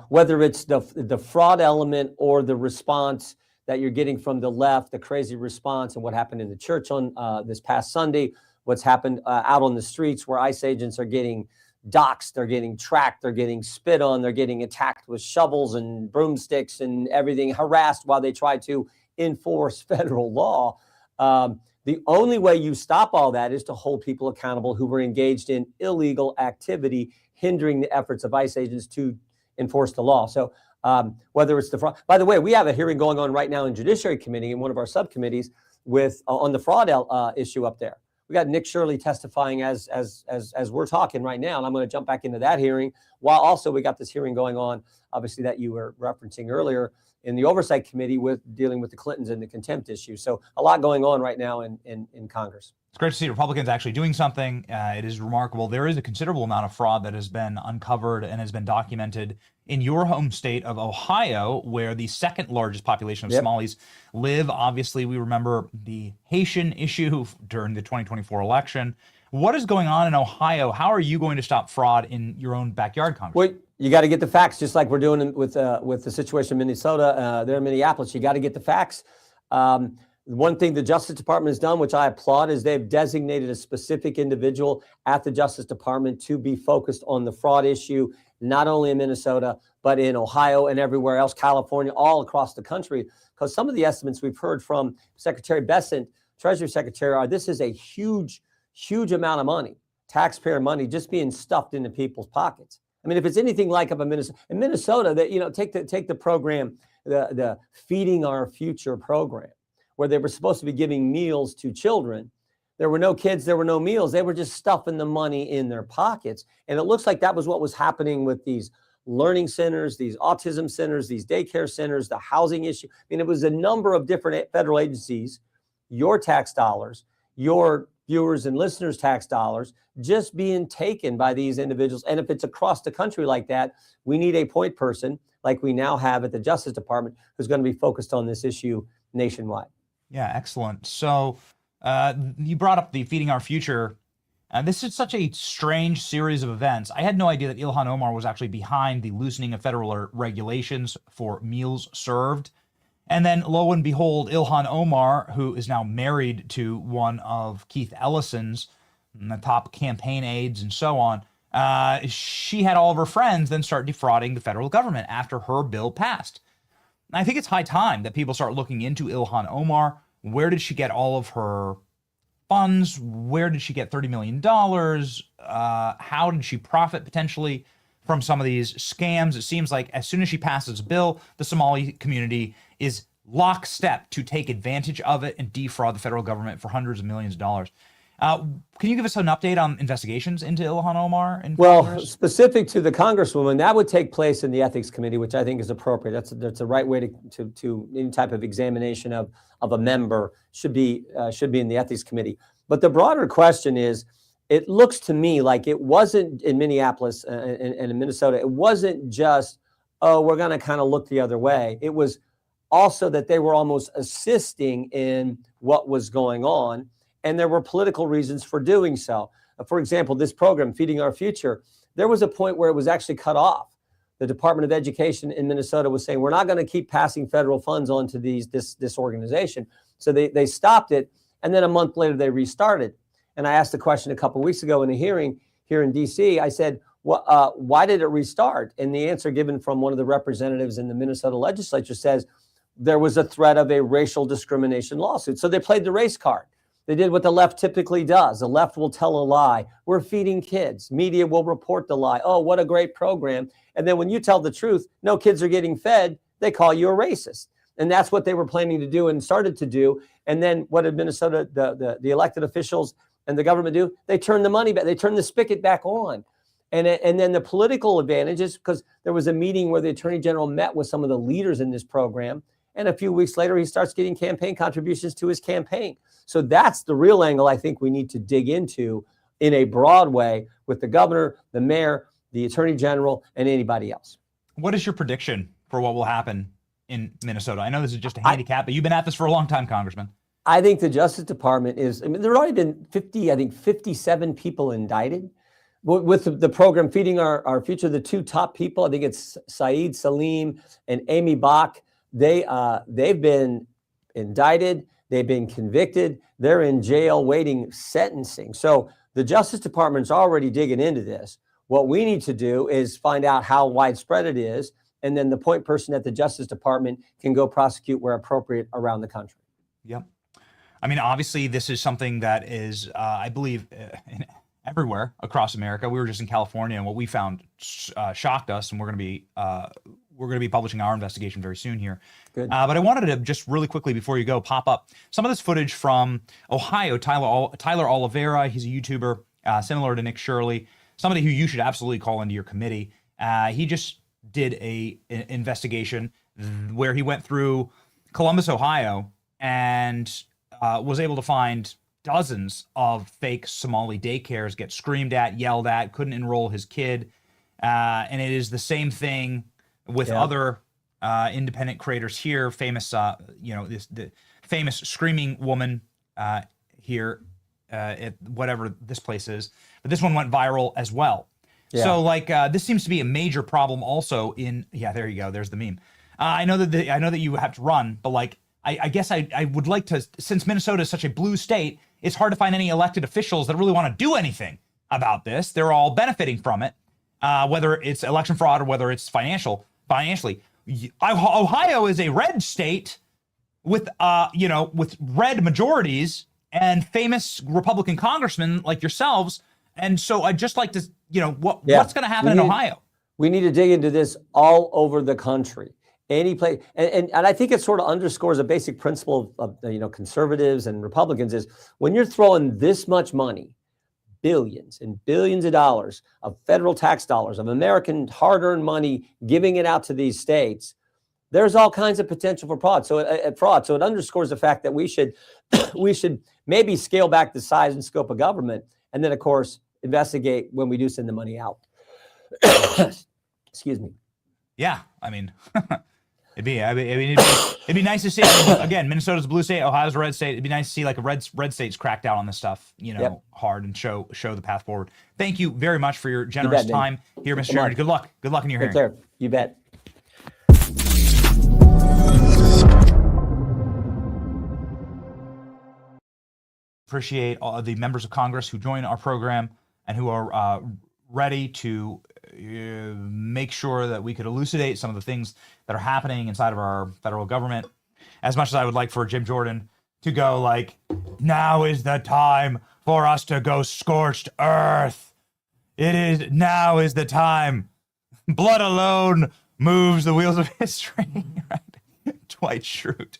Whether it's the fraud element or the response that you're getting from the left, the crazy response, and what happened in the church on this past Sunday, what's happened out on the streets where ICE agents are getting doxxed, they're getting tracked, they're getting spit on, they're getting attacked with shovels and broomsticks and everything, harassed while they try to enforce federal law. The only way you stop all that is to hold people accountable who were engaged in illegal activity, hindering the efforts of ICE agents to enforce the law. So whether it's the fraud, by the way, we have a hearing going on right now in Judiciary Committee in one of our subcommittees on the fraud issue up there. We got Nick Shirley testifying as we're talking right now, and I'm going to jump back into that hearing. While also we got this hearing going on, obviously, that you were referencing earlier in the Oversight Committee with dealing with the Clintons and the contempt issue. So a lot going on right now in Congress. It's great to see Republicans actually doing something. It is remarkable. There is a considerable amount of fraud that has been uncovered and has been documented in your home state of Ohio, where the second largest population of Somalis live. Obviously, we remember the Haitian issue during the 2024 election. What is going on in Ohio? How are you going to stop fraud in your own backyard, Congress? Well, you got to get the facts, just like we're doing with the situation in Minnesota, there in Minneapolis. You got to get the facts. One thing the Justice Department has done, which I applaud, is they've designated a specific individual at the Justice Department to be focused on the fraud issue, not only in Minnesota, but in Ohio and everywhere else, California, all across the country. Because some of the estimates we've heard from Secretary Bessent, Treasury Secretary, are this is a huge amount of money, taxpayer money, just being stuffed into people's pockets. I mean, if it's anything like up in Minnesota, that take the program, the Feeding Our Future program, where they were supposed to be giving meals to children. There were no kids, there were no meals. They were just stuffing the money in their pockets. And it looks like that was what was happening with these learning centers, these autism centers, these daycare centers, the housing issue. I mean, it was a number of different federal agencies, your tax dollars, your viewers and listeners' tax dollars, just being taken by these individuals. And if it's across the country like that, we need a point person like we now have at the Justice Department who's going to be focused on this issue nationwide. Yeah, excellent. So you brought up the Feeding Our Future. This is such a strange series of events. I had no idea that Ilhan Omar was actually behind the loosening of federal regulations for meals served. And then, lo and behold, Ilhan Omar, who is now married to one of Keith Ellison's, the top campaign aides and so on, she had all of her friends then start defrauding the federal government after her bill passed. I think it's high time that people start looking into Ilhan Omar. Where did she get all of her funds? Where did she get $30 million? How did she profit potentially from some of these scams? It seems like as soon as she passes a bill, the Somali community is lockstep to take advantage of it and defraud the federal government for hundreds of millions of dollars. Can you give us an update on investigations into Ilhan Omar? Well, specific to the Congresswoman, that would take place in the Ethics Committee, which I think is appropriate. That's the right way to any type of examination of a member should be in the Ethics Committee. But the broader question is, it looks to me like it wasn't in Minneapolis and in Minnesota. It wasn't just, oh, we're going to kind of look the other way. It was, also that they were almost assisting in what was going on, and there were political reasons for doing so. For example, this program, Feeding Our Future, there was a point where it was actually cut off. The Department of Education in Minnesota was saying, we're not going to keep passing federal funds on to this organization. So they stopped it, and then a month later they restarted. And I asked the question a couple of weeks ago in a hearing here in DC. I said, why did it restart? And the answer given from one of the representatives in the Minnesota legislature says there was a threat of a racial discrimination lawsuit. So they played the race card. They did what the left typically does. The left will tell a lie. We're feeding kids. Media will report the lie. Oh, what a great program. And then when you tell the truth, no kids are getting fed, they call you a racist. And that's what they were planning to do and started to do. And then what did Minnesota, the elected officials and the government do? They turned the money back. They turned the spigot back on. And then the political advantages, because there was a meeting where the attorney general met with some of the leaders in this program. And a few weeks later, he starts getting campaign contributions to his campaign. So that's the real angle I think we need to dig into in a broad way with the governor, the mayor, the attorney general, and anybody else. What is your prediction for what will happen in Minnesota? I know this is just a handicap, but you've been at this for a long time, Congressman. I think the Justice Department is, there have already been 57 people indicted. With the program Feeding Our Future, the two top people, I think it's Saeed Salim and Amy Bach, they've been indicted, they've been convicted, they're in jail waiting sentencing. So the Justice Department's already digging into this. What we need to do is find out how widespread it is, and then the point person at the Justice Department can go prosecute where appropriate around the country. Yep. I mean, obviously, this is something that is, I believe, everywhere across America. We were just in California, and what we found shocked us, and we're going to be publishing our investigation very soon here. Good. But I wanted to just really quickly before you go pop up some of this footage from Ohio. Tyler Oliveira, he's a YouTuber similar to Nick Shirley, somebody who you should absolutely call into your committee. He just did an investigation where he went through Columbus, Ohio, and was able to find dozens of fake Somali daycares, get screamed at, yelled at, couldn't enroll his kid. And it is the same thing with other independent creators here. Famous, the famous screaming woman here at whatever this place is. But this one went viral as well. Yeah. So this seems to be a major problem also in, there you go. There's the meme. I know that you have to run, but I guess I would like to, since Minnesota is such a blue state, it's hard to find any elected officials that really want to do anything about this. They're all benefiting from it, whether it's election fraud or whether it's financially. Ohio is a red state with red majorities and famous Republican congressmen like yourselves. And so I'd just like to, what's going to happen in Ohio? We need to dig into this all over the country. Any place, and I think it sort of underscores a basic principle of conservatives and Republicans is when you're throwing this much money, billions and billions of dollars of federal tax dollars, of American hard-earned money, giving it out to these states, there's all kinds of potential for fraud. So it underscores the fact that we should maybe scale back the size and scope of government, and then of course investigate when we do send the money out. Excuse me. Yeah, I mean. It'd be nice to see, again, Minnesota's a blue state, Ohio's a red state. It'd be nice to see a red state's crack down on this stuff, hard and show the path forward. Thank you very much for your generous time here, Mr. Chairman. Good luck. Good luck in your hearing. There. You bet. Appreciate all the members of Congress who join our program and who are ready to make sure that we could elucidate some of the things that are happening inside of our federal government. As much as I would like for Jim Jordan to go now is the time for us to go scorched earth. Now is the time. Blood alone moves the wheels of history. Right? Dwight Schrute.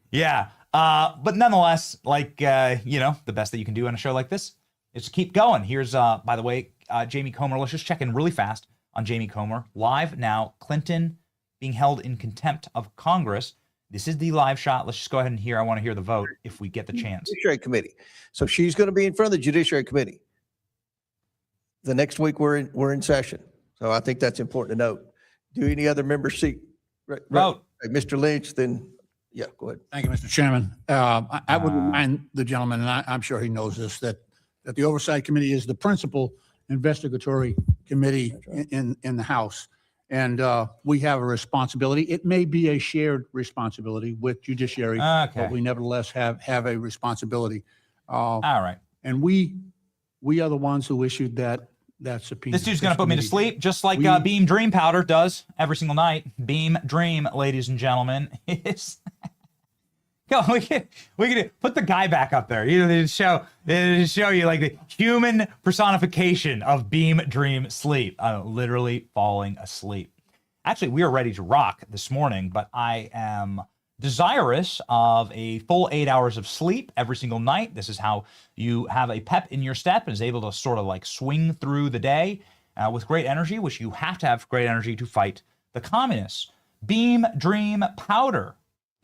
Yeah. But nonetheless, the best that you can do on a show like this is to keep going. Here's, by the way, Jamie Comer. Let's just check in really fast on Jamie Comer. Live now, Clinton being held in contempt of Congress. This is the live shot. Let's just go ahead and hear. I want to hear the vote if we get the chance. Judiciary Committee. So she's going to be in front of the Judiciary Committee. The next week we're in session. So I think that's important to note. Do any other members seek vote? Mr. Lynch, then Yeah, go ahead. Thank you, Mr. Chairman. I would Uh, remind the gentleman, and I'm sure he knows this, that the Oversight Committee is the principal investigatory committee in the House. And we have a responsibility. It may be a shared responsibility with judiciary, Okay. but we nevertheless have a responsibility. All right. And we are the ones who issued that subpoena. This dude's going to put me to committee sleep, just like We- Beam Dream Powder does every single night. Beam Dream, ladies and gentlemen, is. Yo, we could put the guy back up there. You know, they just show you like the human personification of Beam Dream Sleep. Literally falling asleep. Actually, we are ready to rock this morning, but I am desirous of a full 8 hours of sleep every single night. This is how you have a pep in your step and is able to sort of like swing through the day with great energy, which you have to have great energy to fight the communists. Beam Dream Powder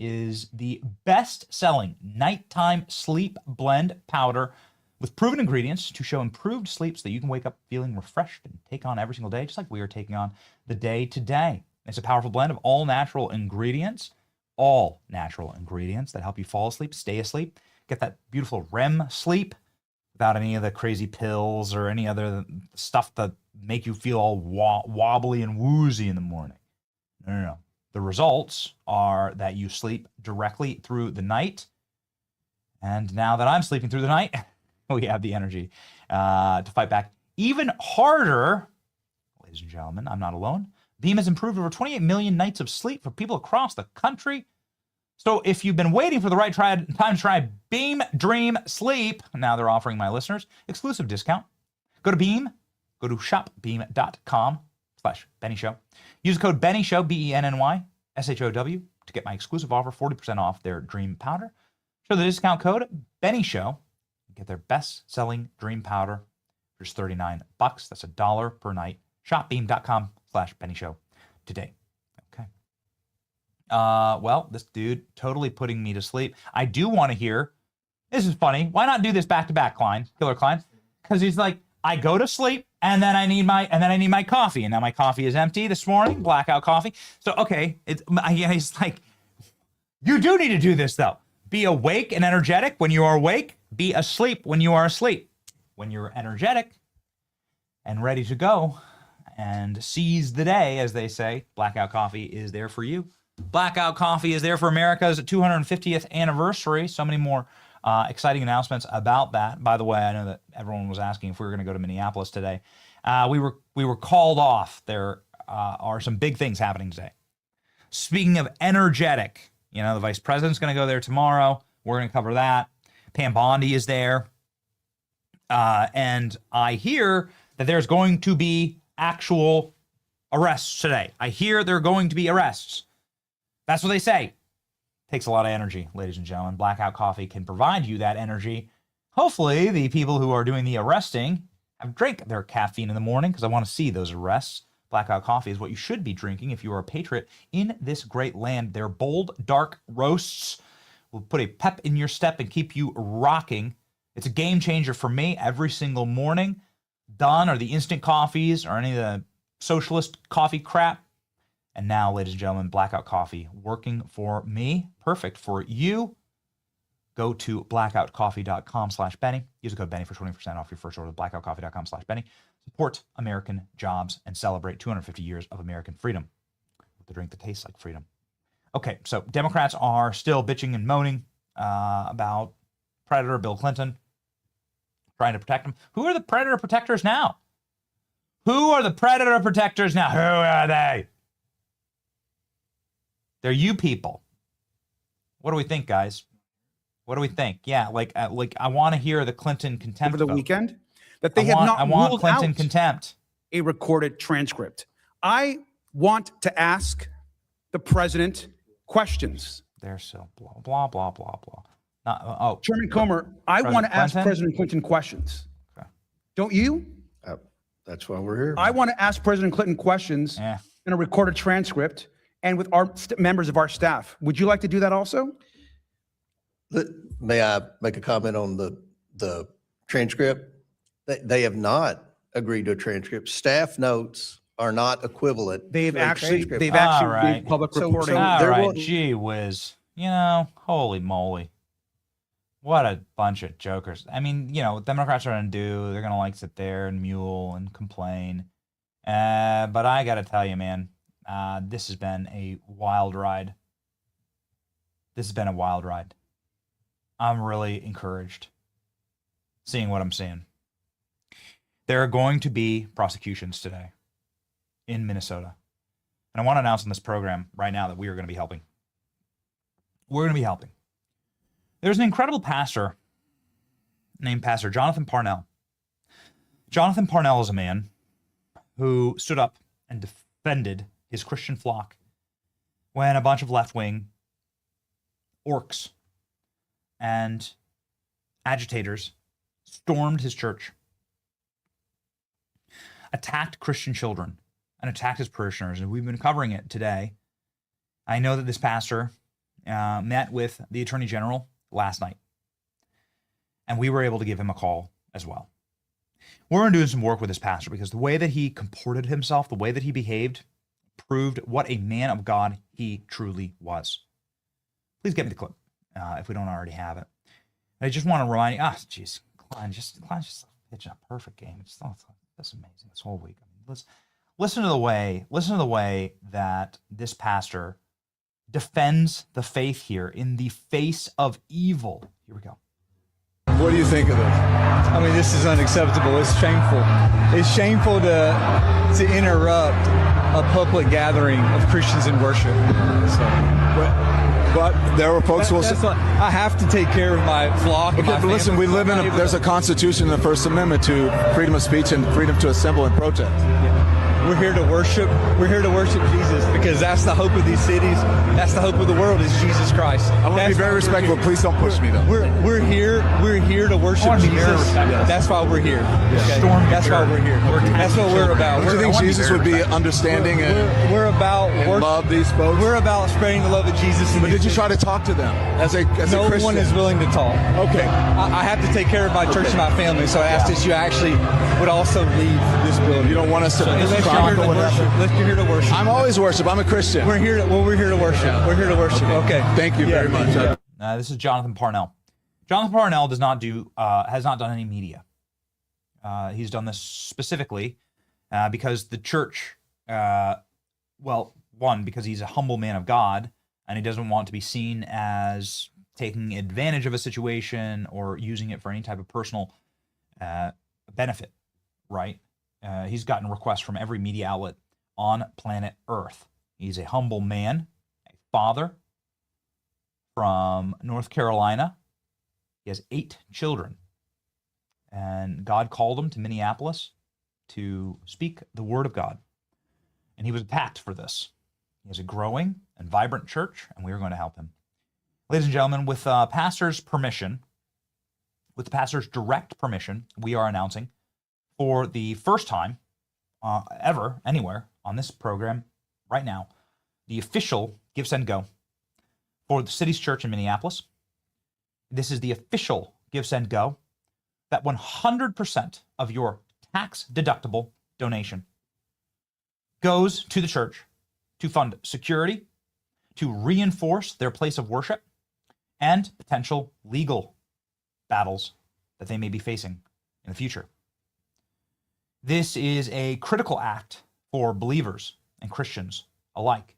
is the best-selling nighttime sleep blend powder with proven ingredients to show improved sleep so that you can wake up feeling refreshed and take on every single day, just like we are taking on the day to day. It's a powerful blend of all natural ingredients that help you fall asleep, stay asleep, get that beautiful REM sleep without any of the crazy pills or any other stuff that make you feel all wobbly and woozy in the morning. No. The results are that you sleep directly through the night. And now that I'm sleeping through the night, we have the energy to fight back even harder. Ladies and gentlemen, I'm not alone. Beam has improved over 28 million nights of sleep for people across the country. So if you've been waiting for the right time to try Beam Dream Sleep, now they're offering my listeners exclusive discount. Go to Beam, go to shopbeam.com/Benny Show. Use the code Benny Show, BENNYSHOW, to get my exclusive offer, 40% off their Dream Powder. Show the discount code Benny Show. Get their best-selling Dream Powder for just $39. That's $1 per night. Shopbeam.com/Benny Show today. Okay. Well, this dude totally putting me to sleep. I do want to hear. This is funny. Why not do this back to back, Killer Klein? Because he's like, I go to sleep and then I need my coffee, and now my coffee is empty this morning. Blackout coffee. So okay, he's like, you do need to do this though. Be awake and energetic when you are awake. Be asleep when you are asleep. When you're energetic and ready to go and seize the day, as they say, Blackout Coffee is there for you. Blackout Coffee is there for America's 250th anniversary. So many more exciting announcements about that. By the way, I know that everyone was asking if we were going to go to Minneapolis today. We were called off. There are some big things happening today. Speaking of energetic, the vice president's going to go there tomorrow. We're going to cover that. Pam Bondi is there. And I hear that there's going to be actual arrests today. I hear there are going to be arrests. That's what they say. Takes a lot of energy, ladies and gentlemen. Blackout Coffee can provide you that energy. Hopefully, the people who are doing the arresting have drank their caffeine in the morning, because I want to see those arrests. Blackout Coffee is what you should be drinking if you are a patriot in this great land. Their bold, dark roasts will put a pep in your step and keep you rocking. It's a game changer for me every single morning. Done, or the instant coffees, or any of the socialist coffee crap. And now, ladies and gentlemen, Blackout Coffee working for me. Perfect for you. Go to blackoutcoffee.com/Benny. Use the code Benny for 20% off your first order. Blackoutcoffee.com/Benny. Support American jobs and celebrate 250 years of American freedom with the drink that tastes like freedom. Okay, so Democrats are still bitching and moaning about Predator Bill Clinton, trying to protect him. Who are the Predator protectors now? Who are the Predator protectors now? Who are they? They're you people. What do we think, guys? What do we think? Yeah, like I want to hear the Clinton contempt over the vote. weekend that they have not I want ruled Clinton out contempt. a recorded transcript. I want to ask the president questions. They're so blah blah blah blah blah. Chairman Comer, I want to ask Clinton? President Clinton questions. Okay. Don't you? That's why we're here. I want to ask President Clinton questions Yeah. in a recorded transcript and with our members of our staff. Would you like to do that also? May I make a comment on the transcript? They have not agreed to a transcript. Staff notes are not equivalent. They've to a actually transcript. they've All actually right. made public So- reporting. so- All there right, won't- gee whiz. holy moly. What a bunch of jokers. I mean, what Democrats are going to do, they're going to like sit there and mule and complain. But I got to tell you, man, this has been a wild ride. This has been a wild ride. I'm really encouraged seeing what I'm seeing. There are going to be prosecutions today in Minnesota. And I want to announce on this program right now that we are going to be helping. We're going to be helping. There's an incredible pastor named Pastor Jonathan Parnell. Jonathan Parnell is a man who stood up and defended his Christian flock when a bunch of left-wing orcs and agitators stormed his church, attacked Christian children, and attacked his parishioners. And we've been covering it today. I know that this pastor met with the Attorney General last night, and we were able to give him a call as well. We're doing some work with this pastor because the way that he comported himself, the way that he behaved, proved what a man of God he truly was. Please get me the clip if we don't already have it. I just want to remind you, geez, Klein's just pitching a perfect game. That's amazing. This whole week. I mean, listen to the way that this pastor defends the faith here in the face of evil. Here we go. What do you think of this? I mean, this is unacceptable. It's shameful. It's shameful to interrupt a public gathering of Christians in worship. But there were folks who will say, I have to take care of my flock. Okay, but listen, we live there's a constitution in the First Amendment to freedom of speech and freedom to assemble and protest. Yeah. We're here to worship. We're here to worship Jesus because that's the hope of these cities. That's the hope of the world is Jesus Christ. I want to be very respectful. Please don't push me though. We're here to worship Jesus. That's why we're here. Okay? That's why we're here. That's what we're about. Do you think Jesus would be understanding and we're about love these folks? We're about spreading the love of Jesus. But did you try to talk to them as a no Christian? one is willing to talk. Okay. I have to take care of my church and my family, so I ask that you actually would also leave this building. You don't want us to Let's you're here to worship. I'm always worship. I'm a Christian. We're here to worship. We're here to worship. Okay. Thank you very much. This is Jonathan Parnell. Jonathan Parnell has not done any media. He's done this specifically because the church, one, because he's a humble man of God and he doesn't want to be seen as taking advantage of a situation or using it for any type of personal benefit, right? He's gotten requests from every media outlet on planet Earth. He's a humble man, a father from North Carolina. He has 8 children. And God called him to Minneapolis to speak the word of God. And he was attacked for this. He has a growing and vibrant church, and we are going to help him. Ladies and gentlemen, with pastor's permission, with the pastor's direct permission, we are announcing for the first time ever, anywhere on this program right now, the official Give, Send, Go for the city's church in Minneapolis. This is the official Give, Send, Go that 100% of your tax-deductible donation goes to the church to fund security, to reinforce their place of worship, and potential legal battles that they may be facing in the future. This is a critical act for believers and Christians alike.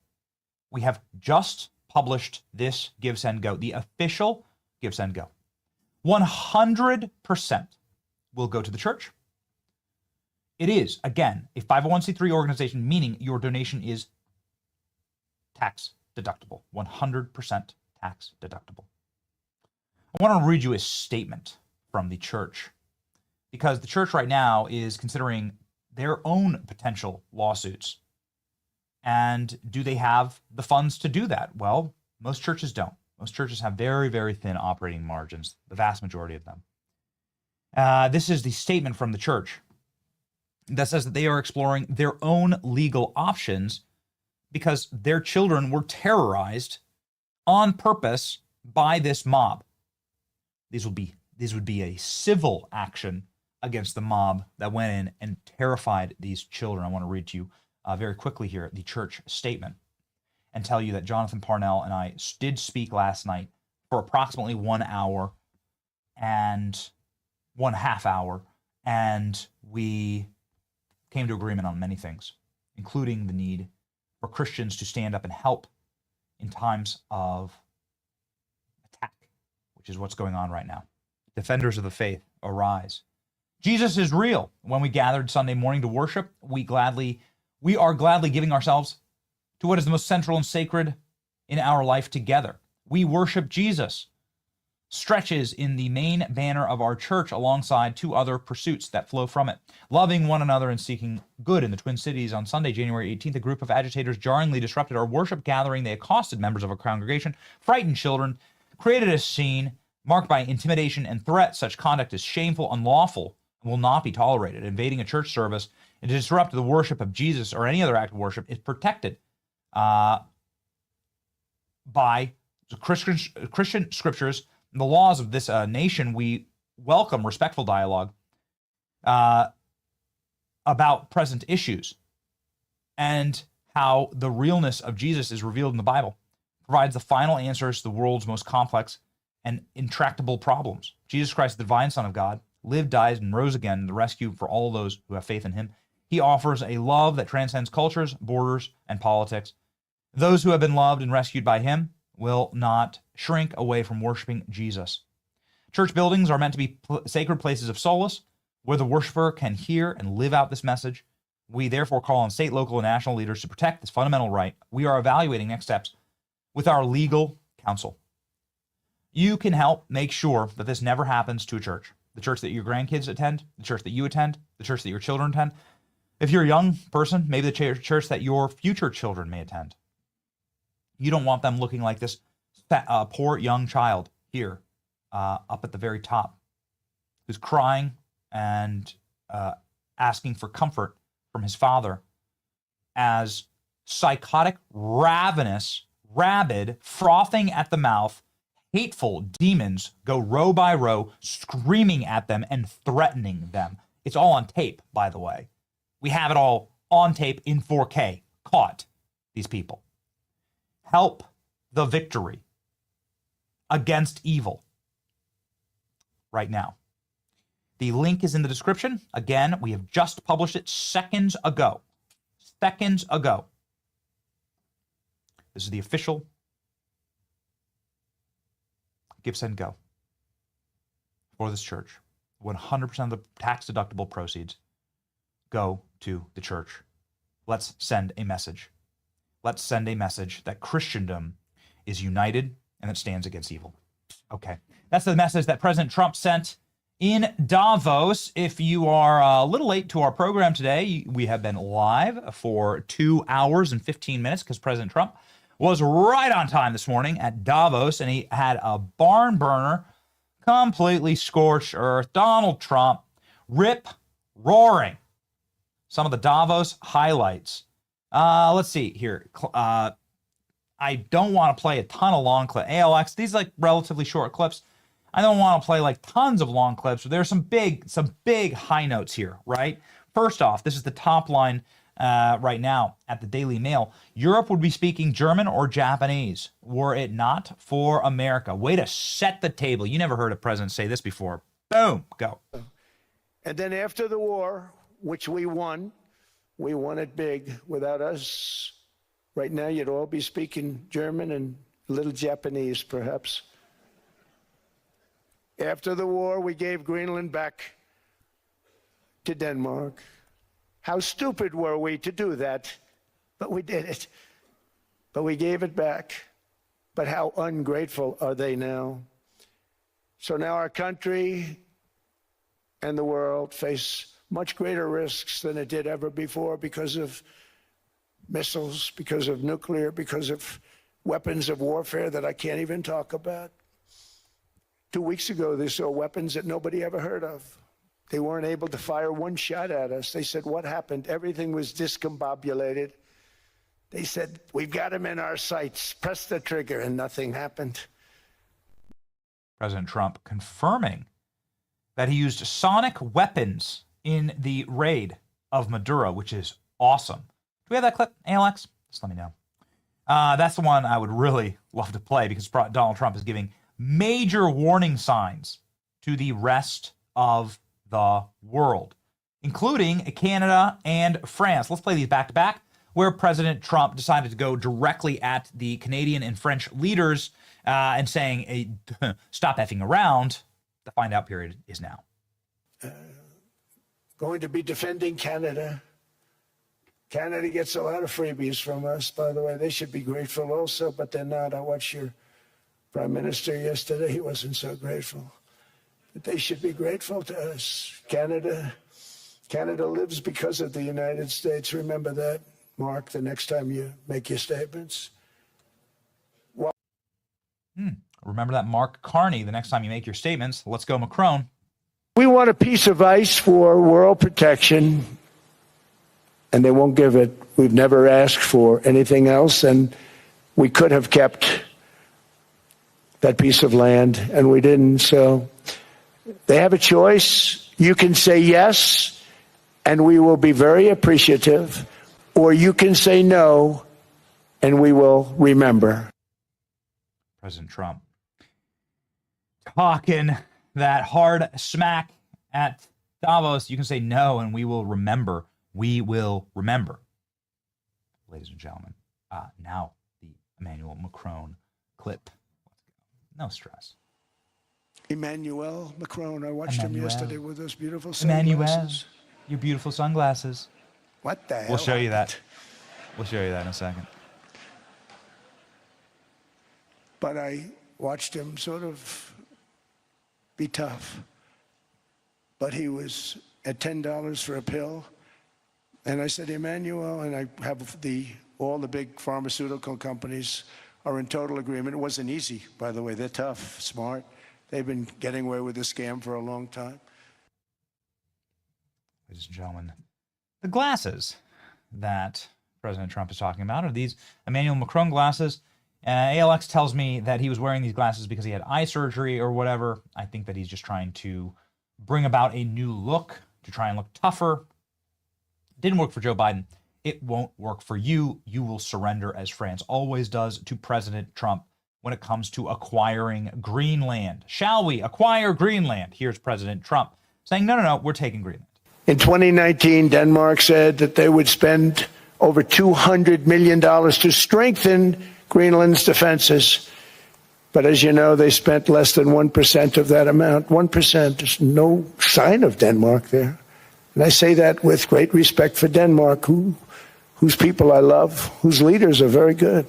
We have just published this Give, Send, Go, the official Give, Send, Go. 100% will go to the church. It is, again, a 501c3 organization, meaning your donation is tax deductible, 100% tax deductible. I want to read you a statement from the church, because the church right now is considering their own potential lawsuits. And do they have the funds to do that? Well, most churches don't. Most churches have very, very thin operating margins, the vast majority of them. This is the statement from the church that says that they are exploring their own legal options because their children were terrorized on purpose by this mob. These would be a civil action against the mob that went in and terrified these children. I want to read to you very quickly here the church statement. and tell you that Jonathan Parnell and I did speak last night for approximately 1 hour and 1/2 hour, and we came to agreement on many things, including the need for Christians to stand up and help in times of attack, which is what's going on right now. Defenders of the faith, arise. Jesus is real. When we gathered Sunday morning to worship, we are gladly giving ourselves to what is the most central and sacred in our life together. We worship Jesus. Stretches in the main banner of our church alongside 2 other pursuits that flow from it. Loving one another and seeking good in the Twin Cities. On Sunday, January 18th, a group of agitators jarringly disrupted our worship gathering. They accosted members of our congregation, frightened children, created a scene marked by intimidation and threat. Such conduct is shameful, unlawful, and will not be tolerated. Invading a church service and to disrupt the worship of Jesus or any other act of worship is protected by Christian scriptures, the laws of this nation. We welcome respectful dialogue about present issues and how the realness of Jesus is revealed in the Bible, provides the final answers to the world's most complex and intractable problems. Jesus Christ, the divine Son of God, lived, died, and rose again, the rescue for all those who have faith in him. He offers a love that transcends cultures, borders, and politics. Those who have been loved and rescued by him will not shrink away from worshiping Jesus. Church buildings are meant to be sacred places of solace where the worshiper can hear and live out this message. We therefore call on state, local, and national leaders to protect this fundamental right. We are evaluating next steps with our legal counsel. You can help make sure that this never happens to a church. The church that your grandkids attend, the church that you attend, the church that your children attend. If you're a young person, maybe the church that your future children may attend. You don't want them looking like this poor young child here up at the very top who's crying and asking for comfort from his father as psychotic, ravenous, rabid, frothing at the mouth, hateful demons go row by row, screaming at them and threatening them. It's all on tape, by the way. We have it all on tape in 4K. Caught these people. Help the victory against evil right now. The link is in the description. Again, we have just published it seconds ago. Seconds ago. This is the official Give, Send, Go for this church. 100% of the tax-deductible proceeds go to the church. Let's send a message. Let's send a message that Christendom is united and it stands against evil. Okay, that's the message that President Trump sent in Davos. If you are a little late to our program today, we have been live for 2 hours and 15 minutes because President Trump was right on time this morning at Davos, and he had a barn burner, completely scorched earth. Donald Trump, rip roaring. Some of the Davos highlights. Let's see here. I don't want to play a ton of long clips. ALX, these are like relatively short clips. I don't want to play like tons of long clips, but there's some big high notes here, right? First off, this is the top line right now at the Daily Mail. Europe would be speaking German or Japanese were it not for America. Way to set the table. You never heard a president say this before. Boom, go. And then after the war, which we won it big. Without us, right now you'd all be speaking German and a little Japanese, perhaps. After the war, we gave Greenland back to Denmark. How stupid were we to do that? But we did it. But we gave it back. But how ungrateful are they now? So now our country and the world face much greater risks than it did ever before because of missiles, because of nuclear, because of weapons of warfare that I can't even talk about. 2 weeks ago, they saw weapons that nobody ever heard of. They weren't able to fire one shot at us. They said, what happened? Everything was discombobulated. They said, we've got them in our sights. Press the trigger, and nothing happened. President Trump confirming that he used sonic weapons in the raid of Maduro, which is awesome. Do we have that clip, Alex? Just let me know. That's the one I would really love to play because Donald Trump is giving major warning signs to the rest of the world, including Canada and France. Let's play these back to back, where President Trump decided to go directly at the Canadian and French leaders and saying, hey, stop effing around. The find out period is now. Going to be defending Canada. Canada gets a lot of freebies from us, by the way. They should be grateful also, but they're not. I watched your prime minister yesterday. He wasn't so grateful. But they should be grateful to us. Canada lives because of the United States. Remember that, Mark, the next time you make your statements. Remember that, Mark Carney, the next time you make your statements. Let's go, Macron. We want a piece of ice for world protection, and they won't give it. We've never asked for anything else, and we could have kept that piece of land, and we didn't. So they have a choice. You can say yes, and we will be very appreciative, or you can say no, and we will remember. President Trump talking that hard smack at Davos. You can say no, and we will remember. We will remember. Ladies and gentlemen, now the Emmanuel Macron clip. No stress. Emmanuel Macron. I watched him yesterday with those beautiful Emmanuel, sunglasses. your beautiful sunglasses. What the hell? We'll show you that. We'll show you that in a second. But I watched him sort of be tough. But he was at $10 for a pill. And I said, Emmanuel, and I have all the big pharmaceutical companies are in total agreement. It wasn't easy, by the way. They're tough, smart. They've been getting away with this scam for a long time. Ladies and gentlemen, the glasses that President Trump is talking about are these Emmanuel Macron glasses. ALX tells me that he was wearing these glasses because he had eye surgery or whatever. I think that he's just trying to bring about a new look, to try and look tougher. Didn't work for Joe Biden. It won't work for you. You will surrender, as France always does, to President Trump when it comes to acquiring Greenland. Shall we acquire Greenland? Here's President Trump saying, no, we're taking Greenland. In 2019, Denmark said that they would spend over $200 million to strengthen Greenland's defenses. But as you know, they spent less than 1% of that amount. 1%. There's no sign of Denmark there. And I say that with great respect for Denmark, whose people I love, whose leaders are very good.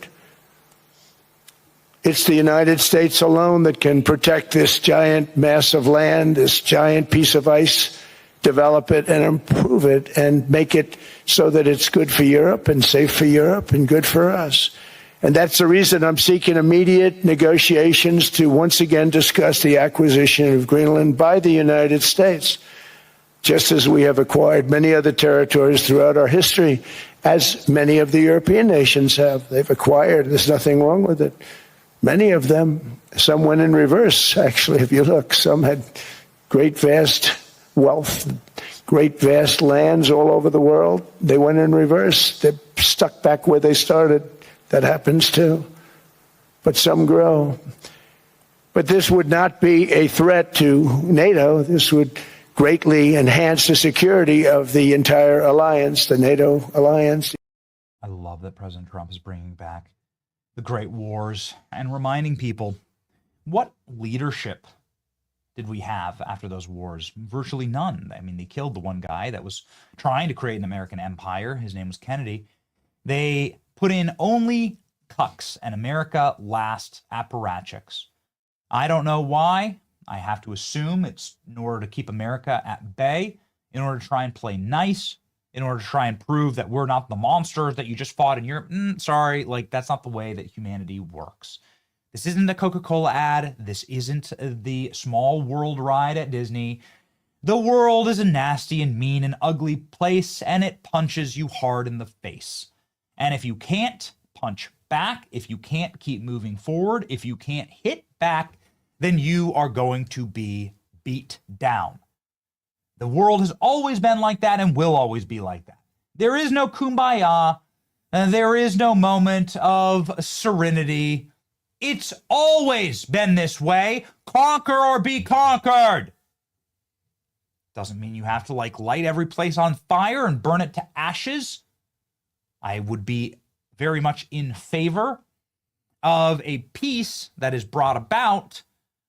It's the United States alone that can protect this giant mass of land, this giant piece of ice, develop it and improve it and make it so that it's good for Europe and safe for Europe and good for us. And that's the reason I'm seeking immediate negotiations to once again discuss the acquisition of Greenland by the United States, just as we have acquired many other territories throughout our history, as many of the European nations have. They've acquired, there's nothing wrong with it. Many of them, some went in reverse, actually, if you look. Some had great, vast wealth, great, vast lands all over the world. They went in reverse. They're stuck back where they started. That happens too. But some grow. But this would not be a threat to NATO. This would greatly enhance the security of the entire alliance, the NATO alliance. I love that President Trump is bringing back the Great Wars and reminding people, what leadership did we have after those wars? Virtually none. I mean, they killed the one guy that was trying to create an American empire. His name was Kennedy. They put in only cucks and America last apparatchiks. I don't know why. I have to assume it's in order to keep America at bay, in order to try and play nice, in order to try and prove that we're not the monsters that you just fought in Europe. Sorry, like that's not the way that humanity works. This isn't a Coca-Cola ad. This isn't the small world ride at Disney. The world is a nasty and mean and ugly place, and it punches you hard in the face. And if you can't punch back, if you can't keep moving forward, if you can't hit back, then you are going to be beat down. The world has always been like that and will always be like that. There is no kumbaya. There is no moment of serenity. It's always been this way. Conquer or be conquered. Doesn't mean you have to light every place on fire and burn it to ashes. I would be very much in favor of a peace that is brought about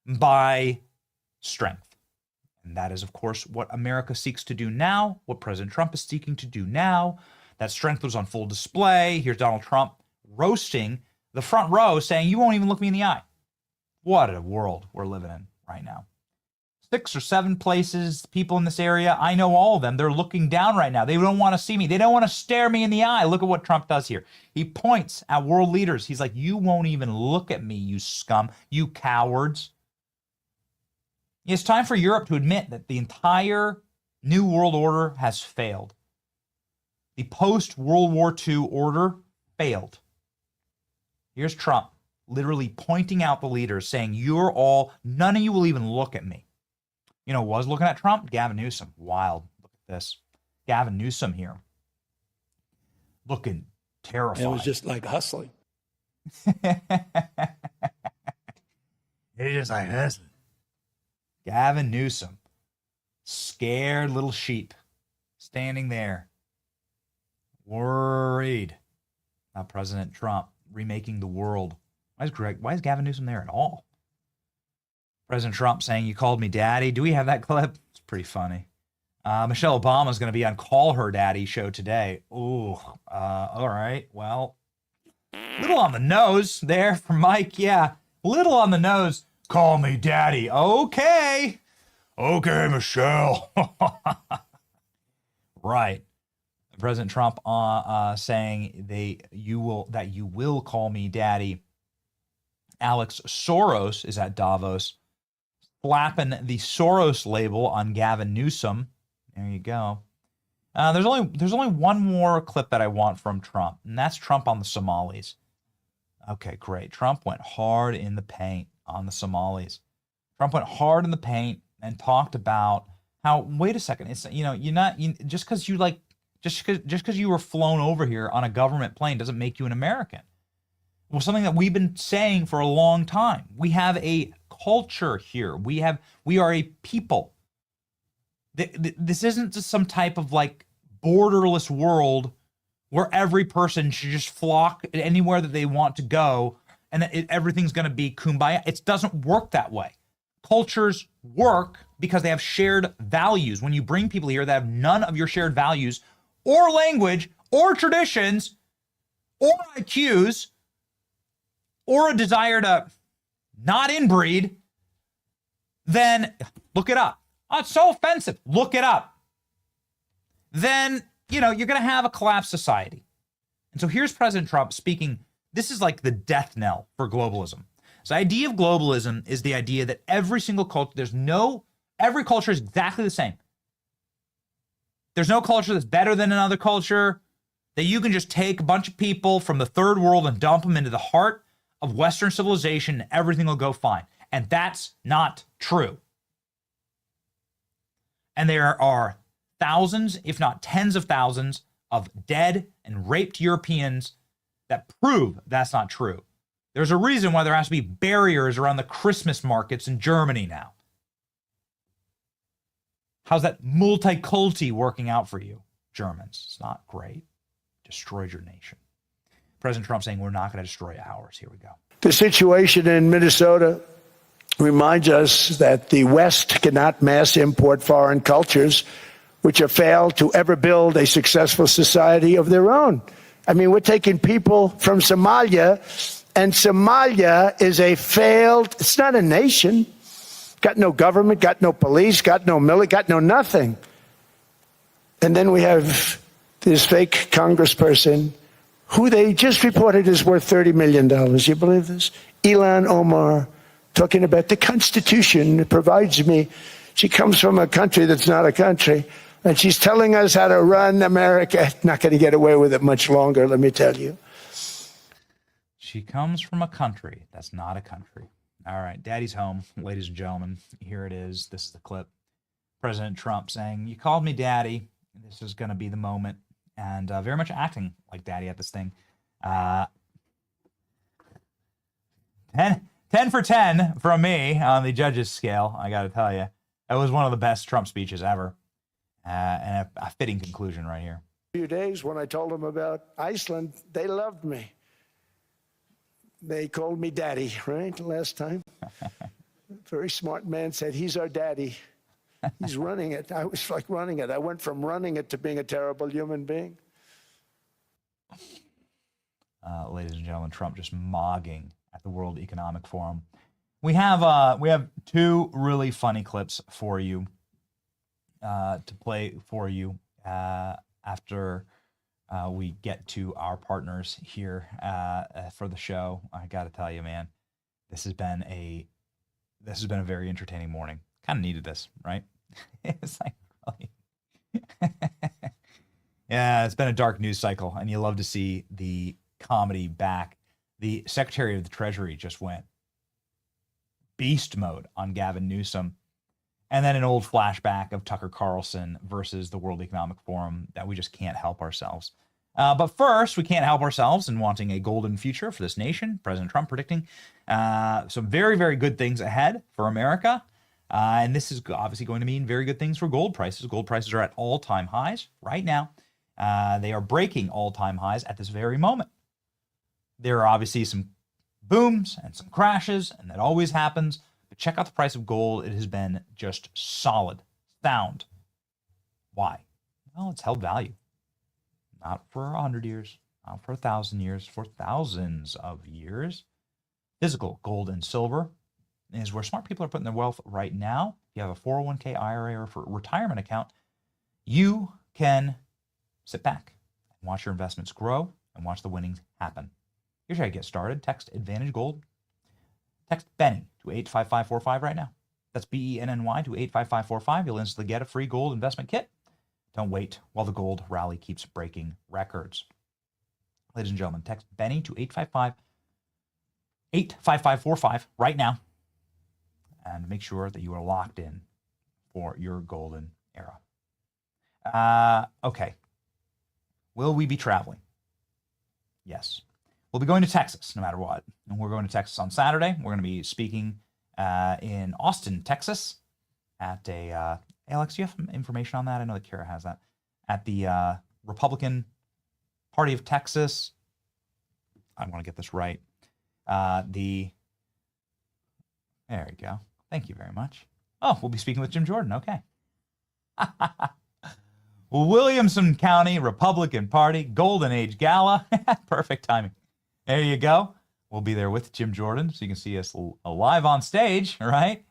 by strength. And that is, of course, what America seeks to do now, what President Trump is seeking to do now. That strength was on full display. Here's Donald Trump roasting the front row, saying, you won't even look me in the eye. What a world we're living in right now. 6 or 7 places, people in this area, I know all of them. They're looking down right now. They don't want to see me. They don't want to stare me in the eye. Look at what Trump does here. He points at world leaders. He's like, you won't even look at me, you scum, you cowards. It's time for Europe to admit that the entire New World Order has failed. The post-World War II order failed. Here's Trump literally pointing out the leaders, saying, none of you will even look at me. You know, was looking at Trump? Gavin Newsom. Wild. Look at this. Gavin Newsom here. Looking terrified. It was just like hustling. It's just like hustling. Gavin Newsom. Scared little sheep. Standing there. Worried about President Trump remaking the world. Why is Gavin Newsom there at all? President Trump saying, you called me daddy. Do we have that clip? It's pretty funny. Michelle Obama is going to be on Call Her Daddy show today. Ooh, all right. Well, little on the nose there for Mike. Yeah, little on the nose. Call me daddy. Okay. Okay, Michelle. Right. President Trump saying you will call me daddy. Alex Soros is at Davos, slapping the Soros label on Gavin Newsom. There you go. There's only one more clip that I want from Trump, and that's Trump on the Somalis. Okay, great. Trump went hard in the paint on the Somalis. Trump went hard in the paint and talked about how, wait a second, it's, just because you were flown over here on a government plane doesn't make you an American. Well, something that we've been saying for a long time. We have a culture here. We are a people. This isn't just some type of borderless world where every person should just flock anywhere that they want to go and that everything's going to be kumbaya. It doesn't work that way. Cultures work because they have shared values. When you bring people here that have none of your shared values or language or traditions or IQs or a desire to not inbreed, then look it up. Oh, it's so offensive. Look it up. Then, you're going to have a collapsed society. And so here's President Trump speaking. This is like the death knell for globalism. So the idea of globalism is the idea that every single culture, every culture is exactly the same. There's no culture that's better than another culture, that you can just take a bunch of people from the third world and dump them into the heart of Western civilization and everything will go fine. And that's not true. And there are thousands, if not tens of thousands, of dead and raped Europeans that prove that's not true. There's a reason why there has to be barriers around the Christmas markets in Germany now. How's that multiculti working out for you, Germans? It's not great. Destroyed your nation. President Trump saying we're not going to destroy ours. Here we go. The situation in Minnesota reminds us that the West cannot mass import foreign cultures which have failed to ever build a successful society of their own. I mean, we're taking people from Somalia, and Somalia is it's not a nation. Got no government, got no police, got no military, got no nothing. And then we have this fake congressperson who they just reported is worth $30 million. You believe this? Ilhan Omar, talking about the Constitution provides me. She comes from a country that's not a country, and she's telling us how to run America. Not going to get away with it much longer, let me tell you. She comes from a country that's not a country. All right, Daddy's home, ladies and gentlemen. Here it is. This is the clip. President Trump saying, you called me daddy. This is going to be the moment. and very much acting like daddy at this thing. 10 for 10 from me on the judges scale, I got to tell you. That was one of the best Trump speeches ever. And a fitting conclusion right here. A few days when I told them about Iceland, they loved me. They called me daddy, right, last time. Very smart man said, he's our daddy. He's running it. I was like running it. I went from running it to being a terrible human being. Ladies and gentlemen, Trump just mogging at the World Economic Forum. We have two really funny clips for you to play for you after we get to our partners here for the show. I got to tell you, man, this has been a very entertaining morning. Kind of needed this, right? It's like really yeah, it's been a dark news cycle, and you love to see the comedy back. The Secretary of the Treasury just went beast mode on Gavin Newsom, and then an old flashback of Tucker Carlson versus the World Economic Forum that we just can't help ourselves. But first, we can't help ourselves in wanting a golden future for this nation. President Trump predicting some very, very good things ahead for America. And this is obviously going to mean very good things for gold prices. Gold prices are at all-time highs right now. They are breaking all-time highs at this very moment. There are obviously some booms and some crashes, and that always happens. But check out the price of gold. It has been just solid, sound. Why? Well, it's held value. Not for 100 years, not for 1,000 years, for thousands of years. Physical gold and silver is where smart people are putting their wealth right now. If you have a 401k, IRA, or for retirement account, you can sit back and watch your investments grow and watch the winnings happen. Here's how you get started. Text Advantage Gold. Text Benny to 85545 right now. That's BENNY to 85545. You'll instantly get a free gold investment kit. Don't wait while the gold rally keeps breaking records. Ladies and gentlemen, text Benny to 85545 right now, and make sure that you are locked in for your golden era. Okay. Will we be traveling? Yes. We'll be going to Texas no matter what. And we're going to Texas on Saturday. We're going to be speaking in Austin, Texas at a, Alex, do you have some information on that? I know that Kara has that. At the Republican Party of Texas. I want to get this right. There we go. Thank you very much. Oh, we'll be speaking with Jim Jordan. Okay. Williamson County Republican Party Golden Age Gala. Perfect timing. There you go. We'll be there with Jim Jordan, so you can see us live on stage, right?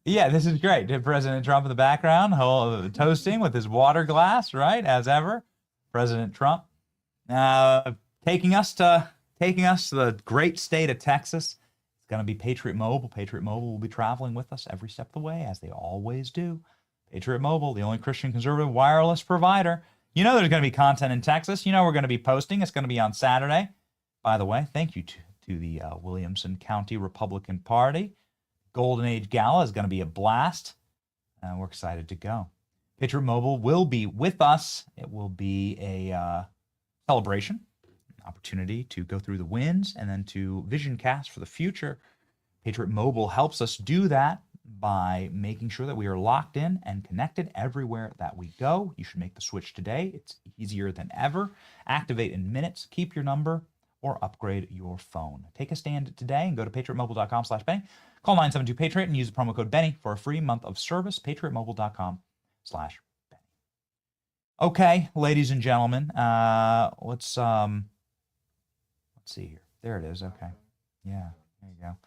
Yeah, this is great. President Trump in the background, toasting with his water glass, right? As ever, President Trump taking us to the great state of Texas. It's going to be Patriot Mobile. Patriot Mobile will be traveling with us every step of the way, as they always do. Patriot Mobile, the only Christian conservative wireless provider. You know there's going to be content in Texas. You know we're going to be posting. It's going to be on Saturday. By the way, thank you to the Williamson County Republican Party. Golden Age Gala is going to be a blast. We're excited to go. Patriot Mobile will be with us. It will be a celebration, an opportunity to go through the wins and then to vision cast for the future. Patriot Mobile helps us do that by making sure that we are locked in and connected everywhere that we go. You should make the switch today. It's easier than ever. Activate in minutes. Keep your number or upgrade your phone. Take a stand today and go to patriotmobile.com/Benny. Call 972-PATRIOT and use the promo code Benny for a free month of service. patriotmobile.com/Benny. Okay, ladies and gentlemen, let's see here. There it is. Okay. Yeah, there you go.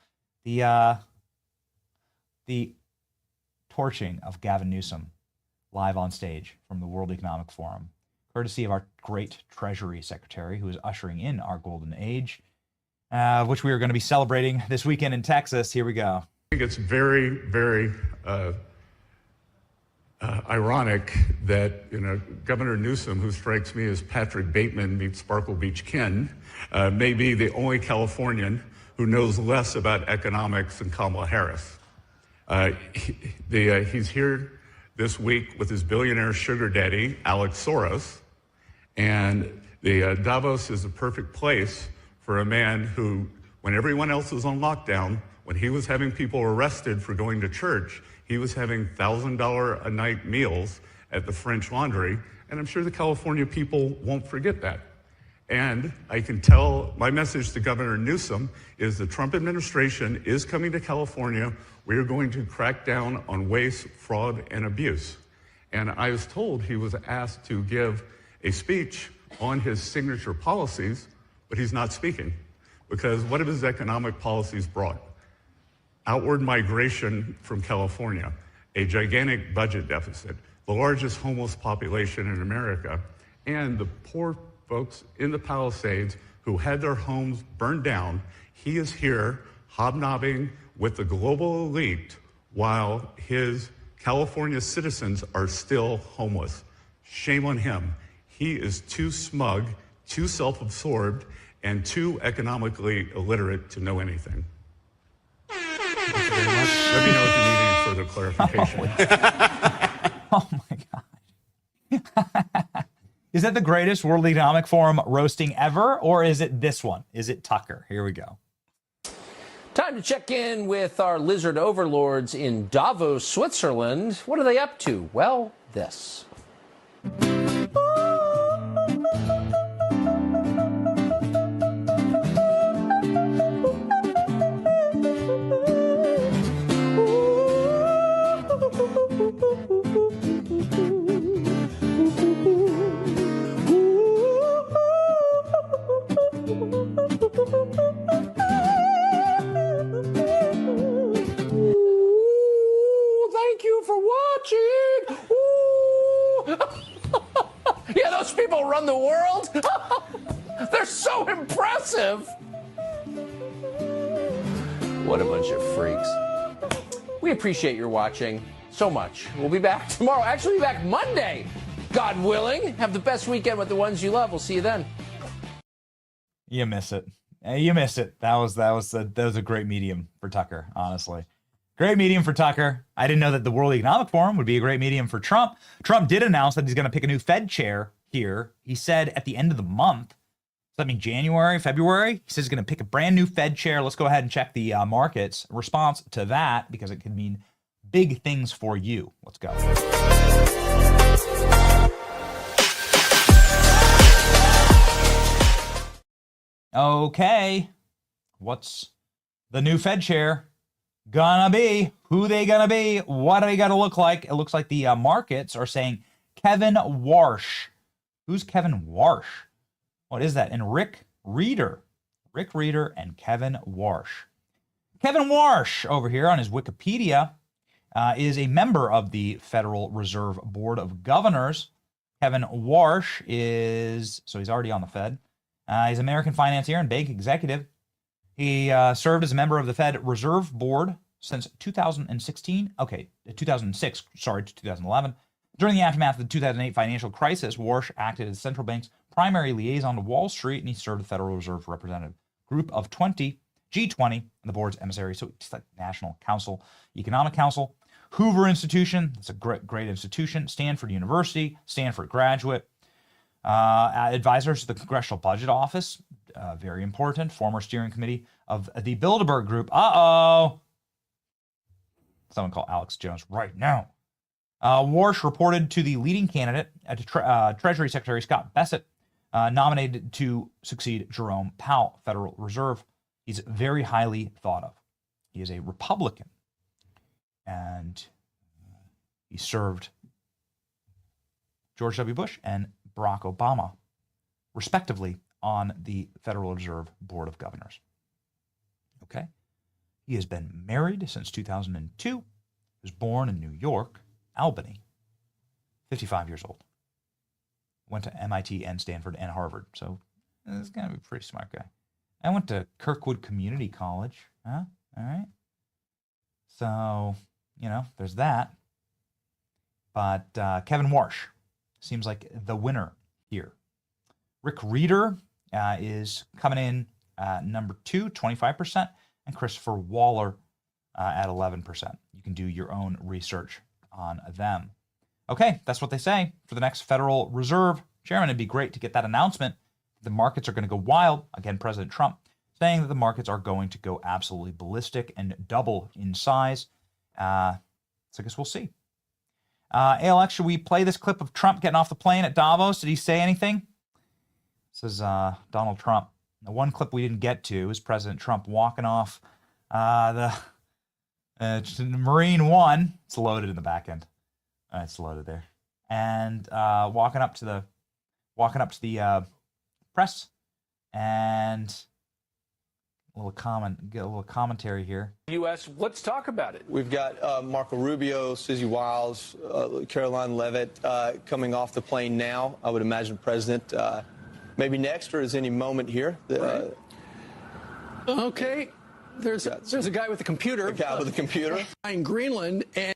The torching of Gavin Newsom live on stage from the World Economic Forum, courtesy of our great Treasury Secretary, who is ushering in our golden age, which we are going to be celebrating this weekend in Texas. Here we go. I think it's very, very ironic that Governor Newsom, who strikes me as Patrick Bateman meets Sparkle Beach Ken, may be the only Californian who knows less about economics than Kamala Harris. He's here this week with his billionaire sugar daddy, Alex Soros. And the Davos is a perfect place for a man who, when everyone else was on lockdown, when he was having people arrested for going to church, he was having $1,000 a night meals at the French Laundry. And I'm sure the California people won't forget that. And I can tell my message to Governor Newsom is the Trump administration is coming to California. We are going to crack down on waste, fraud, and abuse. And I was told he was asked to give a speech on his signature policies, but he's not speaking. Because what have his economic policies brought? Outward migration from California, a gigantic budget deficit, the largest homeless population in America, and the poor folks in the Palisades who had their homes burned down. He is here hobnobbing with the global elite while his California citizens are still homeless. Shame on him. He is too smug, too self-absorbed, and too economically illiterate to know anything. Thank you very much. Let me know if you need any further clarification. Oh my God. Is that the greatest World Economic Forum roasting ever, or is it this one? Is it Tucker? Here we go. Time to check in with our lizard overlords in Davos, Switzerland. What are they up to? Well, this. Thank you for watching. Yeah, those people run the world. They're so impressive. What a bunch of freaks. We appreciate your watching so much. We'll be back tomorrow. Actually, be back Monday, God willing. Have the best weekend with the ones you love. We'll see you then. You miss it. You missed it. That was a great medium for Tucker, honestly. Great medium for Tucker. I didn't know that the World Economic Forum would be a great medium for Trump. Trump did announce that he's going to pick a new Fed chair here. He said at the end of the month, does that mean January, February? He says he's going to pick a brand new Fed chair. Let's go ahead and check the market's response to that, because it could mean big things for you. Let's go. Okay. What's the new Fed chair gonna be? Who they gonna be? What are they gonna look like? It looks like the markets are saying Kevin Warsh. Who's Kevin Warsh? What is that? And Rick Reeder. Rick Reeder and Kevin Warsh. Kevin Warsh over here on his Wikipedia is a member of the Federal Reserve Board of Governors. Kevin Warsh is, so he's already on the Fed. He's an American financier and bank executive. He served as a member of the Fed Reserve Board since 2016. Okay, 2006, sorry, to 2011. During the aftermath of the 2008 financial crisis, Warsh acted as central bank's primary liaison to Wall Street, and he served the Federal Reserve Representative Group of 20, G20, and the board's emissary. So it's like National Council, Economic Council. Hoover Institution, it's a great institution. Stanford University, Stanford graduate. Advisors to the Congressional Budget Office, very important. Former steering committee of the Bilderberg Group. Someone call Alex Jones right now. Warsh reported to the leading candidate, Treasury Secretary Scott Bessent, nominated to succeed Jerome Powell, Federal Reserve. He's very highly thought of. He is a Republican, and he served George W. Bush and Barack Obama, respectively, on the Federal Reserve Board of Governors. Okay. He has been married since 2002. He was born in New York, Albany, 55 years old. Went to MIT and Stanford and Harvard. So this is going to be a pretty smart guy. I went to Kirkwood Community College. Huh? All right. So, there's that. But Kevin Warsh seems like the winner here. Rick Reeder is coming in number 2, 25%, and Christopher Waller at 11%. You can do your own research on them. Okay, that's what they say for the next Federal Reserve Chairman. It'd be great to get that announcement. The markets are going to go wild. Again, President Trump saying that the markets are going to go absolutely ballistic and double in size. So I guess we'll see. ALX, should we play this clip of Trump getting off the plane at Davos? Did he say anything? This is Donald Trump. The one clip we didn't get to is President Trump walking off the Marine One. It's loaded in the back end. It's loaded there. And walking up to the press and get a little commentary here. U.S., let's talk about it. We've got Marco Rubio, Susie Wiles, Caroline Leavitt coming off the plane now. I would imagine President maybe next, or is any moment here? Okay, there's a guy with a computer. A guy with a computer. Buying Greenland and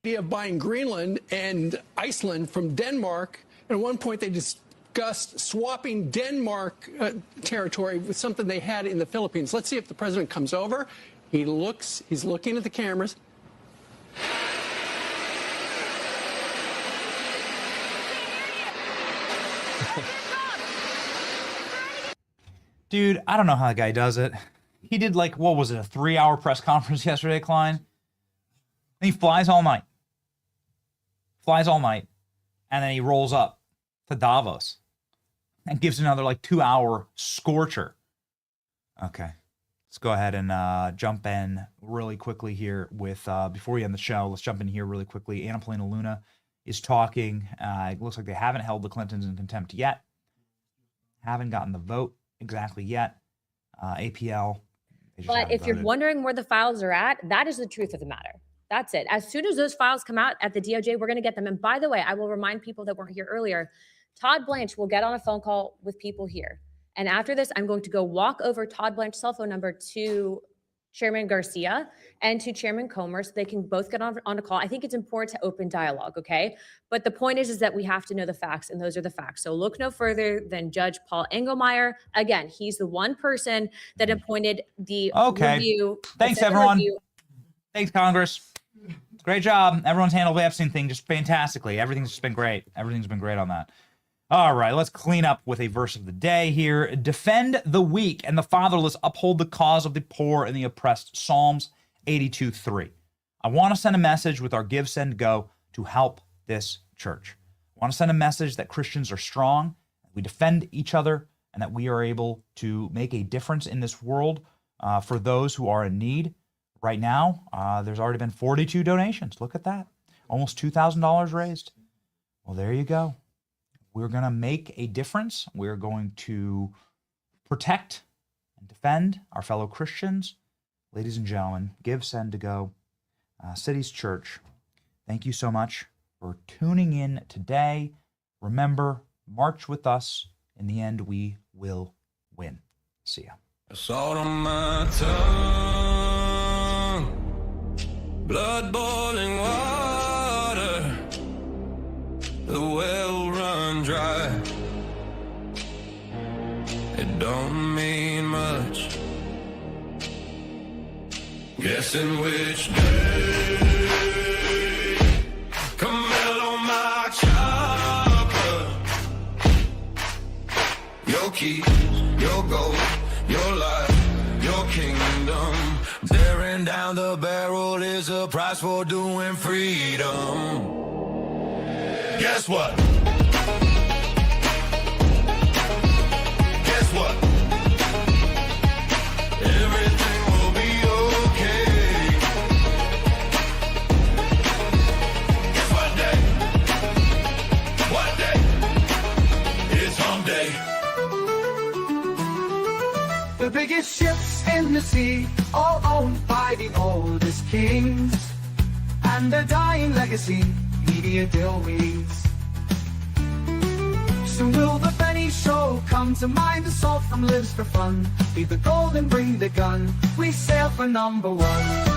idea of buying Greenland and Iceland from Denmark. And at one point they discussed swapping Denmark territory with something they had in the Philippines. Let's see if the president comes over. He's looking at the cameras. Dude, I don't know how that guy does it. He did like, what was it, a 3-hour press conference yesterday, Klein? And he flies all night. And then he rolls up to Davos and gives another like 2-hour scorcher. Okay. Let's go ahead and jump in really quickly here with, before we end the show, let's jump in here really quickly. Anna Paulina Luna is talking. It looks like they haven't held the Clintons in contempt yet. Haven't gotten the vote exactly yet. APL. But if you're wondering where the files are at, that is the truth of the matter. That's it. As soon as those files come out at the DOJ, we're going to get them. And by the way, I will remind people that weren't here earlier, Todd Blanche will get on a phone call with people here. And after this, I'm going to go walk over Todd Blanche's cell phone number to Chairman Garcia and to Chairman Comer so they can both get on a call. I think it's important to open dialogue, okay? But the point is that we have to know the facts, and those are the facts. So look no further than Judge Paul Engelmeyer. Again, he's the one person that appointed the review. Thanks, everyone. Thanks, Congress. Great job. Everyone's handled the Epstein thing just fantastically. Everything's just been great. Everything's been great on that. All right, let's clean up with a verse of the day here. Defend the weak and the fatherless. Uphold the cause of the poor and the oppressed. Psalms 82:3. I want to send a message with our Give, Send, Go to help this church. I want to send a message that Christians are strong, we defend each other, and that we are able to make a difference in this world for those who are in need. Right now, there's already been 42 donations. Look at that. Almost $2,000 raised. Well, there you go. We're going to make a difference. We're going to protect and defend our fellow Christians. Ladies and gentlemen, Give, Send, to Go, Cities Church, thank you so much for tuning in today. Remember, march with us. In the end, we will win. See ya. Salt on my tongue, blood boiling water, the well run dry. It don't mean much, guessing which day. Come mellow my chopper, your keys, your gold, your life, your kingdom. Tearing down the barrel is a price for doing freedom. Guess what? Guess what? Everything will be okay. Guess what day? What day? It's hump day. The biggest ships in the sea, all owned by the oldest kings, and the dying legacy, media deal weeds. Soon will the penny show come to mind, the salt from lives for fun. Leave the gold and bring the gun, we sail for number one.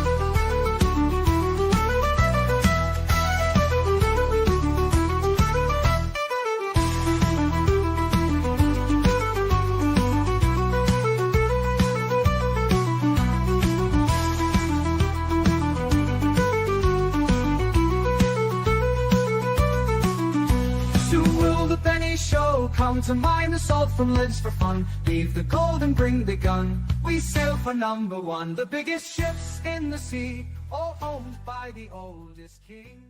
come to mine the salt from lids for fun. Leave the gold and bring the gun. We sail for #1, the biggest ships in the sea, all owned by the oldest kings.